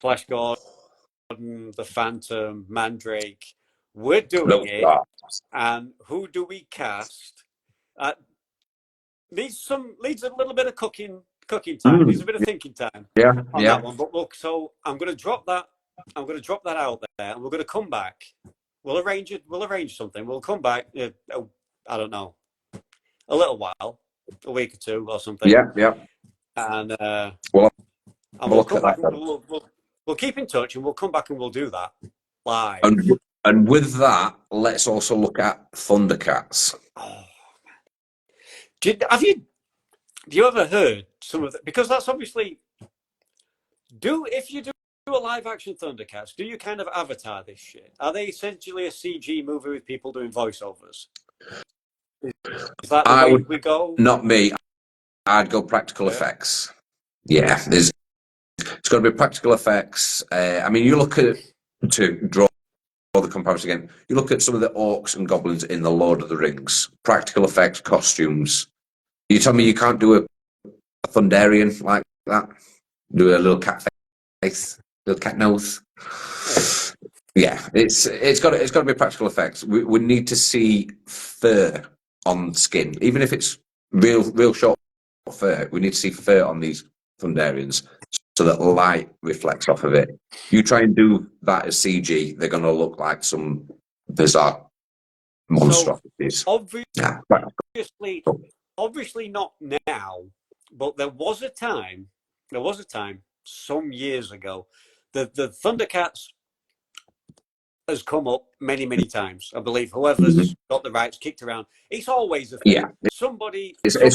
Flash Gordon, the Phantom, Mandrake. We're doing it. And who do we cast? Needs a little bit of cooking time. Needs a bit of thinking time on that one. But so I'm going to drop that. I'm going to drop that out there, and we're going to come back. We'll arrange it. We'll arrange something. We'll come back. I don't know, a little while, a week or 2 or something.
Yeah.
And
and we'll come
back. We'll keep in touch, and we'll come back and we'll do that live.
And with that, let's also look at Thundercats.
Oh, have you ever heard some of that? Because that's obviously if you do a live action Thundercats, do you kind of avatar this shit? Are they essentially a CG movie with people doing voiceovers? Is that the way we go?
Not me. I'd go practical effects. Yeah, it's got to be practical effects. I mean, you look at, to draw the comparison again, you look at some of the orcs and goblins in the Lord of the Rings. Practical effects, costumes. You tell me you can't do a Thunderian like that? Do a little cat face, little cat nose. Yeah, it's got to be practical effects. We need to see fur on skin, even if it's real short fur. We need to see fur on these Thunderians so that light reflects off of it. You try and do that as CG, they're going to look like some bizarre monstrosities.
So obviously not now, but there was a time some years ago. The Thundercats has come up many times. I believe whoever's got the rights kicked around. It's always a thing. Yeah. It's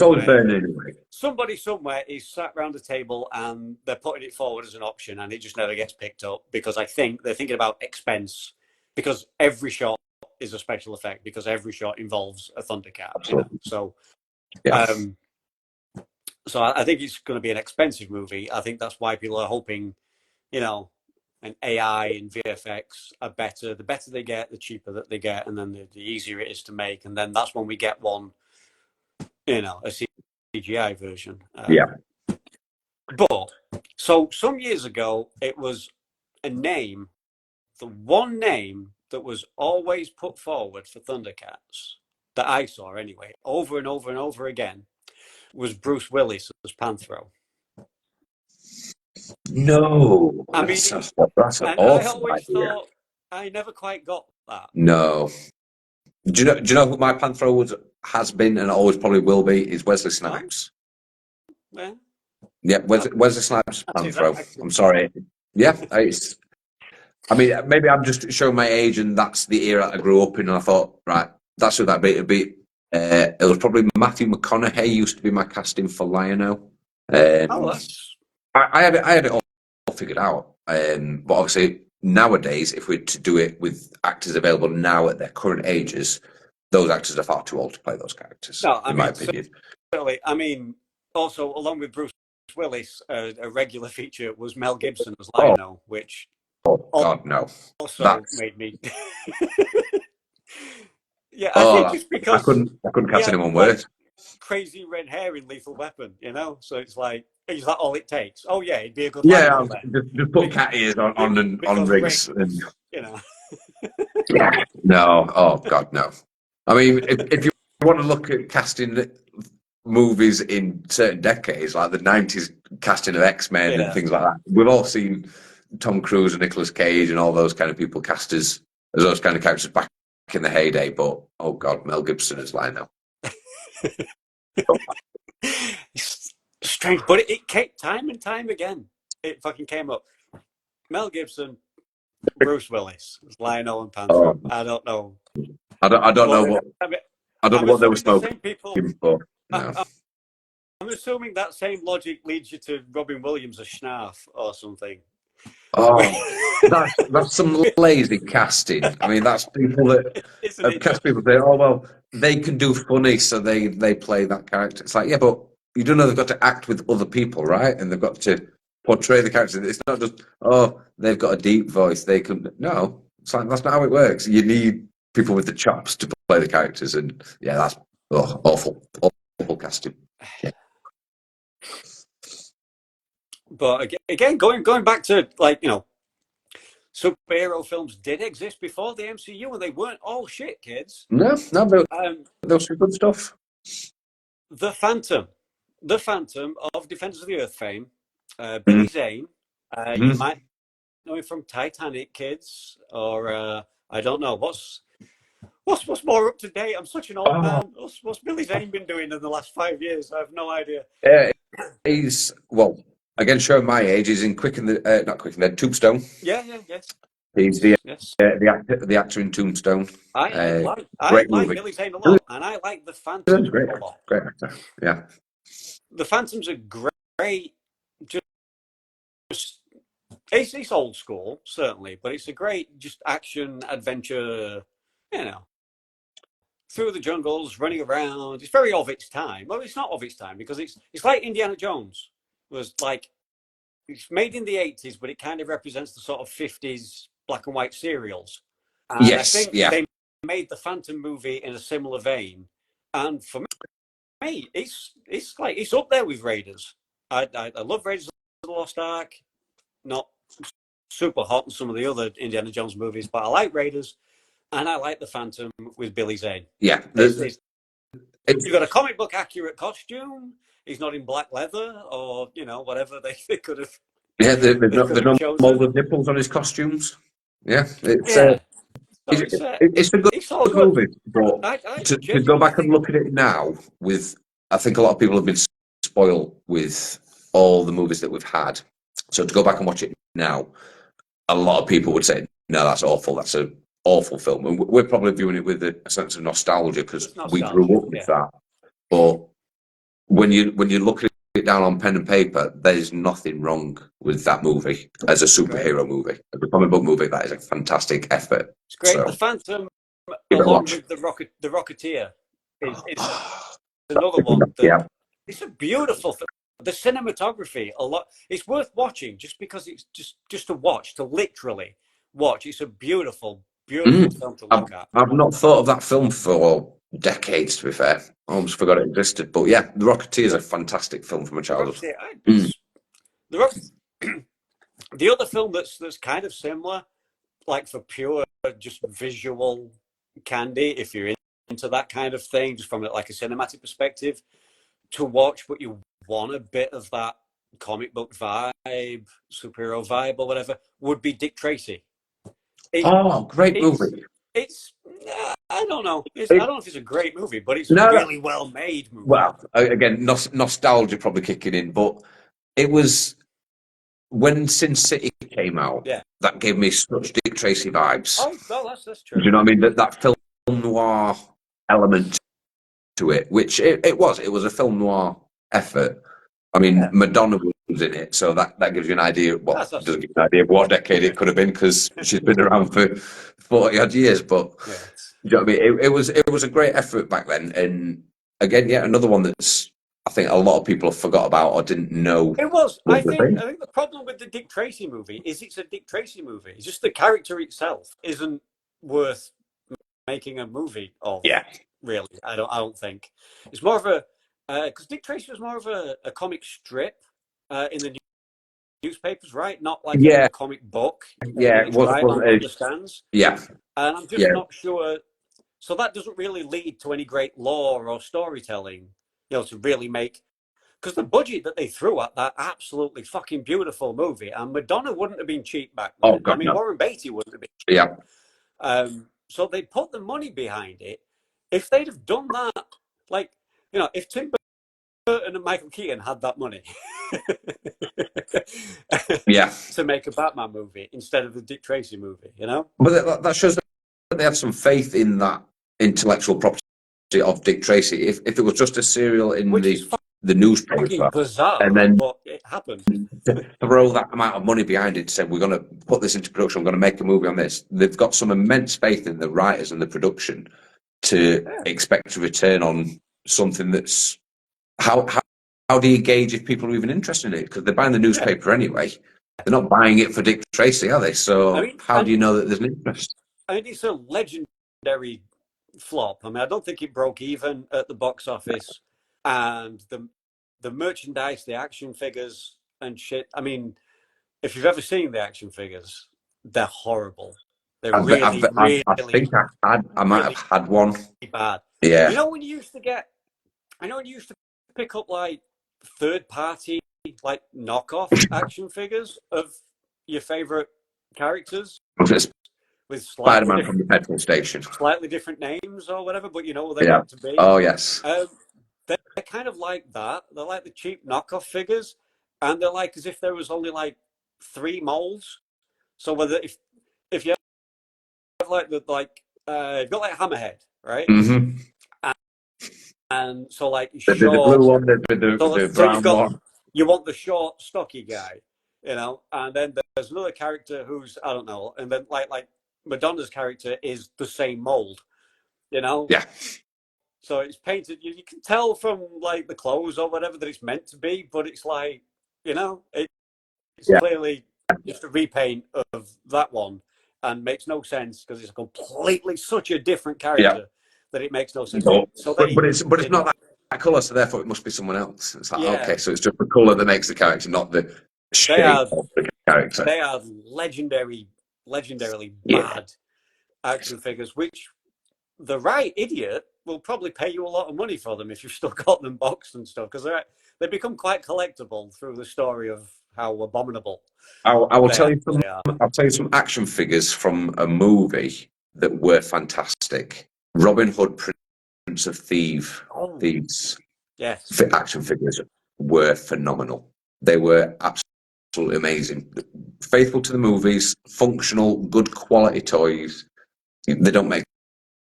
always burning anyway. Somebody somewhere is sat around a table and they're putting it forward as an option, and it just never gets picked up because I think they're thinking about expense because every shot is a special effect, because every shot involves a Thundercat.
Absolutely.
So,
Yeah.
So I think it's going to be an expensive movie. I think that's why people are hoping, an AI and VFX are better. The better they get, the cheaper that they get, and then the easier it is to make. And then that's when we get one, a CGI version.
Yeah.
But so some years ago, it was a name, the one name that was always put forward for Thundercats that I saw anyway, over and over and over again, was Bruce Willis as Panthro.
No,
I mean,
that's an
and I
awful
always
idea.
thought I never quite got that.
No. Do you know who my Panthro has been and always probably will be? Is Wesley Snipes.
Well,
Yeah, Wesley Snipes Panthro. I'm sorry. Yeah, I mean, maybe I'm just showing my age, and that's the era I grew up in. And I thought, right, that's who that be. It was probably Matthew McConaughey used to be my casting for Lion-O. I had it all figured out. But obviously nowadays, if we're to do it with actors available now at their current ages, those actors are far too old to play those characters.
No,
in my opinion.
Certainly. I mean, also along with Bruce Willis, a regular feature was Mel Gibson as Lion-O, which
God no,
also made me. Yeah, I think just because
I couldn't cast anyone worse.
Crazy red hair in Lethal Weapon, So it's like, is that all it takes? Oh yeah, it'd be a good
Yeah,
then.
just put cat ears on Riggs. No, oh God, no. I mean, if you want to look at casting movies in certain decades, like the 90s casting of X-Men and things like that, we've all seen Tom Cruise and Nicolas Cage and all those kind of people cast as those kind of characters back in the heyday. But oh God, Mel Gibson is Lion-O.
It's strange, but it came time and time again. It fucking came up. Mel Gibson, Bruce Willis, Lion-O and Panthro. I don't know.
I don't know what. I don't know what they were smoking. But no.
I'm assuming that same logic leads you to Robin Williams as Schnarf or something.
Oh, that's some lazy casting. I mean, that's people that have cast people say, oh well, they can do funny, so they play that character. It's like, yeah, but you do know they've got to act with other people, right? And they've got to portray the character. It's not just they've got a deep voice. They can no. It's like that's not how it works. You need people with the chops to play the characters, and yeah, that's awful casting. Yeah.
But again, going back to superhero films did exist before the MCU, and they weren't all shit, kids.
No, those are good stuff.
The Phantom of Defenders of the Earth fame, Billy Zane. You might know him from Titanic, kids, or I don't know what's more up to date. I'm such an old man. What's Billy Zane been doing in the last 5 years? I have no idea.
He's again showing my age. He's in not Quick and Dead, Tombstone.
Yes.
He's the actor in Tombstone.
I like Billy Zane a lot, and I like the Phantom a lot.
Great actor. Yeah.
The Phantom's a great. Just it's old school, certainly, but it's a great just action adventure. Through the jungles, running around. It's very of its time. Well, it's not of its time because it's like Indiana Jones was like. It's made in the 80s, but it kind of represents the sort of 50s black and white serials. And
yes,
I think they made the Phantom movie in a similar vein. And for me, it's up there with Raiders. I love Raiders of the Lost Ark. Not super hot in some of the other Indiana Jones movies, but I like Raiders, and I like the Phantom with Billy Zane.
Yeah,
you've got a comic book accurate costume. He's not in black leather or whatever they could have.
Yeah, there's no molded nipples on his costumes. Yeah, it's a good movie. But to go back and look at it now, I think a lot of people have been spoiled with all the movies that we've had. So to go back and watch it now, a lot of people would say, "No, that's awful. That's an awful film." And we're probably viewing it with a sense of nostalgia because we grew up with that. But when you look at it it down on pen and paper, there's nothing wrong with that movie as a superhero movie. As a comic book movie, that is a fantastic effort.
It's great.
So
The Phantom,
give it a
along
watch.
with the Rocketeer, is another one that
Yeah.
it's a beautiful film. The cinematography, a lot. It's worth watching just because it's just to watch, to literally watch. It's a beautiful, beautiful film to look at.
I've not thought of that film for decades, to be fair. I almost forgot it existed. But yeah, The Rocketeer is a fantastic film from my
The
childhood.
Rocketeer, the Rock, the other film that's kind of similar, like for pure just visual candy, if you're into that kind of thing, just from like a cinematic perspective, to watch, but you want a bit of that comic book vibe, superhero vibe, or whatever, would be Dick Tracy.
Great
It's
movie.
it's I don't know. I don't know if it's a great movie, but it's a
No,
really well made movie.
well, again, nostalgia probably kicking in, but it was when Sin City came out.
Yeah.
That gave me such Dick Tracy vibes.
Oh, well, that's true.
Do you know what I mean? That film noir element to it, which it was. It was a film noir effort. I mean,
Yeah.
Madonna was in it, so that gives you an idea. Well,
That's
doesn't give you an idea of what decade it could have been because she's been around for 40 odd years. But
Yeah.
do you know what I mean? It was a great effort back then, and again, yeah, another one that's I think a lot of people have forgot about or didn't know
It was.
was the thing.
I think the problem with the Dick Tracy movie is it's a Dick Tracy movie. It's just the character itself isn't worth making a movie of.
Yeah.
Really, I don't think it's more of a because Dick Tracy was more of a comic strip in the newspapers, right? Not like
Yeah,
a comic book
yeah,
in its right on the stands.
yeah,
And I'm just not sure. So that doesn't really lead to any great lore or storytelling, to really make. Because the budget that they threw at that absolutely fucking beautiful movie, and Madonna wouldn't have been cheap back then.
Oh God,
I mean,
no.
Warren Beatty wouldn't have been cheap.
Yeah.
So they put the money behind it. If they'd have done that, like, if Tim Burton and Michael Keaton had that money
Yeah.
to make a Batman movie instead of the Dick Tracy movie,
But that shows that they had some faith in that intellectual property of Dick Tracy. If it was just a serial in
which is
the newspaper,
bizarre,
and then
but it happened.
to throw that amount of money behind it, to say we're going to put this into production, we're going to make a movie on this. They've got some immense faith in the writers and the production to expect a return on something that's how do you gauge if people are even interested in it? Because they're buying the newspaper anyway. They're not buying it for Dick Tracy, are they? So how do you know that there's an interest?
I mean, it's a legendary flop. I mean, I don't think it broke even at the box office, and the merchandise, the action figures and shit. I mean, if you've ever seen the action figures, they're horrible. They're really
I think I might have had one.
Bad.
Yeah.
When you used to pick up like third party, like knockoff action figures of your favorite characters with
Spider-Man from the petrol station,
slightly different names or whatever, but what they're meant to be.
Oh yes.
They're kind of like that. They're like the cheap knockoff figures, and they're like as if there was only like 3 molds. So whether if you have you've got like Hammerhead, right?
Mm-hmm.
And so like
the blue one, the brown one.
You want the short, stocky guy, and then there's another character who's I don't know, and then like Madonna's character is the same mold,
Yeah.
So it's painted. You can tell from like the clothes or whatever that it's meant to be, but it's like it's clearly just a repaint of that one, and makes no sense because it's completely such a different character that it makes no sense.
But it's not that colour, so therefore it must be someone else. It's like okay, so it's just the colour that makes the character, not the shape of the character.
They are legendarily bad action figures, which the right idiot will probably pay you a lot of money for them if you've still got them boxed and stuff, because they become quite collectible through the story of how abominable.
I will tell you some. I'll tell you some action figures from a movie that were fantastic. Robin Hood, Prince of Thieves.
Yes,
action figures were phenomenal. They were absolutely amazing. Faithful to the movies, functional, good quality toys. They don't make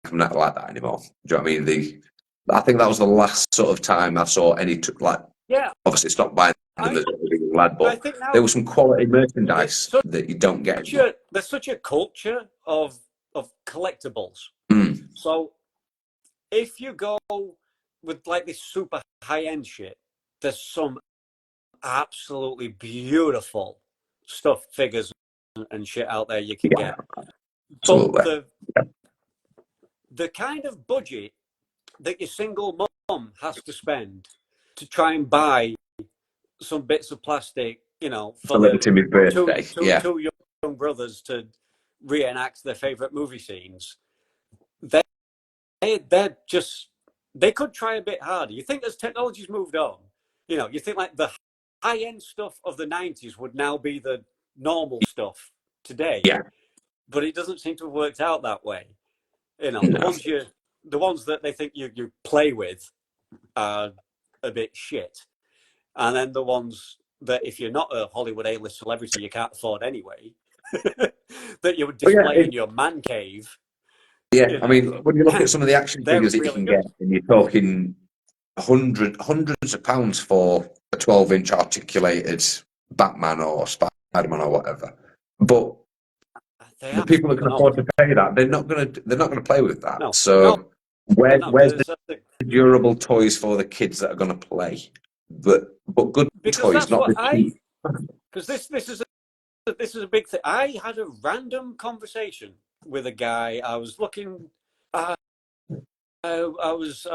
them like that anymore. Do you know what I mean? I think that was the last sort of time I saw any
Yeah,
Obviously stopped buying them
I
as a young lad,
I
but
think
there
now
was some quality
it's
merchandise that you don't get anymore.
there's such a culture of collectibles.
Mm.
So if you go with like this super high end shit, there's some absolutely beautiful stuffed figures and shit out there you can
Yeah,
get. But
absolutely.
the kind of budget that your single mum has to spend to try and buy some bits of plastic, for
For little
the
Timmy's
two
birthday,
two
yeah.
two young brothers to reenact their favorite movie scenes, they they're just they could try a bit harder. You think as technology's moved on, you think like the high end stuff of the 90s would now be the normal stuff today,
Yeah,
but it doesn't seem to have worked out that way. The
no.
ones that they think you play with are a bit shit, and then the ones that if you're not a Hollywood A-list celebrity you can't afford anyway, that you would
But yeah,
display in your man cave,
yeah. I mean, when you look at some of the action
they're
figures that you
really
can get,
good.
and you're talking hundreds of pounds for a 12-inch articulated Batman or Spider-Man or whatever. But
They
the
are
people that can afford to
phenomenal.
pay that, they're not gonna play with that.
No,
So where's the
because
durable toys for the kids that are gonna play? But good toys,
that's
not
what
the cheap.
because this is a big thing. I had a random conversation with a guy. I was looking. Uh, I was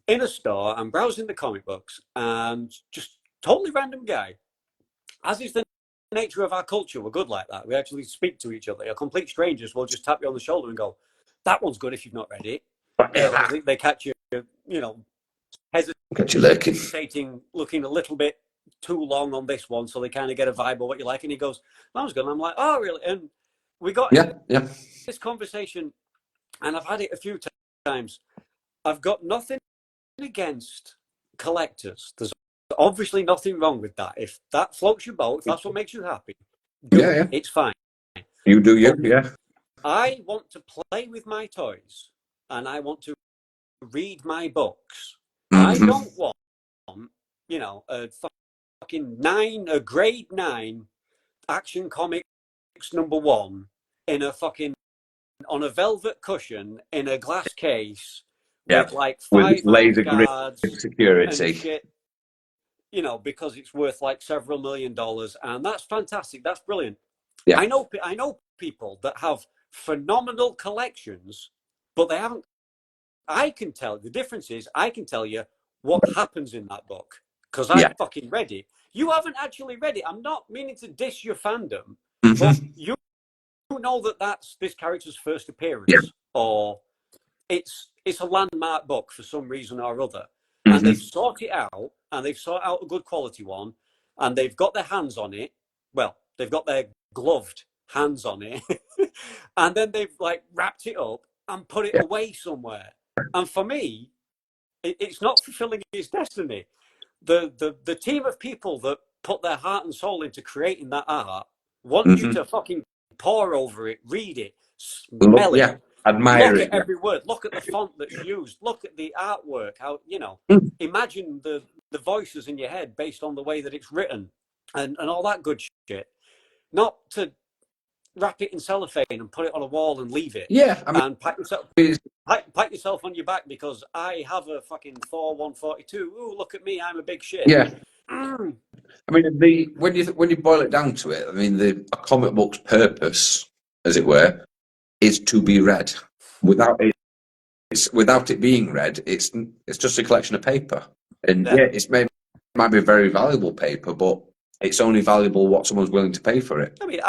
in a store and browsing the comic books, and just totally random guy. As is the nature of our culture, we're good like that. We actually speak to each other. Complete strangers will just tap you on the shoulder and go, "That one's good if you've not read it."
Yeah,
They catch you,
get you lurking.
hesitating, looking a little bit too long on this one, so they kind of get a vibe of what you like. And he goes, "That was good." And I'm like, "Oh, really?" And we got in
Yeah, yeah,
this conversation, and I've had it a few times. I've got nothing against collectors. There's obviously nothing wrong with that. If that floats your boat, if that's what makes you happy, do
yeah,
it.
yeah.
It's fine.
You do, you,
But
yeah.
I want to play with my toys and I want to read my books. I
Mm-hmm.
don't want, a a grade 9 Action Comics #1 in a fucking on a velvet cushion in a glass case
Yeah,
with like
with
5 armed
laser grip
guards and
security.
shit, because it's worth like several $1,000,000, and that's fantastic. That's brilliant.
Yeah.
I know people that have phenomenal collections, but they haven't. I can tell the difference is I can tell you what happens in that book because I've
Yeah.
fucking read it. You haven't actually read it. I'm not meaning to diss your fandom, but
Mm-hmm.
you know that that's this character's first
Yeah.
appearance, or it's a landmark book for some reason or other, and they've
Mm-hmm.
sought it out, and they've sought out a good quality one, and they've got their hands on it. Well, they've got their gloved hands on it, and then they've like wrapped it up and put it
Yeah.
away somewhere. And for me, it's not fulfilling its destiny. The team of people that put their heart and soul into creating that art want you
Mm-hmm.
to fucking pore over it, read it,
Look,
smell it,
yeah. Admire
look
it.
at
Yeah.
every word, look at the font that's used, look at the artwork, how
Mm.
imagine the voices in your head based on the way that it's written, and all that good shit. Not to wrap it in cellophane and put it on a wall and leave it
Yeah. I mean,
and pat yourself on your back because I have a fucking Thor 142. Ooh, look at me, I'm a big shit.
yeah. I mean, when you boil it down to it, I mean, a comic book's purpose, as it were, is to be read. Without it being read, it's just a collection of paper. And
Yeah.
yeah, might be very valuable paper, but it's only valuable what someone's willing to pay for it.
I mean,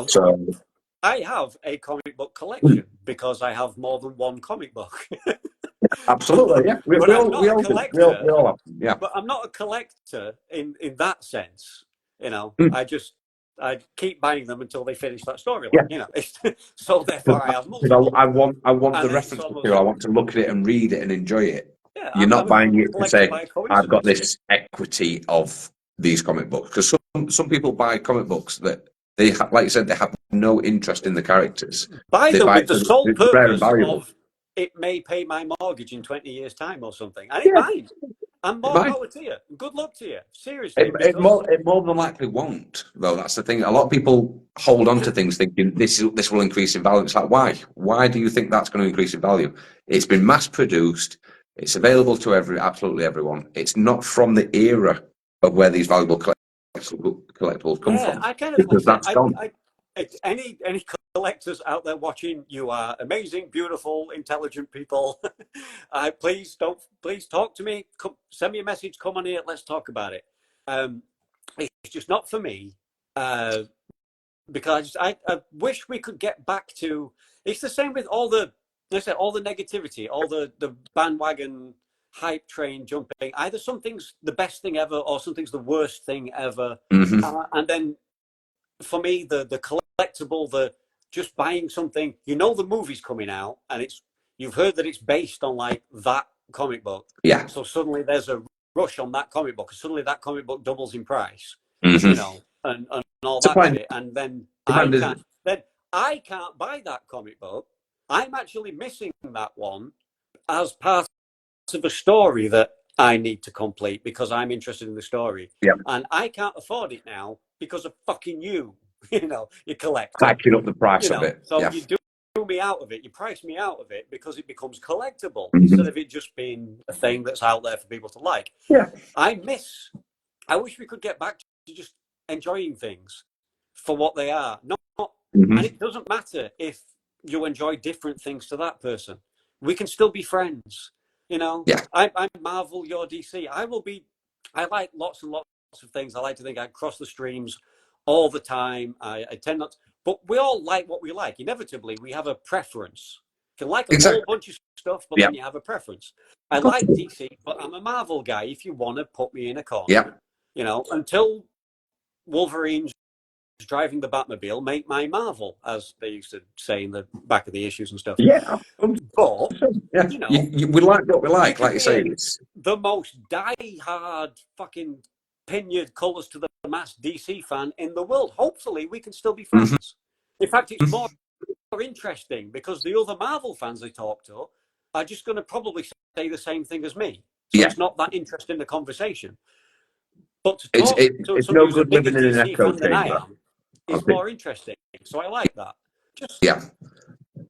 So
I have a comic book collection because I have more than one comic book.
absolutely, yeah. We,
But
we
I'm
all we
not a
all do. We
collector.
all have them, yeah.
But I'm not a collector in that sense.
Mm.
I keep buying them until they finish that
Yeah.
storyline. So therefore I have multiple.
I want
And
the
then it's
reference
almost,
material. I want to look at it and read it and enjoy it.
yeah,
You're not
I'm a
buying it to
collector
say
by
I've got
coincidence.
this equity of these comic books, because some people buy comic books that like you said, they have no interest in the characters.
Buy
They
them
buy
with
it
the
because
sole
it's rare and
purpose
valuable.
of it may pay my mortgage in 20 years' time or something. And it
Yeah,
might. And
It
more
might.
power to you. Good luck to you. Seriously,
It
because
more than likely won't, though. That's the thing. A lot of people hold on to things thinking this will increase in value. It's like, why? Why do you think that's going to increase in value? It's been mass produced. It's available to absolutely everyone. It's not from the era of where these valuable collectibles come
yeah,
from,
I kind of like
because
I said,
that's gone.
any collectors out there watching, you are amazing, beautiful, intelligent people. Please talk to me. Send me a message. Come on here. Let's talk about it. It's just not for me. Because I wish we could get back to. It's the same with all the, let's say, all the negativity, all the bandwagon hype train jumping. Either something's the best thing ever or something's the worst thing ever.
Mm-hmm.
And then for me, the collectible, the just buying something, the movie's coming out and you've heard that it's based on like that comic book.
Yeah.
So suddenly there's a rush on that comic book. Suddenly that comic book doubles in price,
Mm-hmm.
and all that
Supply and
shit. And then
demand is.
I can't buy that comic book. I'm actually missing that one as part of a story that I need to complete because I'm interested in the story.
Yeah.
And I can't afford it now because of fucking you, you collector.
Hiking up the price of it.
So
Yeah.
you do me out of it, you price me out of it because it becomes collectible
Mm-hmm.
instead of it just being a thing that's out there for people to like.
Yeah.
I wish we could get back to just enjoying things for what they are.
Mm-hmm.
And it doesn't matter if you enjoy different things to that person. We can still be friends.
Yeah.
I'm Marvel, you're DC. I like lots and lots of things. I like to think I cross the streams all the time. I tend not to, but we all like what we like. Inevitably, we have a preference. You can like a whole
Exactly.
bunch of stuff, but
Yeah.
then you have a preference. I like DC, but I'm a Marvel guy if you want to put me in a corner.
Yeah.
Until Wolverine's driving the Batmobile, make my Marvel, as they used to say in the back of the issues and stuff.
Yeah.
But,
Yeah. We like what we like
you
you say.
the most die-hard fucking pinured colours to the mass DC fan in the world. Hopefully, we can still be friends.
Mm-hmm.
In fact, it's more interesting because the other Marvel fans they talk to are just going to probably say the same thing as me. So it's not that interesting in the conversation. But to talk to
It's
somebody
no
who's a
good
bigger
living in an
DC
echo
fan than I
chamber.
am is more interesting. So I like that.
Yeah.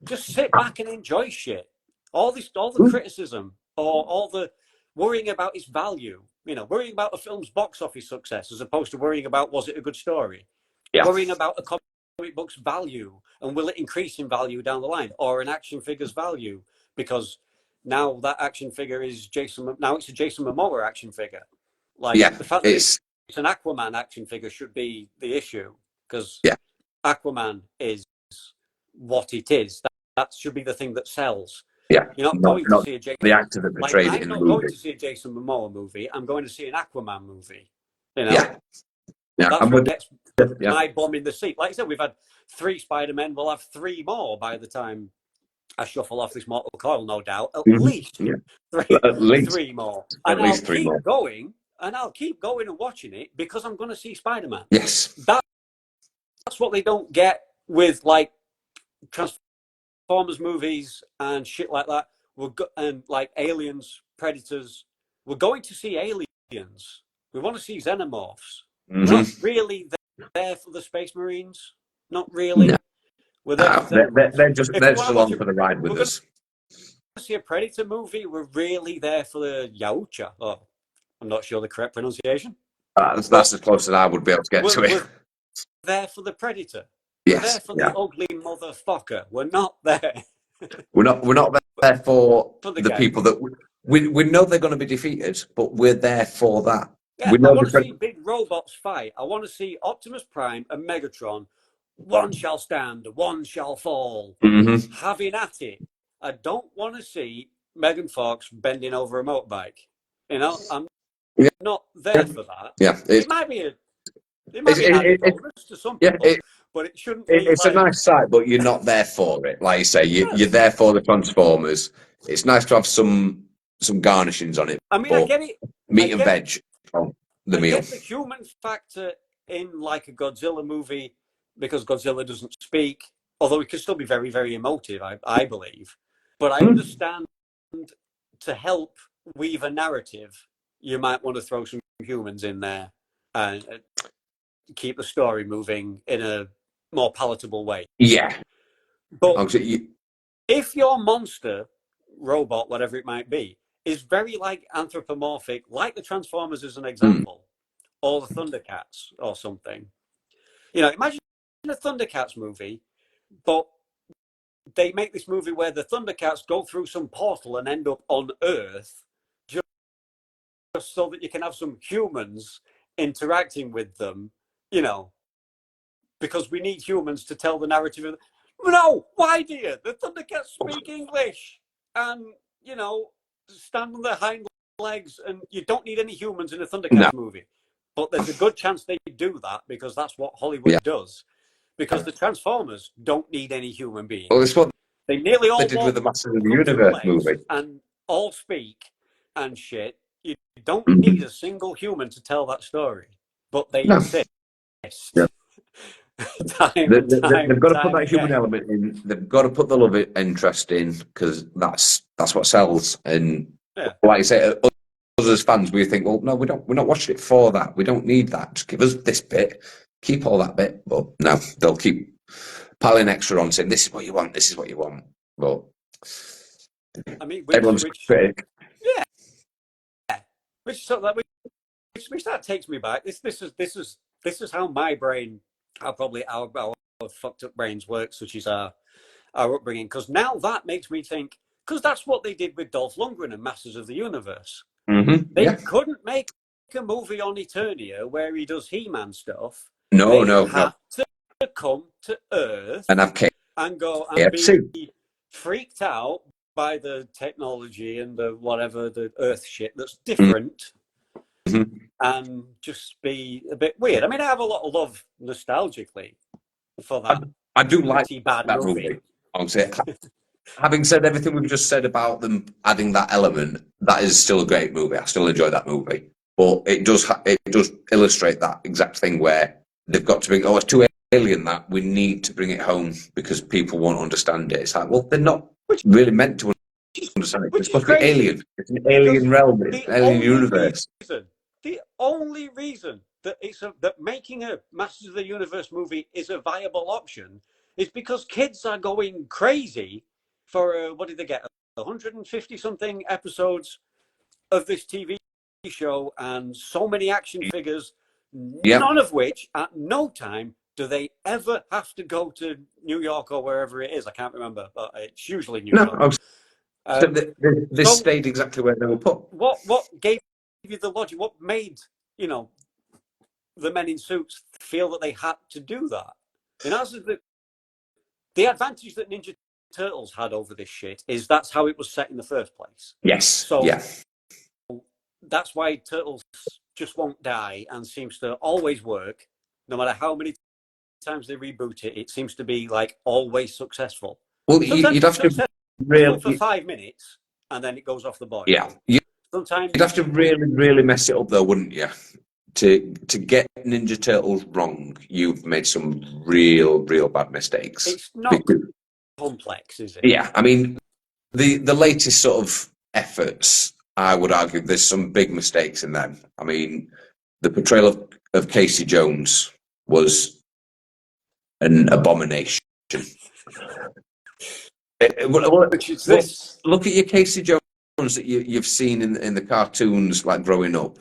Just sit back and enjoy shit. All the criticism or all the worrying about its value, worrying about a film's box office success as opposed to worrying about was it a good story, worrying about a comic book's value and will it increase in value down the line, or an action figure's value because now that action figure is now it's a Jason Momoa action figure. Like the fact that it's an Aquaman action figure should be the issue because Aquaman is what it is. That should be the thing that sells.
Yeah.
You're not going to see a Jason.
The actor that portrayed it
I'm
in the
not
movie.
going to see a Jason Momoa movie. I'm going to see an Aquaman movie.
Yeah.
That's what gets my bum in the seat. Like I said, we've had 3 Spider-Men. We'll have 3 more by the time I shuffle off this mortal coil, no doubt. At least 3 more. And I'll keep going. And I'll keep going and watching it because I'm going to see Spider-Man.
Yes.
That's what they don't get with like Transformers movies and shit like that. And like Aliens, Predators. We're going to see aliens. We want to see xenomorphs.
Mm-hmm.
We're not really there for the Space Marines. Not really.
No.
We're there for xenomorphs.
They're just along for the ride with us.
See a Predator movie, we're really there for the Yautja. Oh, I'm not sure the correct pronunciation.
That's as close as I would be able to get to it.
We're there for the Predator.
Yes,
we're there for the ugly motherfucker. We're not there.
We're not there for the
guy.
people that we know they're going to be defeated, but we're there for that.
Yeah, I want to see big robots fight. I want to see Optimus Prime and Megatron. One shall stand, one shall fall.
Mm-hmm.
Having at it. I don't want to see Megan Fox bending over a motorbike. I'm not there for that.
Yeah,
it might be an added bonus to some people, but it shouldn't be.
It's a nice sight, but you're not there for it. Like you say, you're there for the Transformers. It's nice to have some garnishings on it.
I mean, I get it.
Meat and veg on the meal.
I get the human factor in like a Godzilla movie because Godzilla doesn't speak, although it can still be very, very emotive, I believe. But I understand to help weave a narrative you might want to throw some humans in there and keep the story moving in a more palatable way.
Yeah.
But if your monster, robot, whatever it might be, is very like anthropomorphic, like the Transformers as an example, or the Thundercats or something, imagine a Thundercats movie, but they make this movie where the Thundercats go through some portal and end up on Earth just so that you can have some humans interacting with them, because we need humans to tell the narrative of. No, why, dear? The Thundercats speak English and, stand on their hind legs, and you don't need any humans in a Thundercats movie. But there's a good chance they do that because that's what Hollywood does. Because the Transformers don't need any human beings.
Well, it's what
they nearly all
they did with the Masters of the Universe movie.
And all speak and shit. You don't need a single human to tell that story. But they insist.
Yeah.
They've got to
put that human element in. They've got to put the love interest in because that's what sells. And like I say, us as fans, we think, well, no, we're not watching it for that. We don't need that. Just give us this bit, keep all that bit. But no, they'll keep piling extra on, saying this is what you want, this is what you want. But
I mean,
everyone's critic.
Yeah, which that takes me back. This is how my brain. Probably our fucked up brains work, such as our upbringing. Because now that makes me think, because that's what they did with Dolph Lundgren and Masters of the Universe. They couldn't make a movie on Eternia where he does He-Man stuff.
No.
Had to come to Earth
and have
and go and be freaked out by the technology and the whatever the Earth shit that's different. And just be a bit weird. I mean, I have a lot of love nostalgically for that.
I do like
bad
that movie. Having said everything we've just said about them adding that element, that is still a great movie. I still enjoy that movie, but it does illustrate that exact thing where they've got to bring. Oh, it's too alien that we need to bring it home because people won't understand it. It's like, well, they're not really meant to understand it. It's supposed to be alien. It's an alien realm. It's an alien universe.
The only reason that that making a Masters of the Universe movie is a viable option is because kids are going crazy for what did they get? 150 something episodes of this TV show and so many action figures, none of which at no time do they ever have to go to New York or wherever it is. I can't remember, but it's usually New York.
So they stayed exactly where they were put.
What gave you the logic? What made the men in suits feel that they had to do that? And as the advantage that Ninja Turtles had over this shit is that's how it was set in the first place.
Yes.
So that's why Turtles just won't die and seems to always work, no matter how many times they reboot it. It seems to be like always successful.
Well, you'd have to really
for 5 minutes and then it goes off the boil.
Yeah.
Sometimes
you'd have to really, really mess it up, though, wouldn't you? To get Ninja Turtles wrong, you've made some real bad mistakes.
It's not complex, is it?
Yeah, I mean, the latest sort of efforts, I would argue, there's some big mistakes in them. I mean, the portrayal of Casey Jones was an abomination.
Which is this?
Look at your Casey Jones that you've seen in the cartoons, like growing up,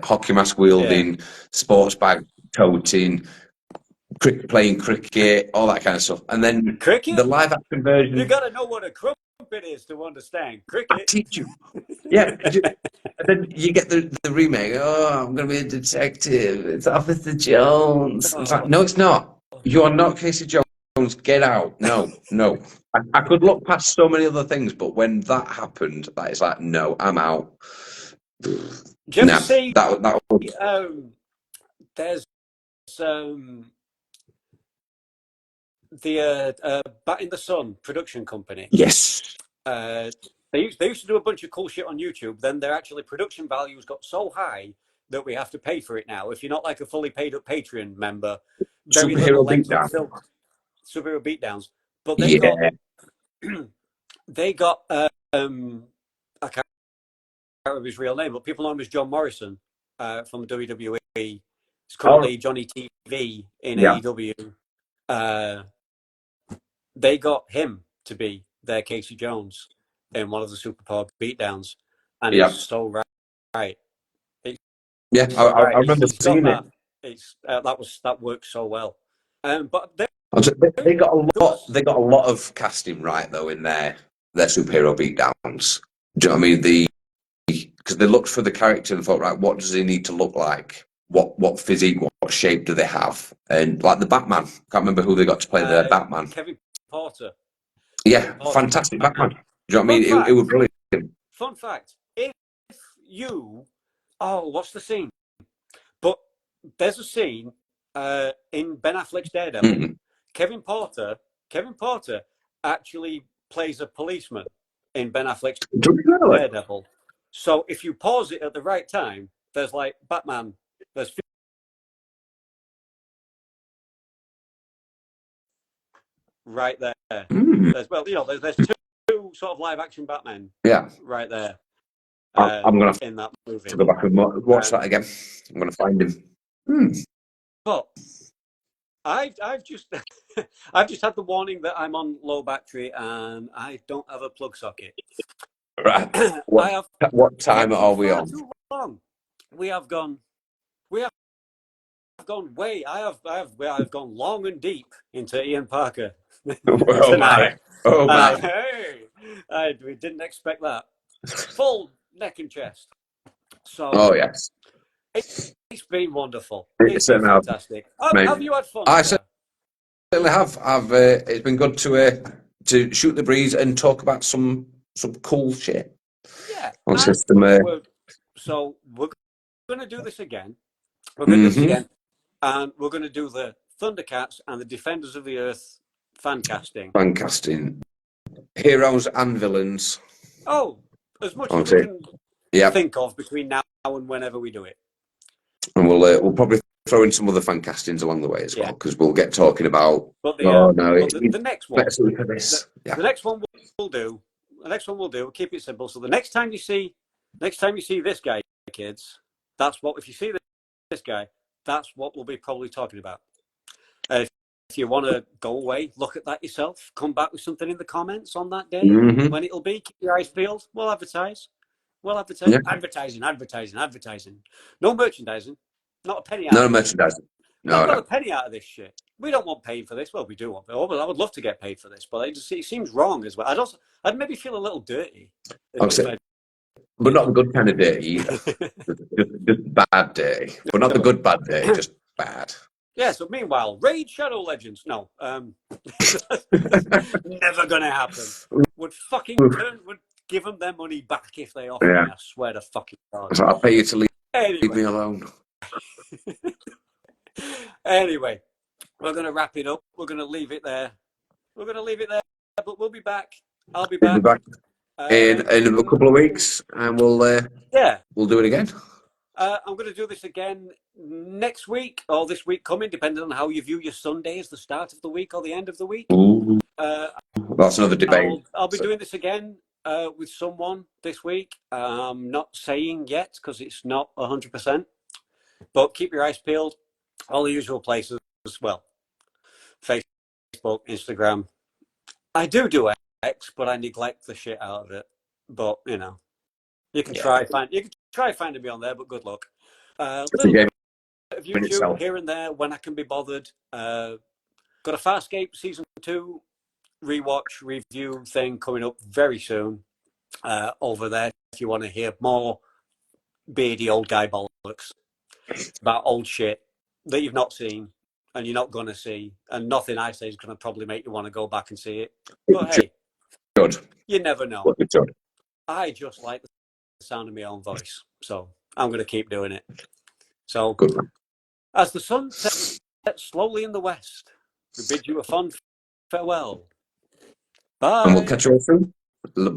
hockey mask wielding, sports bag toting, playing cricket, all that kind of stuff. And then
cricket?
The live action version.
You got to know what a crumpet is to understand cricket.
I teach you. Yeah. And then you get the remake. Oh, I'm going to be a detective. It's Officer Jones. It's like, no, it's not. You are not Casey Jones. Get out. No. I could look past so many other things, but when that happened, that is like, no, I'm out.
Do you ever see
that
there's the Bat in the Sun production company?
Yes.
They used to do a bunch of cool shit on YouTube. Then their actually production values got so high that we have to pay for it now. If you're not like a fully paid up Patreon member,
Superhero Beatdown.
Superhero Beatdowns. But they got I can't of his real name, but people know him as John Morrison from WWE. He's currently Johnny TV in AEW. They got him to be their Casey Jones in one of the Superpower beatdowns, and it's so right.
I remember seeing it.
That worked so well. But
they got a lot of casting right though in their superhero beatdowns. Do you know what I mean? Because they looked for the character and thought, right, what does he need to look like? What physique, what shape do they have? And like the Batman, can't remember who they got to play the Batman.
Kevin Porter.
Yeah, fantastic Batman. Do you know what I mean? It was brilliant.
Fun fact: if you, what's the scene? But there's a scene in Ben Affleck's Daredevil. Mm-hmm. Kevin Porter actually plays a policeman in Ben Affleck's Daredevil. So if you pause it at the right time, there's like Batman. There's right there. Mm. There's two sort of live action Batman. Yeah, right there.
I'm gonna
in that movie.
To go back and watch that again. I'm gonna find him.
But I've just I've just had the warning that I'm on low battery and I don't have a plug socket.
Right. What time are we on?
Too long. We have gone way. I've gone long and deep into Iain Parker tonight.
Oh my!
We didn't expect that. Full neck and chest. So.
Oh yes.
It's been wonderful. It's been fantastic. Have you had fun?
I certainly have. It's been good to shoot the breeze and talk about some cool shit.
Yeah.
So
we're going to do this again. We're going to do this again, and we're going to do the Thundercats and the Defenders of the Earth fan casting.
Heroes and villains.
Oh, as much as we can think of between now and whenever we do it.
And we'll probably throw in some other fan castings along the way as well, because we'll get talking about. The next one.
The next one we'll do. The next one we'll do. We'll keep it simple. So the next time you see this guy, kids, that's what. If you see this guy, that's what we'll be probably talking about. If you want to go away, look at that yourself. Come back with something in the comments on that day when it'll be. Keep your eyes peeled. We'll advertise. Yeah. Advertising. No merchandising. Not a penny out.
No merchandising.
Not a penny out of this shit. We don't want paid for this. Well, we do want. I would love to get paid for this, but it seems wrong as well. I'd maybe feel a little dirty.
But not the good kind of dirty. just bad dirty. But not the good bad dirty. Just bad.
Yeah. So meanwhile, Raid Shadow Legends. No. Never gonna happen. Would give them their money back if they offer me. I swear to fucking God.
So I'll pay you to leave me alone.
Anyway, we're going to wrap it up. We're going to leave it there. But we'll be back. I'll be back.
We'll be back in a couple of weeks, and we'll do it again.
I'm going to do this again next week or this week coming, depending on how you view your Sunday as the start of the week or the end of the week.
Ooh. That's another debate.
I'll be doing this again with someone this week. I'm not saying yet because it's not 100%, but keep your eyes peeled. All the usual places as well. Facebook, Instagram. I do X, but I neglect the shit out of it. But you can try finding me on there, but good luck. Little bit of YouTube here and there when I can be bothered. Got a Farscape season 2 rewatch review thing coming up very soon over there. If you want to hear more beardy old guy bollocks about old shit that you've not seen and you're not going to see, and nothing I say is going to probably make you want to go back and see it. But hey, you never know. I just like the sound of my own voice, so I'm going to keep doing it. So, as the sun sets slowly in the west, we bid you a fond farewell. Bye.
And we'll catch you all soon. Bye.